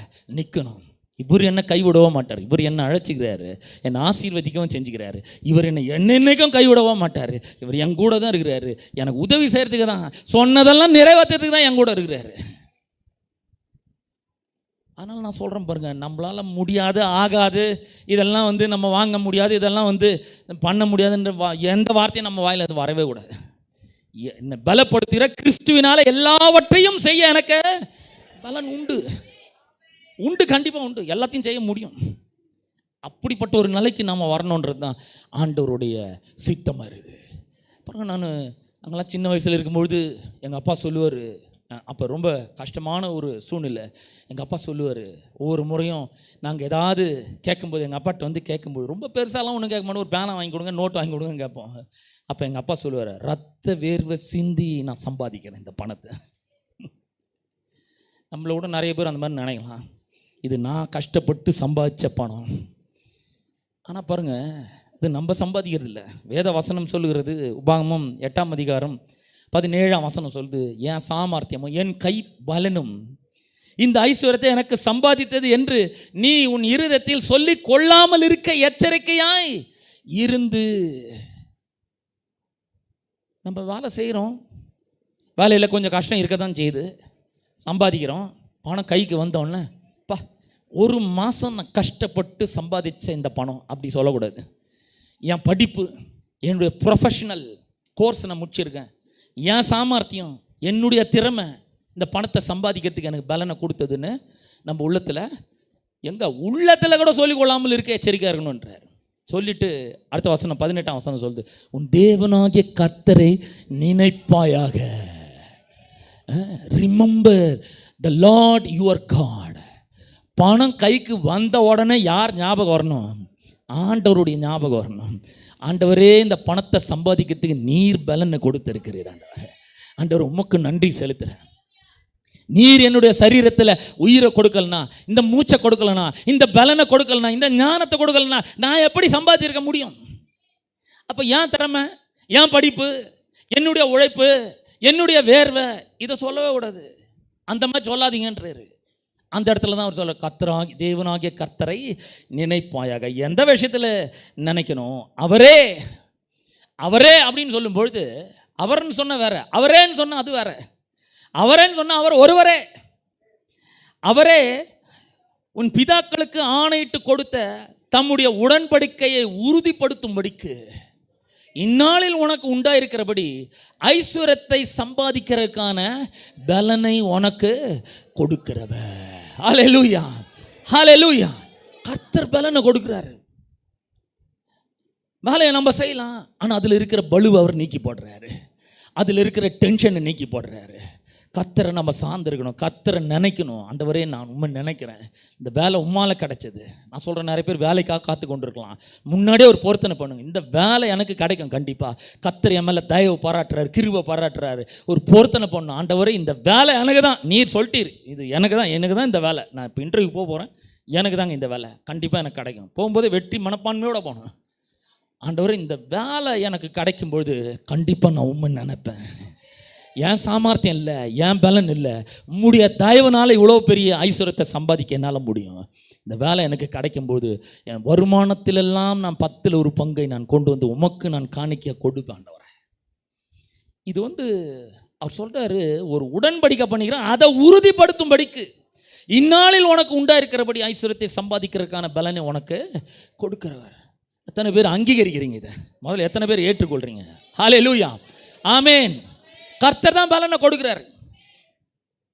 நிற்கணும். இவர் என்னை கைவிடவே மாட்டார். இவர் என்னை அழைச்சிக்கிறாரு, என்னை ஆசீர்வதிக்கவும் செஞ்சுக்கிறாரு. இவர் என்னைக்கும் கைவிடவே மாட்டார். இவர் என் கூட தான் இருக்கிறாரு. எனக்கு உதவி செய்கிறதுக்கு தான், சொன்னதெல்லாம் நிறைவேற்றுறதுக்கு தான் என் கூட இருக்கிறாரு. அதனால் நான் சொல்கிறேன் பாருங்கள், நம்மளால் முடியாது, ஆகாது, இதெல்லாம் நம்ம வாங்க முடியாது, இதெல்லாம் பண்ண முடியாதுன்ற எந்த வார்த்தையும் நம்ம வாயில் அது வரவே கூடாது. என்னை பலப்படுத்துகிற கிறிஸ்துவினால் எல்லாவற்றையும் செய்ய எனக்கு பலன் உண்டு, கண்டிப்பாக உண்டு. எல்லாத்தையும் செய்ய முடியும். அப்படிப்பட்ட ஒரு நிலைக்கு நாம் வரணுன்றது தான் ஆண்டவருடைய சித்தமாக இருக்குது. அப்புறம் நாங்கள்லாம் சின்ன வயசில் இருக்கும்பொழுது எங்கள் அப்பா சொல்லுவார், அப்போ ரொம்ப கஷ்டமான ஒரு சூழ்நிலை. எங்கள் அப்பா சொல்லுவார், ஒவ்வொரு முறையும் நாங்கள் ஏதாவது கேட்கும்போது, எங்கள் அப்பாட்ட கேட்கும்போது ரொம்ப பெருசாலாம் ஒன்றும் கேட்க மாட்டோம், ஒரு பேனா வாங்கி கொடுங்க, நோட்டு வாங்கி கொடுங்கன்னு கேட்போம். அப்போ எங்கள் அப்பா சொல்லுவார், ரத்த வேர்வை சிந்தி நான் சம்பாதிக்கிறேன் இந்த பணத்தை. நம்மளை விட நிறைய பேர் அந்த மாதிரி நினைக்கலாம், இது நான் கஷ்டப்பட்டு சம்பாதிச்ச பணம். ஆனால் பாருங்கள், இது நம்ம சம்பாதிக்கிறது இல்லை. வேத வசனம் சொல்லுகிறது, உபாகமம் 8ஆம் அதிகாரம் 17ஆம் வசனம் சொல்லுது, என் சாமர்த்தியமும் என் கை பலனும் இந்த ஐஸ்வர்யத்தை எனக்கு சம்பாதித்தது என்று நீ உன் இருதயத்தில் சொல்லி கொள்ளாமல் இருக்க எச்சரிக்கையாய் இருந்து. நம்ம வேலை செய்கிறோம், வேலையில் கொஞ்சம் கஷ்டம் இருக்க தான் செய்யுது, சம்பாதிக்கிறோம், பணம் கைக்கு வந்தோடனே ஒரு மாதம் நான் கஷ்டப்பட்டு சம்பாதிச்ச இந்த பணம் அப்படி சொல்லக்கூடாது. என் படிப்பு, என்னுடைய ப்ரொஃபஷனல் கோர்ஸ் நான் முடிச்சிருக்கேன், என் சாமர்த்தியம், என்னுடைய திறமை இந்த பணத்தை சம்பாதிக்கிறதுக்கு எனக்கு பலனை கொடுத்ததுன்னு நம்ம உள்ளத்தில் கூட சொல்லிக்கொள்ளாமல் இருக்க எச்சரிக்கையாக இருக்கணுன்றார். சொல்லிட்டு அடுத்த வசனம் 18ஆம் வசனம் சொல்லுது, உன் தேவனாகிய கர்த்தரை நினைப்பாயாக. Remember the Lord your God. பணம் கைக்கு வந்த உடனே யார் ஞாபகம் வரணும்? ஆண்டவருடைய ஞாபகம் வரணும். ஆண்டவரே, இந்த பணத்தை சம்பாதிக்கிறதுக்கு நீர் பலனை கொடுத்திருக்கிறீர். ஆண்டவர் உமக்கு நன்றி செலுத்துகிறேன். நீர் என்னுடைய சரீரத்தில் உயிரை கொடுக்கலனா, இந்த மூச்சை கொடுக்கலனா, இந்த பலனை கொடுக்கலனா, இந்த ஞானத்தை கொடுக்கலனா நான் எப்படி சம்பாதிச்சிருக்க முடியும்? அப்போ என் திறமை, என் படிப்பு, என்னுடைய உழைப்பு, என்னுடைய வேர்வை, இதை சொல்லவே கூடாது. அந்த மாதிரி சொல்லாதீங்கன்றாரு. அந்த இடத்துல தான் அவர் சொல்ல, தேவனாகிய கர்த்தரை நினைப்பாயாக. எந்த விஷயத்தில் நினைக்கணும்? அவரே அப்படின்னு சொல்லும்பொழுது, அவர்னு சொன்ன வேற, அவரேன்னு சொன்ன அது வேற. அவரேன்னு சொன்ன அவர் ஒருவரே. அவரே உன் பிதாக்களுக்கு ஆணையிட்டு கொடுத்த தம்முடைய உடன்படிக்கையை உறுதிப்படுத்தும்படிக்கு இந்நாளில் உனக்கு உண்டாயிருக்கிறபடி ஐஸ்வர்யத்தை சம்பாதிக்கிறதுக்கான பலனை உனக்கு கொடுக்கிறவர். ஹல்லேலூயா, ஹல்லேலூயா. கர்த்தர் பலனை கொடுக்குறாரு. வேலையை நம்ம செய்யலாம், ஆனால் அதில் இருக்கிற பலுவை அவர் நீக்கி போடுறாரு, அதில் இருக்கிற டென்ஷனை நீக்கி போடுறாரு. கர்த்தரை நம்ம சார்ந்திருக்கணும், கர்த்தரை நினைக்கணும். ஆண்டவரே நான் உண்மை நினைக்கிறேன், இந்த வேலை உம்மால கிடைச்சது. நான் சொல்கிறேன், நிறைய பேர் வேலைக்காக காத்து கொண்டு இருக்கலாம். முன்னாடியே ஒரு பொருத்தனை பண்ணுங்க, இந்த வேலை எனக்கு கிடைக்கும் கண்டிப்பாக. கர்த்தர் என் மேலே தயவு பாராட்டுறாரு, கிருபை பாராட்டுறாரு. ஒரு பொருத்தனை பண்ணணும், ஆண்டவரே இந்த வேலை எனக்கு தான், நீர் சொல்லிட்டீர் இது எனக்கு தான் இந்த வேலை. நான் இப்போ இன்டர்வியூ போகிறேன், எனக்கு தாங்க இந்த வேலை, கண்டிப்பாக எனக்கு கிடைக்கும். போகும்போது வெற்றி மனப்பான்மையோடு போகணும். ஆண்டவரே இந்த வேலை எனக்கு கிடைக்கும்பொழுது கண்டிப்பாக நான் உண்மை நினைப்பேன். என் சாமர்த்தியம் இல்லை, என் பலன் இல்லை, உம்முடைய தயவுனால இவ்வளோ பெரிய ஐஸ்வர்யத்தை சம்பாதிக்க என்னால் முடியும். இந்த வேலை எனக்கு கிடைக்கும்போது என் வருமானத்திலெல்லாம் நான் 10% நான் கொண்டு வந்து உமக்கு நான் காணிக்க கொடுப்பேன் ஆண்டவரே. இது அவர் சொல்கிறாரு, ஒரு உடன்படிக்கை பண்ணிக்கிறேன், அதை உறுதிப்படுத்தும்படிக்கு இந்நாளில் உனக்கு உண்டாயிருக்கிறபடி ஐஸ்வர்யத்தை சம்பாதிக்கிறதுக்கான பலனை உனக்கு கொடுக்கிறவர். எத்தனை பேர் அங்கீகரிக்கிறீங்க இதை? முதல்ல எத்தனை பேர் ஏற்றுக்கொள்கிறீங்க? ஹல்லேலூயா, ஆமென். கர்த்தர் தான் பலனை கொடுக்குறாரு.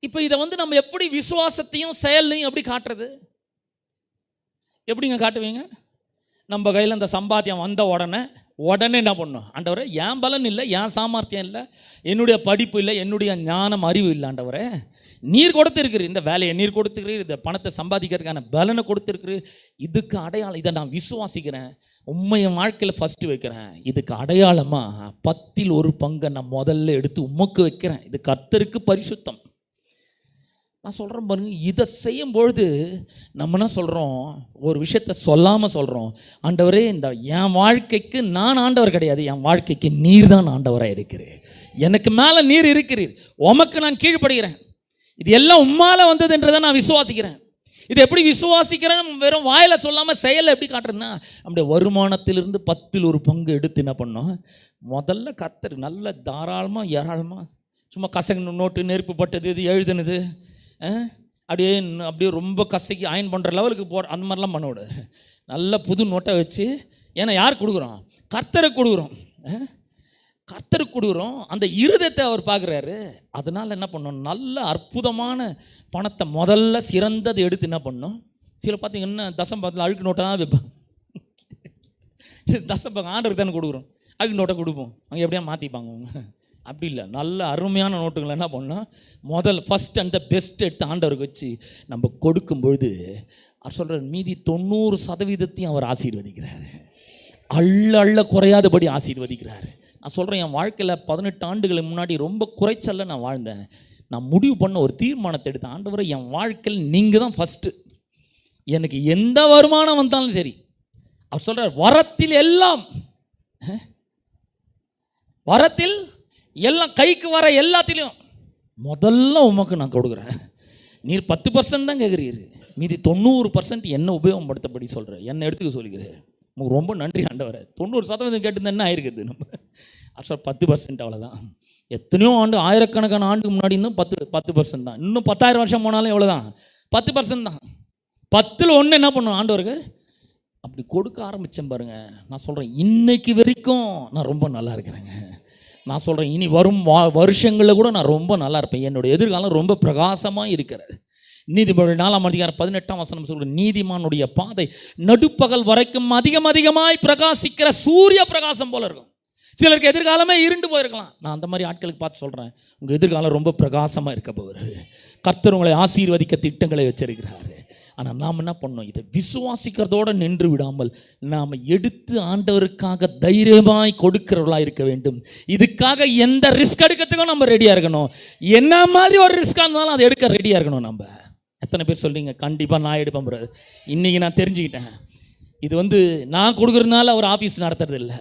இப்போ இதை நம்ம எப்படி விசுவாசத்தையும் செயலையும் எப்படி காட்டுறது? எப்படிங்க காட்டுவீங்க? நம்ம கையில் இந்த சம்பாத்தியம் வந்த உடனே என்ன பண்ணணும்? ஆண்டவரே என் பலன் இல்லை, என் சாமர்த்தியம் இல்லை, என்னுடைய படிப்பு இல்லை, என்னுடைய ஞானம் அறிவு இல்லை, ஆண்டவரே நீர் கொடுத்துருக்குறீர், இந்த வேலையை நீர் கொடுத்துருக்கிறீர், இந்த பணத்தை சம்பாதிக்கிறதுக்கான பலனை கொடுத்துருக்குறீர். இதுக்கு அடையாளம் இதை நான் விசுவாசிக்கிறேன், உண்மையை வாழ்க்கையில் ஃபஸ்ட்டு வைக்கிறேன். இதுக்கு அடையாளமாக 10% நான் முதல்ல எடுத்து உமக்கு வைக்கிறேன். இது கர்த்தருக்கு பரிசுத்தம். நான் சொல்கிறேன் பாருங்க, இதை செய்யும்பொழுது நம்ம என்ன சொல்கிறோம்? ஒரு விஷயத்த சொல்லாமல் சொல்கிறோம், ஆண்டவரே இந்த என் வாழ்க்கைக்கு நான் ஆண்டவர் கிடையாது, என் வாழ்க்கைக்கு நீர் தான் ஆண்டவராக இருக்கிறீர், எனக்கு மேலே நீர் இருக்கிறீர், உமக்கு நான் கீழ்ப்படுகிறேன். இது எல்லாம் உம்மால வந்ததுன்றதை நான் விசுவாசிக்கிறேன். இது எப்படி விசுவாசிக்கிறேன்? வெறும் வாயில் சொல்லாமல் செயலை எப்படி காட்டுறேன்னா, நம்முடைய வருமானத்திலிருந்து 10% எடுத்து என்ன பண்ணோம்? முதல்ல கர்த்தர் நல்ல தாராளமாக ஏராளமாக, சும்மா கசங்க நோட்டு, நெருப்பு பட்டது, இது எழுதுனது, அப்படியே ரொம்ப கசக்கி அயன் பண்ணுற லெவலுக்கு அந்த மாதிரிலாம் பண்ண விடாது. நல்ல புது நோட்டை வச்சு, ஏன்னா யார் கொடுக்குறோம்? கர்த்தருக்கு கொடுக்குறோம், கர்த்தருக்கு கொடுக்குறோம். அந்த இருதயத்தை அவர் பார்க்குறாரு. அதனால் என்ன பண்ணோம்? நல்ல அற்புதமான பணத்தை முதல்ல சிறந்ததை எடுத்து என்ன பண்ணோம்? சில பார்த்தீங்கன்னா தசம்பாகத்தில் அழுக்கு நோட்டை தான் வைப்போம். தசம்பாகம் ஆண்டருக்கு தானே கொடுக்குறோம், அழுக்கு நோட்டை கொடுப்போம், அங்கே எப்படியா மாற்றிப்பாங்க அவங்க. அப்படி இல்லை, நல்ல அருமையான நோட்டுகளை என்ன பண்ணோம்? ஃபஸ்ட் அந்த பெஸ்ட் எடுத்து ஆண்டவருக்கு வச்சு நம்ம கொடுக்கும்பொழுது அவர் சொல்கிறார், மீதி 90% அவர் ஆசீர்வதிக்கிறார், அள்ள குறையாதபடி ஆசீர்வதிக்கிறார். நான் சொல்கிறேன், என் வாழ்க்கையில் 18 ஆண்டுகளுக்கு முன்னாடி ரொம்ப குறைச்சல்ல நான் வாழ்ந்தேன். நான் முடிவு பண்ண ஒரு தீர்மானத்தை எடுத்தேன், ஆண்டவரை என் வாழ்க்கையில் நீங்கள் தான் ஃபஸ்ட்டு, எனக்கு எந்த வருமானம் வந்தாலும் சரி. அவர் சொல்கிறார், வரத்தில் எல்லாம் கைக்கு வர எல்லாத்திலையும் முதல்ல உமக்கு நான் கொடுக்குறேன். நீர் 10% தான் கேட்குறீரு, மீதி 90% என்ன உபயோகப்படுத்தபடி சொல்கிறேன், என்னை எடுத்துக்க சொல்லிக்கிறேன். உங்களுக்கு ரொம்ப நன்றி ஆண்டவரை. 90% கேட்டு என்ன ஆயிருக்குது? நம்ம சார் 10% அவ்வளோதான். எத்தனையோ ஆண்டு, ஆயிரக்கணக்கான ஆண்டுக்கு முன்னாடி இன்னும் 10% தான். இன்னும் 10,000 வருஷம் போனாலும் எவ்வளோதான்? 10% தான். 10ல் 1 என்ன பண்ணும் ஆண்டவருக்கு? அப்படி கொடுக்க ஆரம்பித்தேன் பாருங்க. நான் சொல்கிறேன், இன்னைக்கு வரைக்கும் நான் ரொம்ப நல்லா இருக்கிறேங்க. நான் சொல்கிறேன், இனி வரும் வருஷங்களில் கூட நான் ரொம்ப நல்லா இருப்பேன். என்னுடைய எதிர்காலம் ரொம்ப பிரகாசமாக இருக்கிறது. நீதிமொழிகள் 4:18 சொல்கிற, நீதிமானுடைய பாதை நடுப்பகல் வரைக்கும் அதிகமாய் பிரகாசிக்கிற சூரிய பிரகாசம் போல இருக்கும். சிலருக்கு எதிர்காலமே இருண்டு போயிருக்கலாம். நான் அந்த மாதிரி ஆட்களுக்கு பார்த்து சொல்கிறேன், உங்கள் எதிர்காலம் ரொம்ப பிரகாசமாக இருக்க போகுது. கர்த்தர் உங்களை ஆசீர்வதிக்க திட்டங்களை வச்சிருக்கிறாரு. ஆனால் நாம் என்ன பண்ணோம்? இதை விசுவாசிக்கிறதோடு நின்று விடாமல் நாம் எடுத்து ஆண்டவருக்காக தைரியமாய் கொடுக்கிறவர்களாக இருக்க வேண்டும். இதுக்காக எந்த ரிஸ்க் எடுக்கிறதுக்கும் நம்ம ரெடியாக இருக்கணும். என்ன மாதிரி ஒரு ரிஸ்காக இருந்தாலும் அதை எடுக்க ரெடியாக இருக்கணும். நம்ம எத்தனை பேர் சொல்கிறீங்க, கண்டிப்பாக நான் எடுப்பேன் ப்ரோ? இன்றைக்கி நான் தெரிஞ்சுக்கிட்டேன், இது நான் கொடுக்குறதுனால அவர் ஆஃபீஸ் நடத்துறது இல்லை,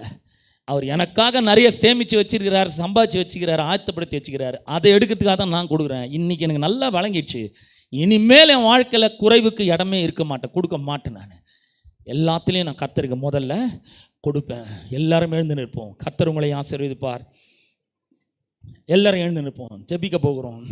அவர் எனக்காக நிறைய சேமித்து வச்சுருக்கிறார், சம்பாதிச்சு வச்சுக்கிறார், ஆயத்தப்படுத்தி வச்சுக்கிறார். அதை எடுக்கிறதுக்காக தான் நான் கொடுக்குறேன். இன்றைக்கி எனக்கு நல்லா வழங்கிடுச்சு. இனிமேல் என் வாழ்க்கையில் குறைவுக்கு இடமே இருக்க மாட்டேன், கொடுக்க மாட்டேன். நான் எல்லாத்துலேயும் நான் கர்த்தருக்கு முதல்ல கொடுப்பேன். எல்லாரும் எழுந்து நிற்போம். கர்த்தர் உங்களை ஆசீர்வதிப்பார். எல்லாரும் எழுந்து நிற்போம். ஜெபிக்க போகிறோம்.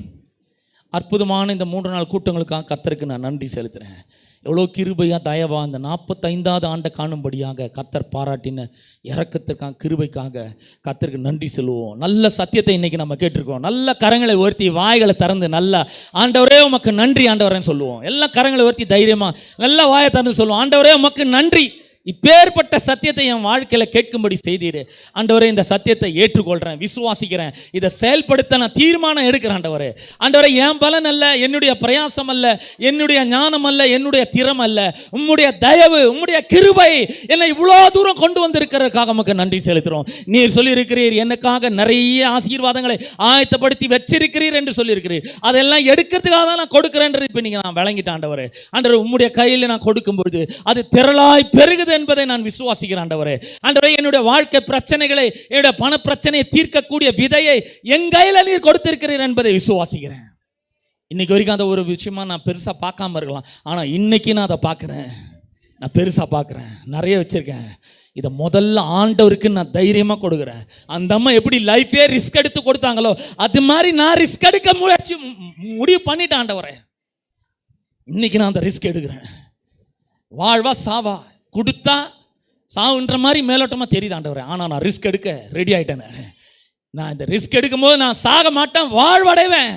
அற்புதமான இந்த 3 நாள் கூட்டங்களுக்காக கர்த்தருக்கு நான் நன்றி செலுத்துகிறேன். எவ்வளோ கிருபையா தயவா அந்த 45வது ஆண்டை காணும்படியாக கர்த்தர் பாராட்டின இரக்கத்திற்காக கிருபைக்காக கர்த்தருக்கு நன்றி சொல்லுவோம். நல்ல சத்தியத்தை இன்னைக்கு நம்ம கேட்டிருக்கோம். நல்ல கரங்களை உயர்த்தி வாய்களை திறந்து நல்ல ஆண்டவரே உமக்கு நன்றி ஆண்டவரேன்னு சொல்லுவோம். எல்லாம் கரங்களை உயர்த்தி தைரியமாக நல்ல வாயை திறந்து சொல்லுவோம். ஆண்டவரே உமக்கு நன்றி, இப்பேற்பட்ட சத்தியத்தை என் வாழ்க்கையில் கேட்கும்படி செய்தீர் ஆண்டவரே. இந்த சத்தியத்தை ஏற்றுக்கொள்கிறேன், விசுவாசிக்கிறேன், இதை செயல்படுத்த நான் தீர்மானம் எடுக்கிறேன் ஆண்டவரே. ஆண்டவரே, என் பலன் அல்ல, என்னுடைய பிரயாசம் அல்ல, என்னுடைய ஞானம் அல்ல, என்னுடைய திறம் அல்ல, உம்முடைய தயவு, உம்முடைய கிருபை என்னை இவ்வளோ தூரம் கொண்டு வந்திருக்கிறதுக்காக நமக்கு நன்றி செலுத்துகிறோம். நீர் சொல்லியிருக்கிறீர் எனக்காக நிறைய ஆசீர்வாதங்களை ஆயத்தப்படுத்தி வச்சிருக்கிறீர் என்று சொல்லியிருக்கிறீர். அதெல்லாம் எடுக்கிறதுக்காக தான் நான் கொடுக்குறேன்றது இப்போ நீங்கள் நான் விளங்கிட்டேன் ஆண்டவரே. ஆண்டவரே, உம்முடைய கையில் நான் கொடுக்கும்பொழுது அது திரளாய் பெருகுது என்பதை நான் விசுவாசிக்கிறேன் ஆண்டவரே. ஆண்டவரே, என்னுடைய வாழ்க்கை பிரச்சனைகளை, என்னுடைய பண பிரச்சனையை தீர்க்கக்கூடிய விதையை என் கையில் நீர் கொடுத்திருக்கிறீர் என்பதை விசுவாசிக்கிறேன். இன்னைக்கு வரைக்கும் அந்த ஒரு விஷயமா நான் பெருசா பார்க்காம இருக்கலாம், ஆனா இன்னைக்கு நான் அதை பார்க்கிறேன், நான் பெருசா பார்க்கிறேன், நிறைய வச்சிருக்கேன். இதை முதல்ல ஆண்டவருக்கு நான் தைரியமா கொடுக்குறேன். அந்த அம்மா எப்படி லைஃபே ரிஸ்க் எடுத்து கொடுத்தாங்களோ அது மாதிரி நான் ரிஸ்க் எடுக்க முடிவு பண்ணிட்டேன் ஆண்டவரே. இன்னைக்கு நான் அந்த ரிஸ்க் எடுக்கிறேன். வாழ்வா சாவா, கொடுத்தா சாவுன்ற மாதிரி மேலோட்டமாக தெரியுது ஆண்டவரே. ஆனால் நான் ரிஸ்க் எடுக்க ரெடி ஆகிட்டேன். நான் இந்த ரிஸ்க் எடுக்கும் போது நான் சாக மாட்டேன், வாழ்வடைவேன்.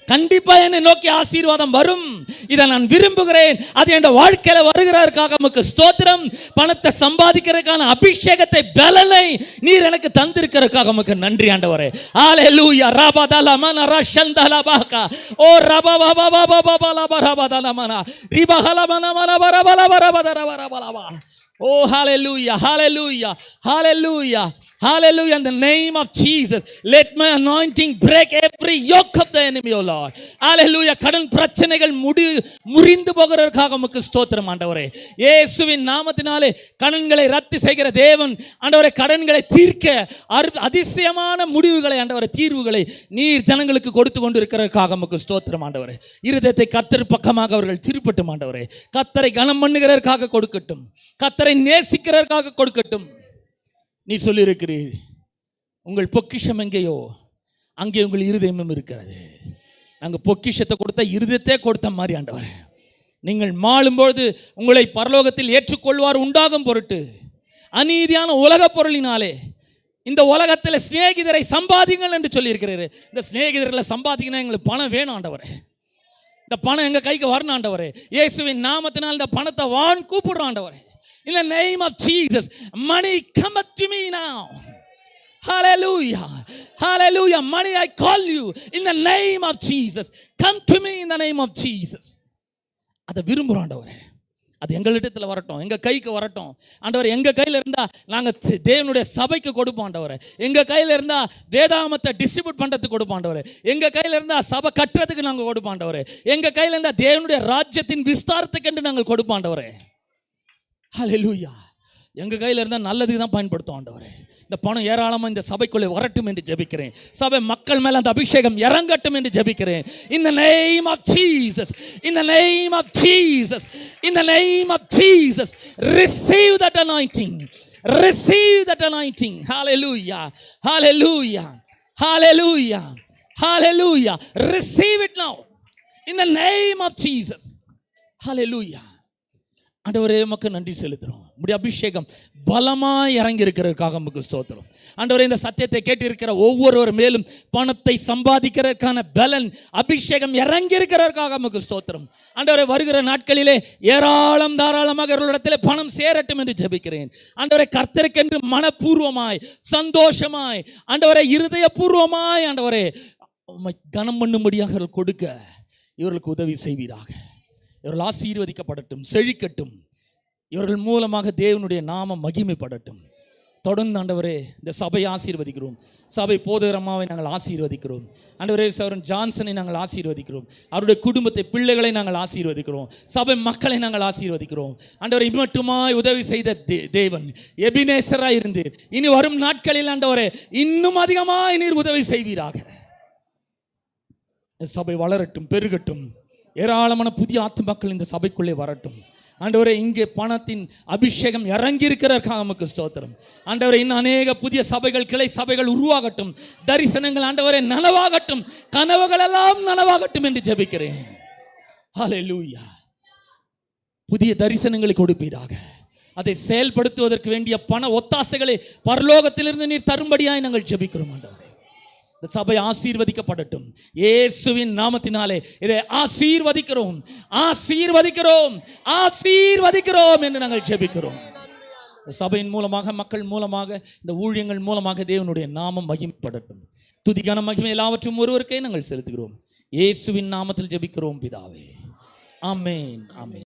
கண்டிப்பா என்னை நோக்கி ஆசீர்வாதம் வரும். இதை நான் விரும்புகிறேன். அது என் வாழ்க்கையில வருகிறதற்காக உமக்கு ஸ்தோத்திரம். பணத்தை சம்பாதிக்கிறதுக்கான அபிஷேகத்தை, பலனை நீர் எனக்கு தந்திருக்கிறதுக்காக உமக்கு நன்றி ஆண்டவரே. ஹல்லேலூயா. ரபதலமன ரஷந்தலபாகா ஓ ரபபபபபபபலபரபதலமன ரிபஹலமனமனபரபலபரபதரபரபலபா. Oh, hallelujah, hallelujah, hallelujah, hallelujah. In the name of Jesus, let my anointing break every yoke of the enemy, oh Lord. Hallelujah. கடன் பிரச்சனைகள் முறிந்து போகிறதற்காக உமக்கு ஸ்தோத்திரம் ஆண்டவரே. இயேசுவின் நாமத்தினாலே கடன்களை ரத்து செய்கிற தேவன் ஆண்டவரே, கடன்களை தீர்க்க அதிசயமான முடிவுகளை ஆண்டவரே, தீர்வுகளை நீர் ஜனங்களுக்கு கொடுத்து கொண்டு இருக்கிறதற்காக உமக்கு ஸ்தோத்திரம் ஆண்டவரே. இருதயத்தை கர்த்தர் பக்கமாக அவர்கள் திருப்பட்டும் ஆண்டவரே. கர்த்தரை கனம் பண்ணுகிறதற்காக கொடுக்கட்டும், கர்த்தரை நேசிக்கிறதற்காக கொடுக்கட்டும். நீ சொல்லியிருக்கிறீர், உங்கள் பொக்கிஷம் எங்கேயோ அங்கே உங்கள் இருதயமும் இருக்கிறது. நாங்கள் பொக்கிஷத்தை கொடுத்தா இருதயத்தை கொடுத்த மாதிரி ஆண்டவர், நீங்கள் மாளும்பொழுது உங்களை பரலோகத்தில் ஏற்றுக்கொள்வார் உண்டாகும் பொருட்டு அநீதியான உலக பொருளினாலே இந்த உலகத்தில் சிநேகிதரை சம்பாதிங்கள் என்று சொல்லியிருக்கிறாரு. இந்த சிநேகிதர்களை சம்பாதிக்கணும், எங்களுக்கு பணம் வேணும் ஆண்டவரே. இந்த பணம் எங்கள் கைக்கு வரணும் ஆண்டவரே. இயேசுவின் நாமத்தினால் இந்த பணத்தை வான் கூப்பிடுறோம் ஆண்டவரே. In the name of Jesus, money cometh to me now. Hallelujah, hallelujah. Money, I call you in the name of Jesus. Come to me in the name of Jesus. அதை விரும்புகிறோம் ஆண்டவரே. அது எங்களிடத்தில் வரட்டும், எங்கள் கைக்கு வரட்டும் ஆண்டவரே. எங்கள் கையில் இருந்தால் நாங்கள் தேவனுடைய சபைக்கு கொடுப்போம் ஆண்டவரே. எங்கள் கையில் இருந்தால் வேதாகமத்தை டிஸ்ட்ரிபியூட் பண்ணுறதுக்கு கொடுப்போம் ஆண்டவரே. எங்கள் கையில் இருந்தால் சபை கட்டுறதுக்கு நாங்கள் கொடுப்போம் ஆண்டவரே. எங்கள் கையில் இருந்தால் தேவனுடைய ராஜ்யத்தின் விஸ்தாரத்துக்கு என்று நாங்கள் கொடுப்போம் ஆண்டவரே. ஹல்லேலூயா. எங்கள் கையில் இருந்தால் நல்லதுக்கு தான் பயன்படுத்தும் ஆண்டவரே. இந்த பணம் ஏராளமாக இந்த சபைக்குள்ளே வரட்டும் என்று ஜெபிக்கிறேன். சபை மக்கள் மேலே அந்த அபிஷேகம் இறங்கட்டும் என்று ஜெபிக்கிறேன். In the name of Jesus, in the name of Jesus, in the name of Jesus, receive that anointing, receive that anointing. Hallelujah, hallelujah, hallelujah, hallelujah. Receive it now in the name of Jesus. Hallelujah. ஆண்டவரே, உமக்கு நன்றி செலுத்துகிறோம். உம்முடைய அபிஷேகம் பலமாய் இறங்கி இருக்கிறதுக்காக உமக்கு ஸ்தோத்திரம் ஆண்டவரே. இந்த சத்தியத்தை கேட்டிருக்கிற ஒவ்வொருவர் மேலும் பணத்தை சம்பாதிக்கிறதுக்கான பலன், அபிஷேகம் இறங்கி இருக்கிறதற்காக உமக்கு ஸ்தோத்திரம் ஆண்டவரே. வருகிற நாட்களிலே ஏராளம் தாராளமாக அவர்களிடத்தில் பணம் சேரட்டும் என்று ஜெபிக்கிறேன் ஆண்டவரே. கர்த்தருக்கென்று மனப்பூர்வமாய், சந்தோஷமாய் ஆண்டவரே, இருதயபூர்வமாய் ஆண்டவரே உம்மை கனம் பண்ணும்படியாக கொடுக்க இவர்களுக்கு உதவி செய்வீராக. இவர்கள் ஆசீர்வதிக்கப்படட்டும், செழிக்கட்டும். இவர்கள் மூலமாக தேவனுடைய நாமம் மகிமைப்படட்டும். தொடர்ந்து ஆண்டவரே இந்த சபையை ஆசீர்வதிக்கிறோம். சபை போதகரமாவை நாங்கள் ஆசீர்வதிக்கிறோம் ஆண்டவரே. சௌரன் ஜான்சனை நாங்கள் ஆசீர்வதிக்கிறோம். அவருடைய குடும்பத்தை, பிள்ளைகளை நாங்கள் ஆசீர்வதிக்கிறோம். சபை மக்களை நாங்கள் ஆசீர்வதிக்கிறோம் ஆண்டவரே. இம்மட்டுமாய் உதவி செய்த தேவன் எபினேசராய் இருந்து இனி வரும் நாட்களில் ஆண்டவரே இன்னும் அதிகமாய் நீர் உதவி செய்வீராக. சபை வளரட்டும், பெருகட்டும். ஏராளமான புதிய ஆத்துமாக்கள் இந்த சபைக்குள்ளே வரட்டும் ஆண்டவரே. இங்கே பணத்தின் அபிஷேகம் இறங்கி இருக்கிறதற்காக நமக்கு ஸ்தோத்திரம் ஆண்டவரே. இன்னும் அநேக புதிய சபைகள், கிளை சபைகள் உருவாகட்டும். தரிசனங்கள் ஆண்டவரே நனவாகட்டும். கனவுகள் எல்லாம் நனவாகட்டும் என்று ஜெபிக்கிறேன். ஹல்லேலூயா. புதிய தரிசனங்களை கொடுப்பீராக. அதை செயல்படுத்துவதற்கு வேண்டிய பண ஒத்தாசைகளை பரலோகத்திலிருந்து நீர் தரும்படியாய் நாங்கள் ஜெபிக்கிறோம் ஆண்டவரே. இந்த சபை ஆசீர்வதிக்கப்படட்டும் இயேசுவின் நாமத்தினாலே. இதை ஆசீர்வதிக்கிறோம் ஆசீர்வதிக்கிறோம் ஆசீர்வதிக்கிறோம் என்று நாங்கள் ஜெபிக்கிறோம். சபையின் மூலமாக, மக்கள் மூலமாக, இந்த ஊழியங்கள் மூலமாக தேவனுடைய நாமம் மகிமைப்படட்டும். துதிக்கான மகிமை எல்லாவற்றும் ஒருவருக்கே நாங்கள் செலுத்துகிறோம். இயேசுவின் நாமத்தில் ஜெபிக்கிறோம் பிதாவே. ஆமென் ஆமென்.